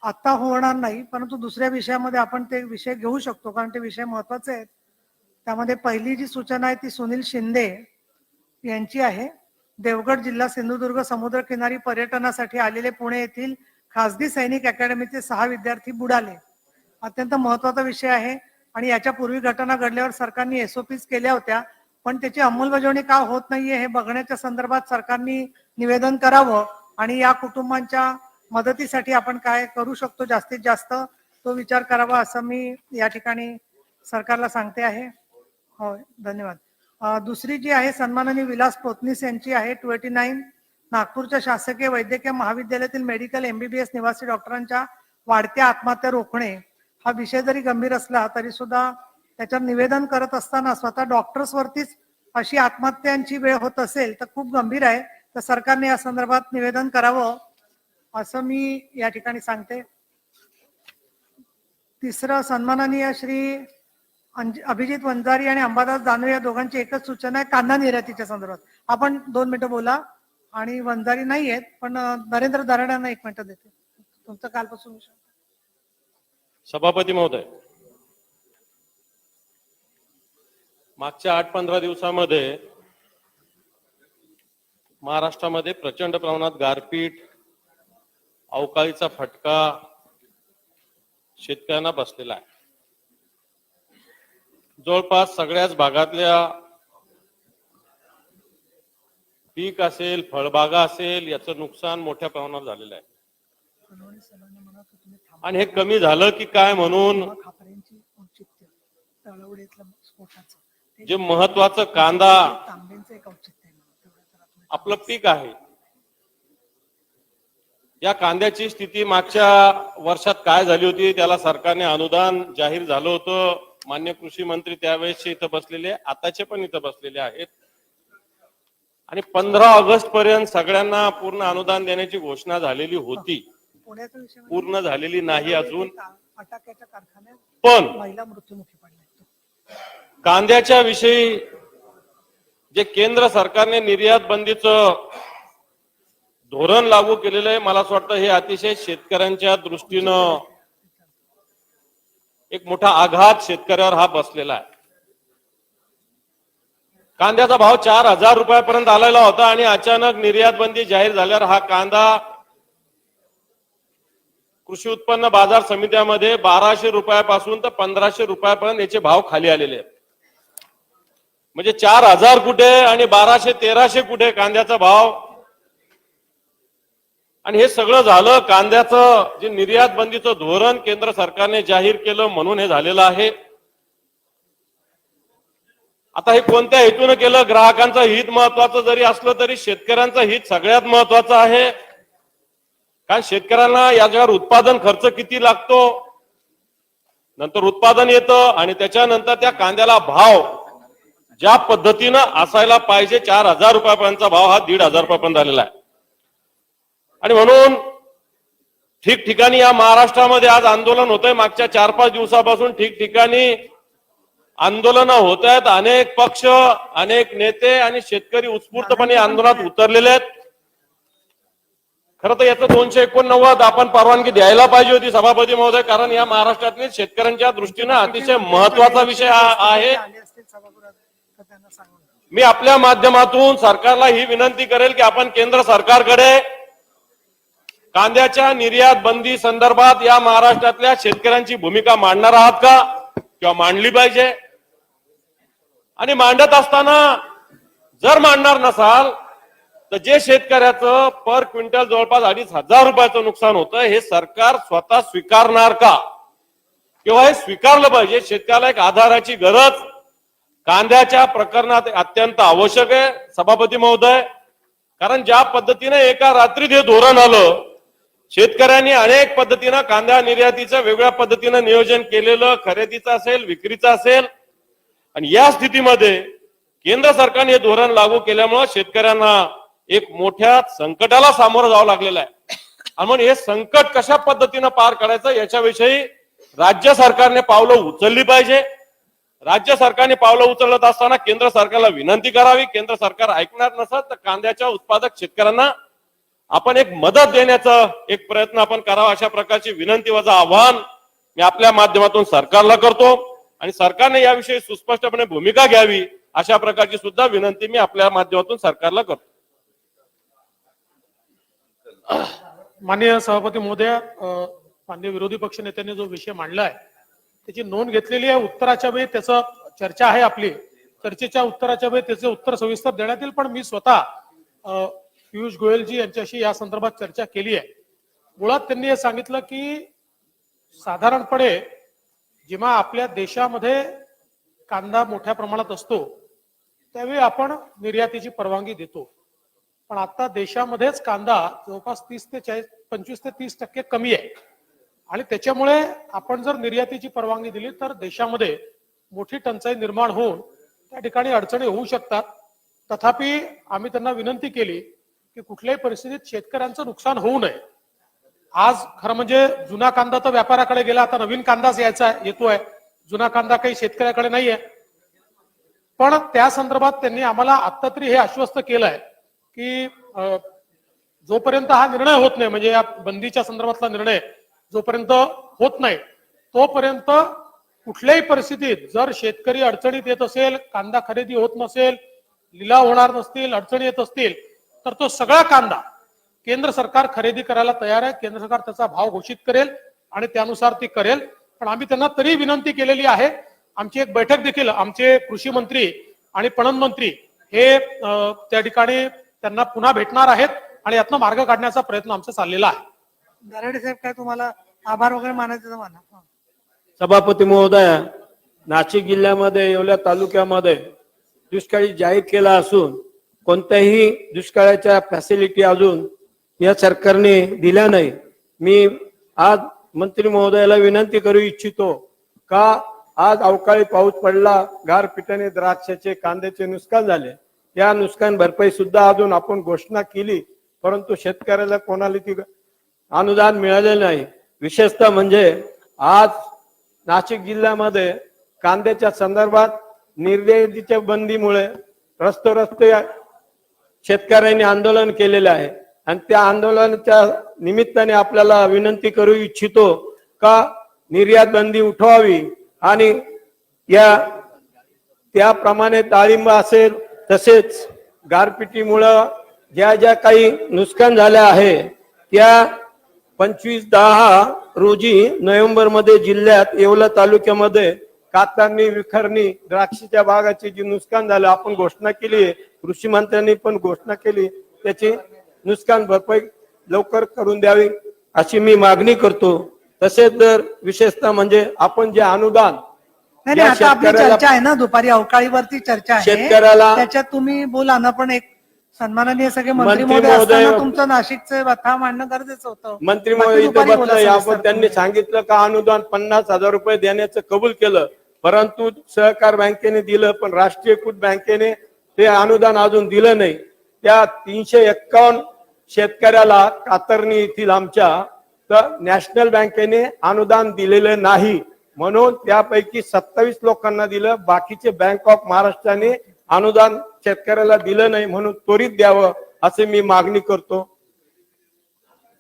आता होणार नाही, परंतु दुसऱ्या विषयामध्ये आपण ते विषय घेऊ शकतो, कारण ते विषय महत्वाचे आहेत. त्यामध्ये पहिली जी सूचना आहे ती सुनील शिंदे यांची आहे. देवगड जिल्हा सिंधुदुर्ग समुद्रकिनारी पर्यटनासाठी आलेले पुणे येथील खासगी सैनिक अकॅडमीचे 6 विद्यार्थी बुडाले. अत्यंत महत्वाचा विषय आहे आणि याच्या पूर्वी घटना घडल्यावर सरकारने एसओपीज केल्या होत्या, पण त्याची अंमलबजावणी का होत नाहीये हे बघण्याच्या संदर्भात सरकारने निवेदन करावं आणि या कुटुंबांच्या मदतीसाठी आपण काय करू शकतो जास्तीत जास्त तो विचार करावा असं मी या ठिकाणी सरकारला सांगते आहे. होय, धन्यवाद. दुसरी जी आहे सन्माननीय विलास पोतनीस यांची आहे. 289 नागपूरच्या शासकीय वैद्यकीय महाविद्यालयातील मेडिकल MBBS निवासी डॉक्टरांच्या वाढत्या आत्महत्या रोखणे हा विषय जरी गंभीर असला तरी सुद्धा त्याच्यावर निवेदन करत असताना स्वतः डॉक्टर्स वरतीच अशी आत्महत्यांची वेळ होत असेल तर खूप गंभीर आहे, तर सरकारने या संदर्भात निवेदन करावं असं मी या ठिकाणी सांगते. तिसरं, सन्माननीय श्री अभिजित वंजारी आणि अंबादास दानवे या दोघांची एकच सूचना आहे कांदा निर्यातीच्या संदर्भात. आपण 2 मिनिटं बोला. आणि वंजारी नाही आहेत पण नरेंद्र दराडांना 1 मिनिट देते. तुमचं कालपासून विषय. सभापती महोदय, मागच्या 8-15 दिवसामध्ये महाराष्ट्रामध्ये प्रचंड प्रमाणात गारपीट, अवकाळीचा फटका शेतकऱ्यांना बसलेला आहे. जवळपास सगळ्याच भागातल्या पीक असेल, फळबागा असेल, याचं नुकसान मोठ्या प्रमाणावर झालेलं आहे. आणि हे कमी झालं की काय म्हणून जे महत्वाचं कांदा आपलं पीक आहे, या कांद्याची स्थिती मागच्या वर्षात काय झाली होती, त्याला सरकारने अनुदान जाहीर झालं होतं. मान्य कृषी मंत्री त्यावेळेसचे इथं बसलेले, आताचे पण इथं बसलेले आहेत. आणि 15 ऑगस्ट पर्यंत सगळ्यांना पूर्ण अनुदान देण्याची घोषणा झालेली होती, पूर्ण झालेली नाही अजून. पण कांद्याच्या विषयी जे केंद्र सरकारने निर्यात बंदीचं धोरण लागू केलेलं आहे, मला असं वाटतं हे अतिशय शेतकऱ्यांच्या दृष्टीनं एक मोठा आघात शेतकऱ्यावर हा बसलेला आहे. कांद्याचा भाव 4,000 रुपयापर्यंत आलेला होता आणि अचानक निर्यात बंदी जाहीर झाल्यावर हा कांदा कृषी उत्पन्न बाजार समित्यामध्ये 1200 रुपयापासून तर 1500 रुपयापर्यंत याचे भाव खाली आलेले आहेत. म्हणजे 4,000 कुठे आणि 1200-1300 कुठे कांद्याचा भाव. आणि हे सगळं झालं कांद्याचं जे निर्यात बंदीचं धोरण केंद्र सरकारने जाहीर केलं म्हणून हे झालेलं आहे. आता हे कोणत्या हेतून केलं? ग्राहकांचं हित महत्वाचं जरी असलं तरी शेतकऱ्यांचं हित सगळ्यात महत्वाचं आहे. कारण शेतकऱ्यांना याच्यावर उत्पादन खर्च किती लागतो, नंतर उत्पादन येतं आणि त्याच्यानंतर त्या कांद्याला भाव ज्या पद्धतीनं असायला पाहिजे 4,000 रुपयापर्यंतचा भाव हा 1,500 रुपयापर्यंत आलेला आहे. आणि म्हणून ठिकठिकाणी या महाराष्ट्रामध्ये आज आंदोलन होतंय. मागच्या 4-5 दिवसापासून ठिकठिकाणी आंदोलनं होत आहेत. अनेक पक्ष, अनेक नेते आणि शेतकरी उत्स्फूर्तपणे आंदोलनात उतरलेले आहेत. खरं तर याचं 289 आपण परवानगी द्यायला पाहिजे होती सभापती महोदय, कारण या महाराष्ट्रातील शेतकऱ्यांच्या दृष्टीनं अतिशय महत्वाचा विषय आहे. मी आपल्या माध्यमातून सरकारला ही विनंती करेल की आपण केंद्र सरकारकडे कांद्याच्या निर्यात बंदी संदर्भात या महाराष्ट्रातल्या शेतकऱ्यांची भूमिका मांडणार आहात का, किंवा मांडली पाहिजे. आणि मांडत असताना जर मांडणार नसाल तर जे शेतकऱ्याचं पर क्विंटल जवळपास 2,500 रुपयाचं नुकसान होतं हे सरकार स्वतः स्वीकारणार का, किंवा हे स्वीकारलं पाहिजे. शेतकऱ्याला एक आधाराची गरज कांद्याच्या प्रकरणात अत्यंत आवश्यक आहे सभापती महोदय. कारण ज्या पद्धतीने एका रात्रीत हे धोरण आलं, शेतकऱ्यांनी अनेक पद्धतीनं कांदा निर्यातीचं वेगळ्या पद्धतीनं नियोजन केलेलं, खरेदीचं असेल, विक्रीचं असेल. आणि या स्थितीमध्ये केंद्र सरकारने हे धोरण लागू केल्यामुळे शेतकऱ्यांना एक मोठ्या संकटाला सामोरं जावं लागलेलं आहे. आणि म्हणून हे संकट कशा पद्धतीनं पार काढायचं याच्याविषयी राज्य सरकारने पावलं उचलली पाहिजे. राज्य सरकारने पावलं उचलत असताना केंद्र सरकारला विनंती करावी. केंद्र सरकार ऐकणार नसत तर कांद्याच्या उत्पादक शेतकऱ्यांना आपण एक मदत देण्याचा एक प्रयत्न आपण करावा, अशा प्रकारची विनंती वजा आव्हान मी आपल्या माध्यमातून सरकारला करतो. आणि सरकारने याविषयी सुस्पष्टपणे भूमिका घ्यावी अशा प्रकारची सुद्धा विनंती मी आपल्या माध्यमातून सरकारला करतो. माननीय सभापती महोदय, माननीय विरोधी पक्ष नेत्यांनी जो विषय मांडलाय त्याची नोंद घेतलेली आहे. उत्तराच्या वेळी त्याचं चर्चा आहे आपली. चर्चेच्या उत्तराच्या वेळी त्याचे उत्तर सविस्तर देण्यात येईल. पण मी स्वतः पियुष गोयलजी यांच्याशी या संदर्भात चर्चा केली आहे. मुळात त्यांनी हे सांगितलं की साधारणपणे जेव्हा आपल्या देशामध्ये कांदा मोठ्या प्रमाणात असतो त्यावेळी आपण निर्यातीची परवानगी देतो. पण आता देशामध्येच कांदा जवळपास 25 ते 30% कमी आहे. आणि त्याच्यामुळे आपण जर निर्यातीची परवानगी दिली तर देशामध्ये मोठी टंचाई निर्माण होऊन त्या ठिकाणी अडचणी होऊ शकतात. तथापि आम्ही त्यांना विनंती केली की कुठल्याही परिस्थितीत शेतकऱ्यांचं नुकसान होऊ नये. आज खरं म्हणजे जुना कांदा तर व्यापाराकडे गेला, आता नवीन कांदाच येतोय. जुना कांदा काही शेतकऱ्याकडे नाहीये. पण त्या संदर्भात त्यांनी आम्हाला आता तरी हे आश्वस्त केलंय की जोपर्यंत हा निर्णय होत नाही, म्हणजे या बंदीच्या संदर्भातला निर्णय जोपर्यंत होत नाही तोपर्यंत कुठल्याही परिस्थितीत जर शेतकरी अडचणीत येत असेल, कांदा खरेदी होत नसेल, लिलाव होणार नसतील, अडचणी येत असतील, तर तो सगळा कांदा केंद्र सरकार खरेदी करायला तयार आहे. केंद्र सरकार त्याचा भाव घोषित करेल आणि त्यानुसार ती करेल. पण आम्ही त्यांना तरी विनंती केलेली आहे. आमची एक बैठक देखील आमचे कृषी मंत्री आणि पणन मंत्री हे त्या ठिकाणी त्यांना पुन्हा भेटणार आहेत आणि यातनं मार्ग काढण्याचा प्रयत्न आमचा चाललेला आहे. दराडे साहेब, काय तुम्हाला आभार वगैरे मानायचं तर माना. सभापती महोदय, नाशिक जिल्ह्यामध्ये येवला तालुक्यामध्ये दुष्काळी जाहीर केला असून कोणत्याही दुष्काळाच्या फॅसिलिटी अजून या सरकारने दिल्या नाही. मी आज मंत्री महोदयाला विनंती करू इच्छितो का आज अवकाळी पाऊस पडला, गारपिटाने द्राक्षाचे कांद्याचे नुकसान झाले, या नुकसान भरपाई सुद्धा अजून आपण घोषणा केली, परंतु शेतकऱ्याला कोणाला ती अनुदान मिळाले नाही. विशेषतः म्हणजे आज नाशिक जिल्ह्यामध्ये कांद्याच्या संदर्भात निर्यातीच्या बंदीमुळे रस्ते शेतकऱ्यांनी आंदोलन केलेले आहे आणि त्या आंदोलनाच्या निमित्ताने आपल्याला विनंती करू इच्छितो का निर्यात बंदी उठवावी आणि त्याप्रमाणे डाळिंब असेल तसेच गारपिटीमुळं ज्या काही नुकसान झाले आहे त्या 25/10 रोजी नोव्हेंबर मध्ये जिल्ह्यात येवला तालुक्यामध्ये कातरणी, विखरणी, द्राक्षाच्या बागाची जी नुकसान झालं आपण घोषणा केली आहे, कृषी मंत्र्यांनी पण घोषणा केली, त्याची नुकसान भरपाई लवकर करून द्यावी अशी मी मागणी करतो. तसेच जर विशेषतः म्हणजे आपण जे अनुदान नाही, आता आपली चर्चा आहे ना, दुपारी अवकाळीवरती चर्चा आहे, शेतकऱ्याला त्याच्यात तुम्ही बोला ना. पण एक सन्माननीय सगळे मंत्री महोदय असताना तुमचं नाशिकचं व्यथा मांडणं गरजेचं होतं. मंत्री महोदय इथे बसले, आपण त्यांनी सांगितलं का अनुदान 50,000 रुपये देण्याचं कबूल केलं, परंतु सहकार बँकेने दिलं पण राष्ट्रीयकृत बँकेने ते अनुदान अजून दिलं नाही. त्या 351 शेतकऱ्याला कातरणी येथील आमच्या तर नॅशनल बँकेने अनुदान दिलेलं नाही, म्हणून त्यापैकी 27 लोकांना दिलं, बाकीचे बँक ऑफ महाराष्ट्राने अनुदान शेतकऱ्याला दिलं नाही, म्हणून त्वरित द्यावं असे मी मागणी करतो.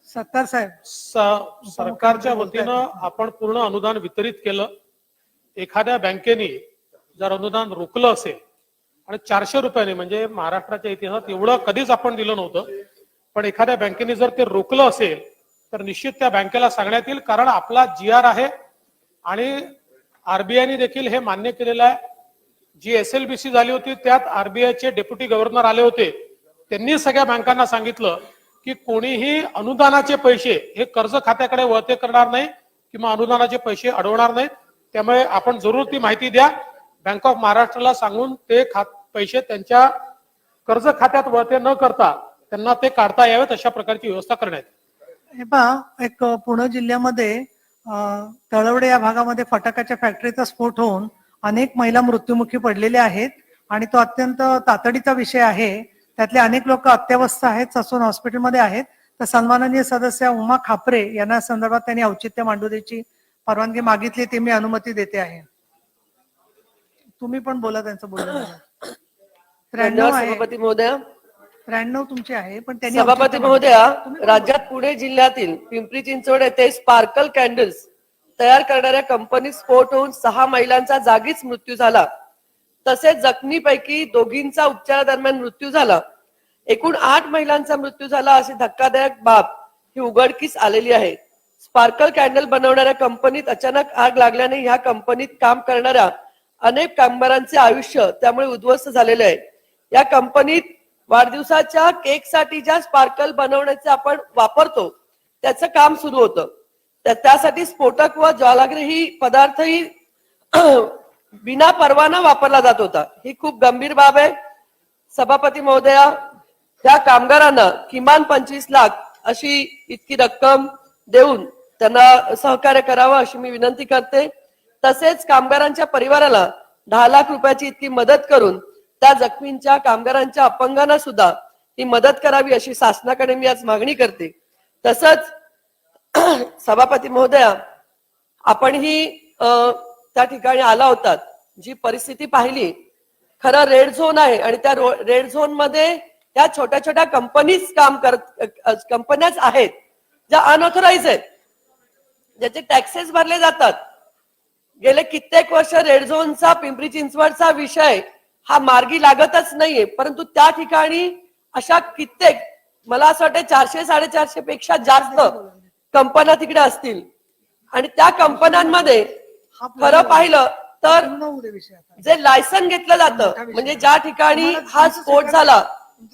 सत्तार साहेब, सरकारच्या वतीनं आपण पूर्ण अनुदान वितरित केलं. एखाद्या बँकेने जर अनुदान रोखलं असेल आणि 400 रुपयाने, म्हणजे महाराष्ट्राच्या इतिहासात एवढं कधीच आपण दिलं नव्हतं, पण एखाद्या बँकेने जर ते रोखलं असेल तर निश्चित त्या बँकेला सांगण्यात येईल. कारण आपला GR आहे आणि आरबीआयने देखील हे मान्य केलेलं आहे. जी SLBC झाली होती त्यात आरबीआयचे डेप्युटी गव्हर्नर आले होते, त्यांनी सगळ्या बँकांना सांगितलं की कोणीही अनुदानाचे पैसे हे कर्ज खात्याकडे वळते करणार नाही किंवा अनुदानाचे पैसे अडवणार नाहीत. त्यामुळे आपण जरूर ती माहिती द्या. बँक ऑफ महाराष्ट्राला सांगून ते पैसे त्यांच्या कर्ज खात्यात वळते न करता त्यांना ते काढता यावेत अशा प्रकारची व्यवस्था करण्यात. हे पहा, एक पुणे जिल्ह्यामध्ये तळवडे या भागामध्ये फटाक्याच्या फॅक्टरीचा स्फोट होऊन अनेक महिला मृत्युमुखी पडलेल्या आहेत आणि तो अत्यंत तातडीचा विषय आहे. त्यातले अनेक लोक अत्यवस्थ आहेत, ससून हॉस्पिटलमध्ये आहेत. तर सन्माननीय सदस्य उमा खापरे यांना संदर्भात त्यांनी औचित्य मांडू द्यायची परवानगी मागितली, ती मी अनुमती देते आहे. तुम्ही पण बोला, त्यांचं बोलणं. 93 सभापती महोदया, 93 तुमची आहे, पण त्यांनी सभापती महोदया, राज्यात पुणे जिल्ह्यातील पिंपरी चिंचवड येथे स्पार्कल कॅन्डल्स तयार करणाऱ्या कंपनीत स्फोट होऊन 6 महिलांचा जागीच मृत्यू झाला. तसेच जखमीपैकी 2घींचा उपचारादरम्यान मृत्यू झाला. एकूण 8 महिलांचा मृत्यू झाला अशी धक्कादायक बाब ही उघडकीस आलेली आहे. स्पार्कल कॅन्डल बनवणाऱ्या कंपनीत अचानक आग लागल्याने ह्या कंपनीत काम करणाऱ्या अनेक कामगारांचे आयुष्य त्यामुळे उद्ध्वस्त झालेले आहे. या कंपनीत वाढदिवसाच्या केकसाठी ज्या स्पार्कल बनवण्याचे आपण वापरतो त्याचं काम सुरू होतं. त्यासाठी स्फोटक व ज्वालाग्रही पदार्थही बिना परवाना वापरला जात होता. ही खूप गंभीर बाब आहे. सभापती महोदया, त्या कामगारांना किमान 25 लाख अशी इतकी रक्कम देऊन त्यांना सहकार्य करावं अशी मी विनंती करते. तसेच कामगारांच्या परिवाराला 10 लाख रुपयाची इतकी मदत करून त्या जखमींच्या कामगारांच्या अपंगांना सुद्धा ही मदत करावी अशी शासनाकडे मी आज मागणी करते. तसंच सभापती महोदया, आपणही त्या ठिकाणी आला होतात, जी परिस्थिती पाहिली, खरं रेड झोन आहे आणि त्या रेड झोन मध्ये त्या छोट्या छोट्या कंपन्याच आहेत ज्या अनऑथराइज आहेत, ज्याचे टॅक्सेस भरले जातात. गेले कित्येक वर्ष रेड झोनचा पिंपरी चिंचवडचा विषय हा मार्गी लागतच नाहीये, परंतु त्या ठिकाणी अशा कित्येक, मला असं वाटतं 400-450 पेक्षा जास्त कंपन्या तिकडे असतील आणि त्या कंपन्यांमध्ये खरं पाहिलं तर जे लायसन घेतलं जातं, म्हणजे ज्या ठिकाणी हा स्फोट झाला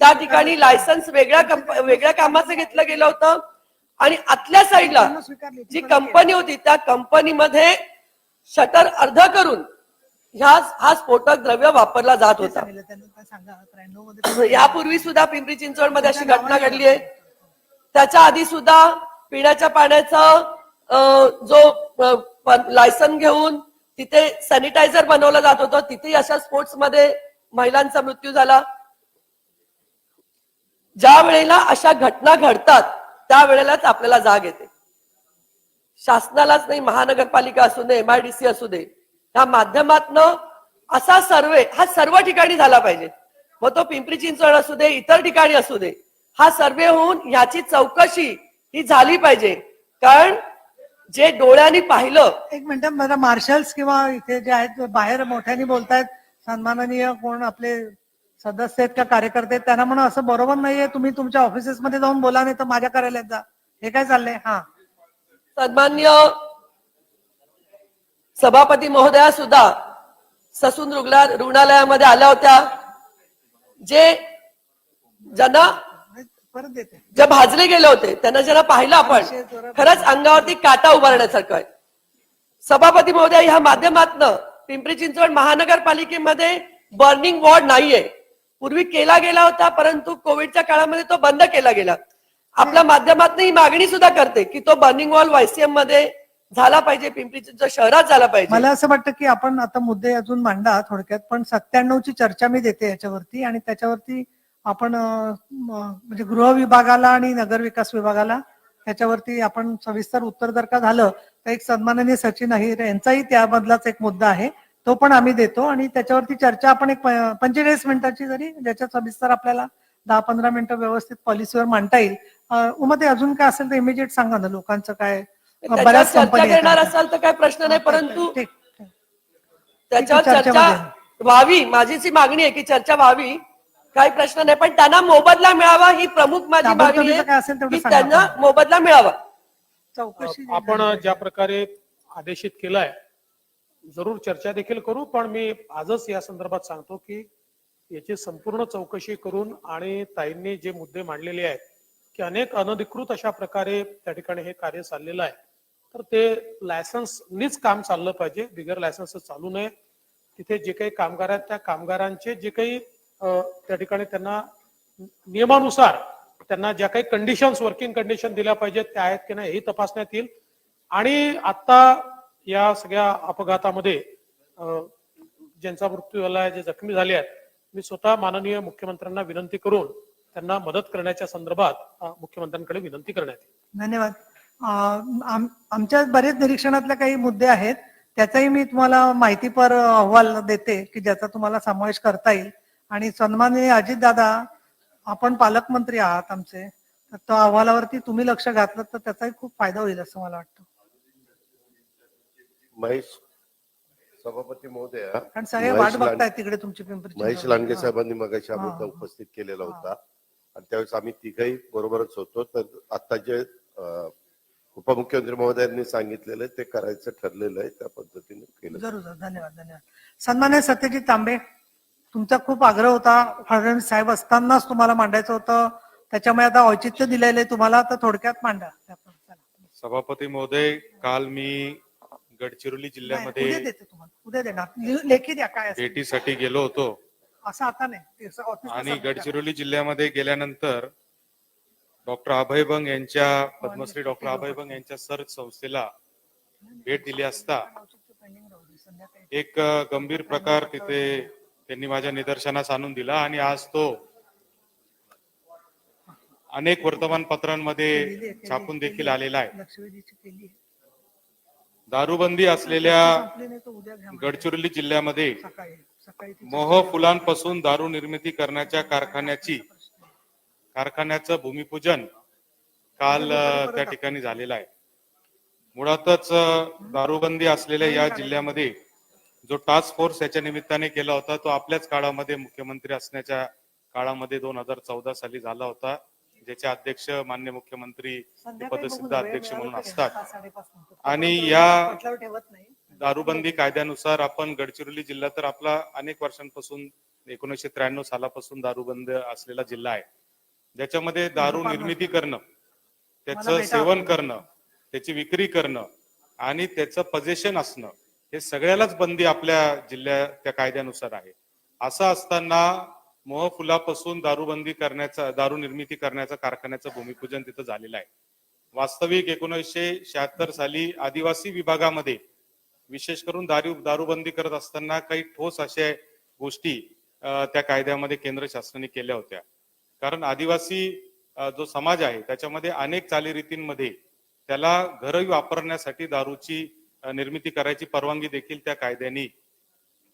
त्या ठिकाणी लायसन्स वेगळ्या कामाचं घेतलं गेलं होतं आणि आतल्या साईडला जी कंपनी होती त्या कंपनीमध्ये शटर अर्ध करून हा स्फोटक द्रव्य वापरला जात होता. यापूर्वी सुद्धा पिंपरी चिंचवड मध्ये अशी घटना घडली आहे. त्याच्या आधी सुद्धा पिण्याच्या पाण्याचा जो लायसन घेऊन तिथे सॅनिटायझर बनवलं जात होतं, तिथे अशा स्पोर्ट्स मध्ये महिलांचा मृत्यू झाला. ज्या वेळेला अशा घटना घडतात त्यावेळेलाच आपल्याला जाग येते. शासनालाच नाही, महानगरपालिका असू दे, MIDC असू दे, या माध्यमातनं असा सर्वे हा सर्व ठिकाणी झाला पाहिजे. मग तो पिंपरी चिंचवड असू दे, इतर ठिकाणी असू दे, हा सर्वे होऊन ह्याची चौकशी ही झाली पाहिजे. कारण जे डोळ्यांनी पाहिलं. एक मिनिट, मला मार्शल्स किंवा इथे जे आहेत बाहेर मोठ्याने बोलतायत, सन्माननीय कोण आपले सदस्य आहेत का कार्यकर्ते, त्यांना म्हणून असं बरोबर नाहीये, तुम्ही तुमच्या ऑफिसेस मध्ये जाऊन बोला, नाही तर माझ्या कार्यालयात जा. हे काय चाललंय? हा, सन्मान्य सभापती महोदया सुद्धा ससून रुग्णालयामध्ये आल्या होत्या. जे ज्यांना परत देते. जे भाजले गेले होते त्यांना ज्यांना पाहिलं आपण, खरंच अंगावरती काटा उभारण्यासारखं आहे. सभापती महोदया, ह्या माध्यमातनं पिंपरी चिंचवड महानगरपालिकेमध्ये बर्निंग वॉर्ड नाहीये. पूर्वी केला गेला होता, परंतु कोविडच्या काळामध्ये तो बंद केला गेला. आपल्या माध्यमातून ही मागणी सुद्धा करते की तो बर्निंग वॉल YCM मध्ये झाला पाहिजे, पिंपरी चिंचवड शहरात झाला पाहिजे. मला असं वाटतं की आपण आता मुद्दे अजून मांडा थोडक्यात, पण 97 ची चर्चा मी देते याच्यावरती, आणि त्याच्यावरती आपण म्हणजे गृह विभागाला आणि नगर विकास विभागाला त्याच्यावरती आपण सविस्तर उत्तर जर का झालं तर एक सन्माननीय सचिन अहिर यांचाही त्यामधलाच एक मुद्दा आहे, तो पण आम्ही देतो आणि त्याच्यावरती चर्चा आपण एक 45 मिनिटाची जरी, ज्याच्यात सविस्तर आपल्याला 10-15 मिनिटं व्यवस्थित पॉलिसीवर मांडता येईल. उमध्ये अजून काय असेल तर इमिजिएट सांगा ना, लोकांचं काय बऱ्याच चर्चा कंपनी करणार असाल तर काय प्रश्न नाही, परंतु त्याच्यावर चर्चा व्हावी, माझीच मागणी आहे की चर्चा व्हावी, काही प्रश्न नाही, पण त्यांना मोबदला मिळावा ही प्रमुख माझी मागणी आहे की त्यांना मोबदला मिळावा. चौकशी आपण ज्या प्रकारे आदेशित केलाय जरूर चर्चा देखील करू, पण मी आजच या संदर्भात सांगतो की याची संपूर्ण चौकशी करून, आणि ताईंनी जे मुद्दे मांडलेले आहेत की अनेक अनधिकृत अशा प्रकारे त्या ठिकाणी हे कार्य चाललेलं आहे, तर ते लायसन्सनीच काम चाललं पाहिजे, बिगर लायसन्स चालू नये. तिथे जे काही कामगार आहेत त्या कामगारांचे जे काही त्या ठिकाणी त्यांना नियमानुसार त्यांना ज्या काही कंडिशन्स, वर्किंग कंडिशन दिल्या पाहिजेत त्या आहेत की नाही हे तपासण्यात येईल. आणि आता या सगळ्या अपघातामध्ये ज्यांचा मृत्यू झाला आहे, जे जखमी झाले आहेत, मी स्वतः माननीय मुख्यमंत्र्यांना विनंती करून त्यांना मदत करण्याच्या संदर्भात मुख्यमंत्र्यांकडे विनंती करण्यात येईल. धन्यवाद. आमच्या बरेच निरीक्षणातले काही मुद्दे आहेत, त्याचाही मी तुम्हाला माहितीपर अहवाल देते की ज्याचा तुम्हाला समावेश करता येईल. आणि सन्माननीय अजितदादा, आपण पालकमंत्री आहात आमचे, तर त्या अहवालावरती तुम्ही लक्ष घातलं तर त्याचाही खूप फायदा होईल असं मला वाटतं. महेश सभापती महोदय, कारण सगळे वाट बघतायत तिकडे तुमची पिंपरी. महेश लांडगे साहेबांनी मगाशी मुद्दा उपस्थित केलेला होता आणि त्यावेळेस आम्ही तिघही बरोबरच होतो. तर आता जे उपमुख्यमंत्री महोदयांनी सांगितलेलं ते करायचं ठरलेलं आहे, त्या पद्धतीने केलं. जरूर. धन्यवाद. सन्मान्य सत्यजित तांबे, तुमचा खूप आग्रह होता, फडणवीस साहेब असतानाच तुम्हाला मांडायचं होतं, त्याच्यामुळे आता औचित्य दिलेलं आहे तुम्हाला, तर थोडक्यात मांडा. सभापती महोदय, काल मी गडचिरोली जिल्ह्यामध्ये उद्या देणार, लेखी द्या काय असेल. भेटीसाठी गेलो होतो असं आता नाही, आणि गडचिरोली जिल्ह्यामध्ये गेल्यानंतर डॉक्टर अभय बंग यांच्या, पद्मश्री डॉक्टर अभय बंग यांच्या सर्च संस्थेला भेट दिली असता एक गंभीर प्रकार तिथे त्यांनी माझ्या निदर्शनास आणून दिला आणि आज तो अनेक वर्तमानपत्रांमध्ये छापून देखील आलेला आहे. लक्षवेधीची केली आहे. दारूबंदी असलेल्या गडचिरोली जिल्ह्यामध्ये मोह फुलांपासून दारू निर्मिती करण्याच्या कारखान्याचं भूमिपूजन काल त्या ठिकाणी झालेलं आहे. मुळातच दारूबंदी असलेल्या या जिल्ह्यामध्ये जो टास्क फोर्स याच्या निमित्ताने केला होता तो आपल्याच काळामध्ये मुख्यमंत्री असण्याच्या काळामध्ये 2014 साली झाला होता, ज्याचे अध्यक्ष मान्य मुख्यमंत्री पदसिद्ध अध्यक्ष म्हणून असतात. आणि या दारूबंदी कायद्यानुसार आपण गडचिरोली जिल्हा तर आपला अनेक वर्षांपासून 1993 सालापासून दारूबंद असलेला जिल्हा आहे, ज्याच्यामध्ये दारू निर्मिती करणं, त्याचं सेवन करणं, त्याची विक्री करणं आणि त्याचं पजेशन असणं हे सगळ्यालाच बंदी आपल्या जिल्ह्यात त्या कायद्यानुसार आहे. असं असताना मोह फुलापासून दारू निर्मिती करण्याचं कारखान्याचं भूमिपूजन तिथं झालेलं आहे. वास्तविक 1976 साली आदिवासी विभागामध्ये विशेष करून दारूबंदी करत असताना काही ठोस अशा गोष्टी त्या कायद्यामध्ये केंद्र शासनाने केल्या होत्या. कारण आदिवासी जो समाज आहे त्याच्यामध्ये अनेक चालीरीतींमध्ये त्याला घरही वापरण्यासाठी दारूची निर्मिती करायची परवानगी देखील त्या कायद्याने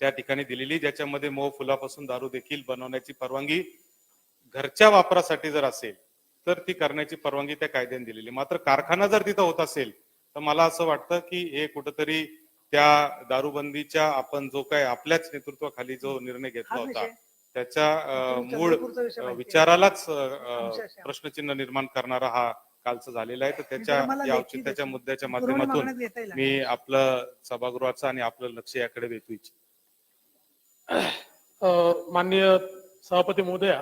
त्या ठिकाणी दिलेली, ज्याच्यामध्ये मोह फुलापासून दारू देखील बनवण्याची परवानगी घरच्या वापरासाठी जर असेल तर ती करण्याची परवानगी त्या कायद्याने दिलेली. मात्र कारखाना जर तिथं होत असेल तर मला असं वाटतं की हे कुठंतरी त्या दारूबंदीच्या आपण जो काय आपल्याच नेतृत्वाखाली जो निर्णय घेतला होता त्याच्या मूळ विचारालाच प्रश्नचिन्ह निर्माण करणारा हा कालचा झालेला आहे. तर त्याच्या या औचित्याच्या मुद्द्याच्या माध्यमातून मी आपलं सभागृहाचं आणि आपलं लक्ष याकडे वेधू इच्छितो. माननीय सभापती महोदया,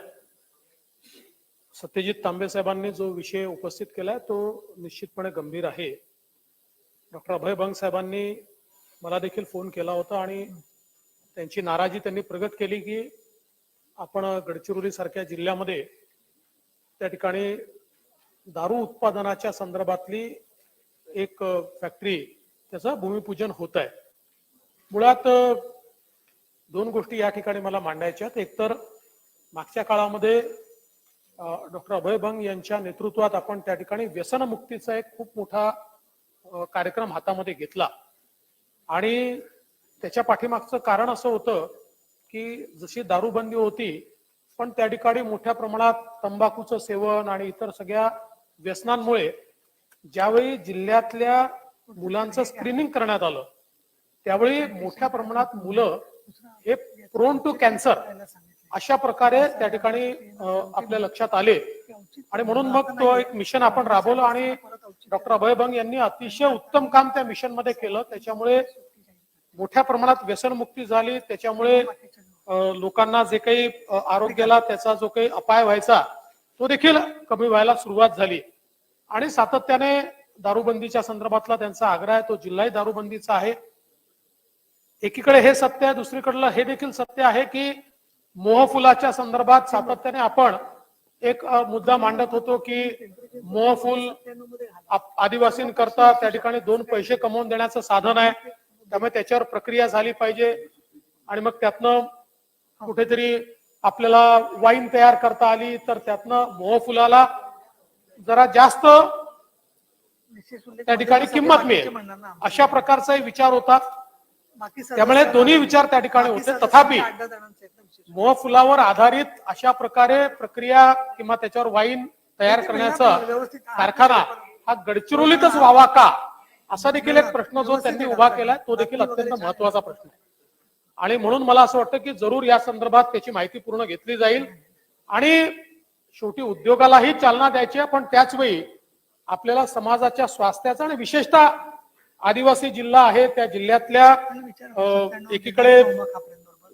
सत्यजित तांबे साहेबांनी जो विषय उपस्थित केलाय तो निश्चितपणे गंभीर आहे. डॉक्टर अभय बंग साहेबांनी मला देखील फोन केला होता आणि त्यांची नाराजी त्यांनी प्रगट केली की आपण गडचिरोली सारख्या जिल्ह्यामध्ये त्या ठिकाणी दारू उत्पादनाच्या संदर्भातली एक फॅक्टरी त्याचं भूमिपूजन होत आहे. मुळात दोन गोष्टी या ठिकाणी मला मांडायच्या आहेत. एक तर मागच्या काळामध्ये डॉक्टर अभय बंग यांच्या नेतृत्वात आपण त्या ठिकाणी व्यसनमुक्तीचा एक खूप मोठा कार्यक्रम हातामध्ये घेतला आणि त्याच्या पाठीमागचं कारण असं होतं की जशी दारूबंदी होती पण त्या ठिकाणी मोठ्या प्रमाणात तंबाखूचं सेवन आणि इतर सगळ्या व्यसनांमुळे ज्यावेळी जिल्ह्यातल्या मुलांचं स्क्रीनिंग करण्यात आलं त्यावेळी मोठ्या प्रमाणात मुलं हे प्रोन टू कॅन्सर अशा प्रकारे त्या ठिकाणी आपल्या लक्षात आले आणि म्हणून मग तो एक मिशन आपण राबवलं आणि डॉक्टर अभय बंग यांनी अतिशय उत्तम काम त्या मिशन मध्ये केलं. त्याच्यामुळे मोठ्या प्रमाणात व्यसनमुक्ती झाली. त्याच्यामुळे लोकांना जे काही आरोग्याला त्याचा जो काही अपाय व्हायचा तो देखील कमी व्हायला सुरुवात झाली आणि सातत्याने दारूबंदीच्या संदर्भातला त्यांचा आग्रह आहे तो जिल्हाही दारूबंदीचा आहे. एकीकडे हे सत्य आहे, दुसरीकडलं हे देखील सत्य आहे की मोहफुलाच्या संदर्भात सातत्याने आपण एक मुद्दा मांडत होतो की मोहफुल आदिवासींकरता त्या ठिकाणी 2 पैसे कमवून देण्याचं साधन आहे, त्यामुळे त्याच्यावर प्रक्रिया झाली पाहिजे आणि मग त्यातनं कुठेतरी आपल्याला वाईन तयार करता आली तर त्यातनं मोहफुलाला जरा जास्त त्या ठिकाणी किंमत मिळेल अशा प्रकारचा विचार होता. त्यामुळे दोन्ही विचार त्या ठिकाणी होते. तथापि मोहफुलावर आधारित अशा प्रकारे प्रक्रिया किंवा त्याच्यावर वाईन तयार करण्याचा कारखाना हा गडचिरोलीतच व्हावा का असा देखील एक प्रश्न जो त्यांनी उभा केलाय तो देखील अत्यंत महत्वाचा प्रश्न आहे आणि म्हणून मला असं वाटतं की जरूर या संदर्भात त्याची माहिती पूर्ण घेतली जाईल आणि शेवटी उद्योगालाही चालना द्यायची आहे पण त्याच वेळी आपल्याला समाजाच्या स्वास्थ्याचा आणि विशेषतः आदिवासी जिल्हा आहे त्या जिल्ह्यातल्या एकीकडे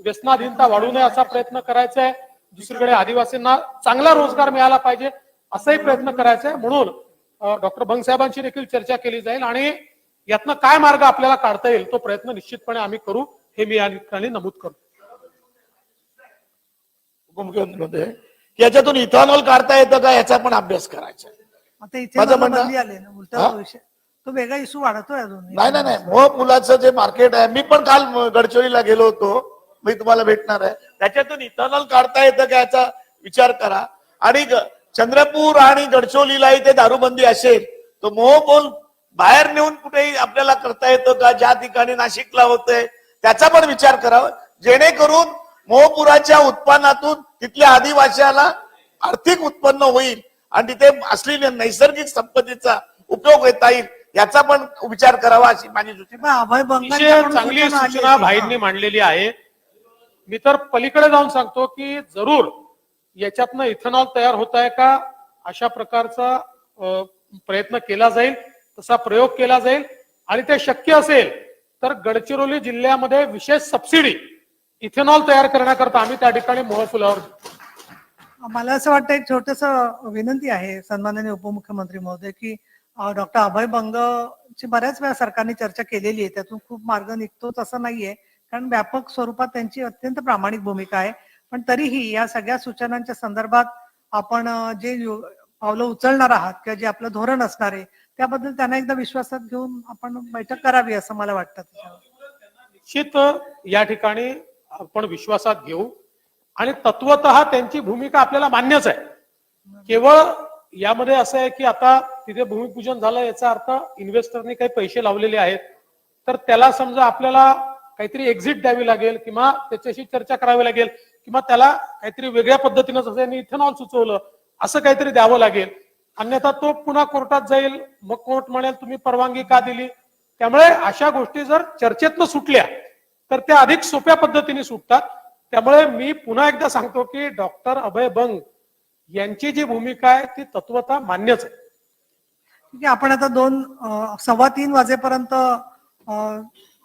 व्यसनाधीनता वाढू नये असा प्रयत्न करायचा आहे, दुसरीकडे आदिवासींना चांगला रोजगार मिळाला पाहिजे असाही प्रयत्न करायचा आहे. म्हणून डॉक्टर बंग साहेबांची देखील चर्चा केली जाईल आणि यातनं काय मार्ग आपल्याला काढता येईल तो प्रयत्न निश्चितपणे आम्ही करू हे मी या ठिकाणी नमूद करतो. उपमुख्यमंत्री याच्यातून इथॉनॉल काढता येतं का याचा पण अभ्यास करायचा. आता इथे बंदी आले ना उलटा विषय तो वेगळा इश्यू वाढतोय अजून. नाही मोह पुलाचं जे मार्केट आहे, मी पण काल गडचिरोलीला गेलो होतो, मी तुम्हाला भेटणार आहे. त्याच्यातून इथेनॉल काढता येतं का याचा विचार करा. आणि चंद्रपूर आणि गडचिरोलीलाही ते दारूबंदी असेल, तो मोह पूल बाहेर नेऊन कुठेही आपल्याला करता येतं का, ज्या ठिकाणी नाशिकला होतंय त्याचा पण विचार करावा, जेणेकरून मोहपुराच्या उत्पन्नातून तिथल्या आदिवासीला आर्थिक उत्पन्न होईल आणि तिथे असलेल्या नैसर्गिक संपत्तीचा उपयोग घेता येईल, याचा पण विचार करावा अशी माझी सूचना. पण अभय अतिशय बंगाल चांगली सूचना भाईंनी मांडलेली आहे. मी तर पलीकडे जाऊन सांगतो की जरूर याच्यातनं इथेनॉल तयार होत आहे का अशा प्रकारचा प्रयत्न केला जाईल, तसा प्रयोग केला जाईल. आणि ते शक्य असेल तर गडचिरोली जिल्ह्यामध्ये विशेष सबसिडी इथेनॉल तयार करण्याकरता आम्ही त्या ठिकाणी मोहफुलावर. मला असं वाटतं एक छोटस विनंती आहे सन्माननीय उपमुख्यमंत्री महोदय की डॉक्टर अभय बंगची बऱ्याच वेळा सरकारने चर्चा केलेली आहे, त्यातून खूप मार्ग निघतोच असं नाहीये, कारण व्यापक स्वरूपात त्यांची अत्यंत प्रामाणिक भूमिका आहे. पण तरीही या सगळ्या सूचनांच्या संदर्भात आपण जे पावलं उचलणार आहात किंवा जे आपलं धोरण असणार आहे त्याबद्दल त्यांना एकदा विश्वासात घेऊन आपण बैठक करावी असं मला वाटतं. निश्चित या ठिकाणी आपण विश्वासात घेऊ आणि तत्वतः त्यांची भूमिका आपल्याला मान्यच आहे. केवळ यामध्ये असं आहे की आता तिथे भूमिपूजन झालं याचा अर्थ इन्व्हेस्टरने काही पैसे लावलेले आहेत, तर त्याला समजा आपल्याला काहीतरी एक्झिट द्यावी लागेल किंवा त्याच्याशी चर्चा करावी लागेल किंवा त्याला काहीतरी वेगळ्या पद्धतीनं जसं यांनी इथेनॉल सुचवलं असं काहीतरी द्यावं लागेल, अन्यथा तो पुन्हा कोर्टात जाईल, मग कोर्ट म्हणेल तुम्ही परवानगी का दिली. त्यामुळे अशा गोष्टी जर चर्चेतनं सुटल्या तर त्या अधिक सोप्या पद्धतीने सुटतात. त्यामुळे मी पुन्हा एकदा सांगतो की डॉक्टर अभय बंग यांची जी भूमिका आहे ती तत्वतः मान्यच आहे. ठीक आहे, आपण आता 2:15 वाजेपर्यंत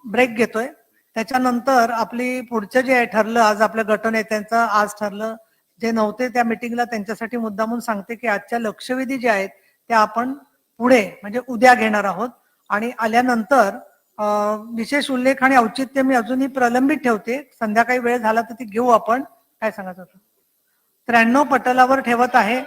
ब्रेक घेतोय. त्याच्यानंतर आपली पुढचं जे ठरलं आज आपल्या गटनेत्यांचं आज ठरलं, जे नव्हते त्या मिटिंगला त्यांच्यासाठी मुद्दामून सांगते की आजच्या लक्षवेधी जे आहेत त्या आपण पुढे म्हणजे उद्या घेणार आहोत. आणि आल्यानंतर विशेष उल्लेख आणि औचित्य मी अजूनही प्रलंबित ठेवते, संध्याकाळी वेळ झाला तर ती घेऊ आपण. काय सांगायचं होतं? 93 पटलावर ठेवत आहे.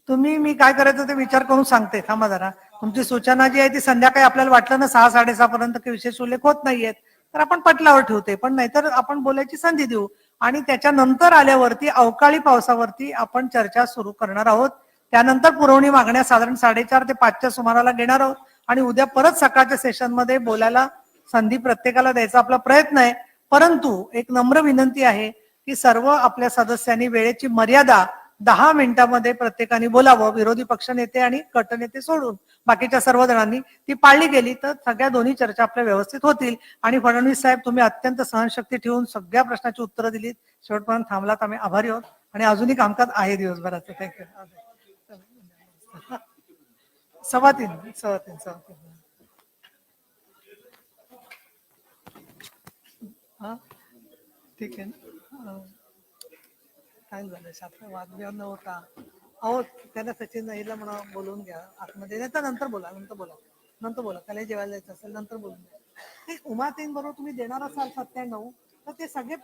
तुम्ही मी काय करायचं ते विचार करून सांगते, थांबा जरा. तुमची सूचना जी आहे ती संध्याकाळी आपल्याला वाटलं ना 6-6:30 पर्यंत की विशेष उल्लेख होत नाहीयेत तर आपण पटलावर ठेवते, पण नाहीतर आपण बोलायची संधी देऊ. आणि त्याच्यानंतर आल्यावरती अवकाळी पावसावरती आपण चर्चा सुरू करणार आहोत. त्यानंतर पुरवणी मागण्या साधारण 4:30 ते 5च्या सुमाराला घेणार आहोत आणि उद्या परत सकाळच्या सेशनमध्ये बोलायला संधी प्रत्येकाला द्यायचा आपला प्रयत्न आहे. परंतु एक नम्र विनंती आहे की सर्व आपल्या सदस्यांनी वेळेची मर्यादा 10 मिनिटांमध्ये प्रत्येकाने बोलावं, विरोधी पक्षनेते आणि गटनेते सोडून बाकीच्या सर्व जणांनी ती पाळली गेली तर सगळ्या दोन्ही चर्चा आपल्या व्यवस्थित होतील. आणि फडणवीस साहेब तुम्ही अत्यंत सहनशक्ती ठेवून सगळ्या प्रश्नाची उत्तरं दिलीत, शेवटपर्यंत थांबलात, आम्ही आभारी आहोत. आणि अजूनही कामकाज आहे दिवसभराचं. थँक्यू. 3:15. हा ठीक आहे ना. काय झालं आपला वादविवाद न होता. अहो त्याला सचिन नाईला म्हणा बोलवून घ्या आतमध्ये, नाही तर नंतर बोला त्याला जेवायला जायचं असेल नंतर बोलून घ्या. ते उमाताईं बरोबर तुम्ही देणार असाल 97 तर ते सगळे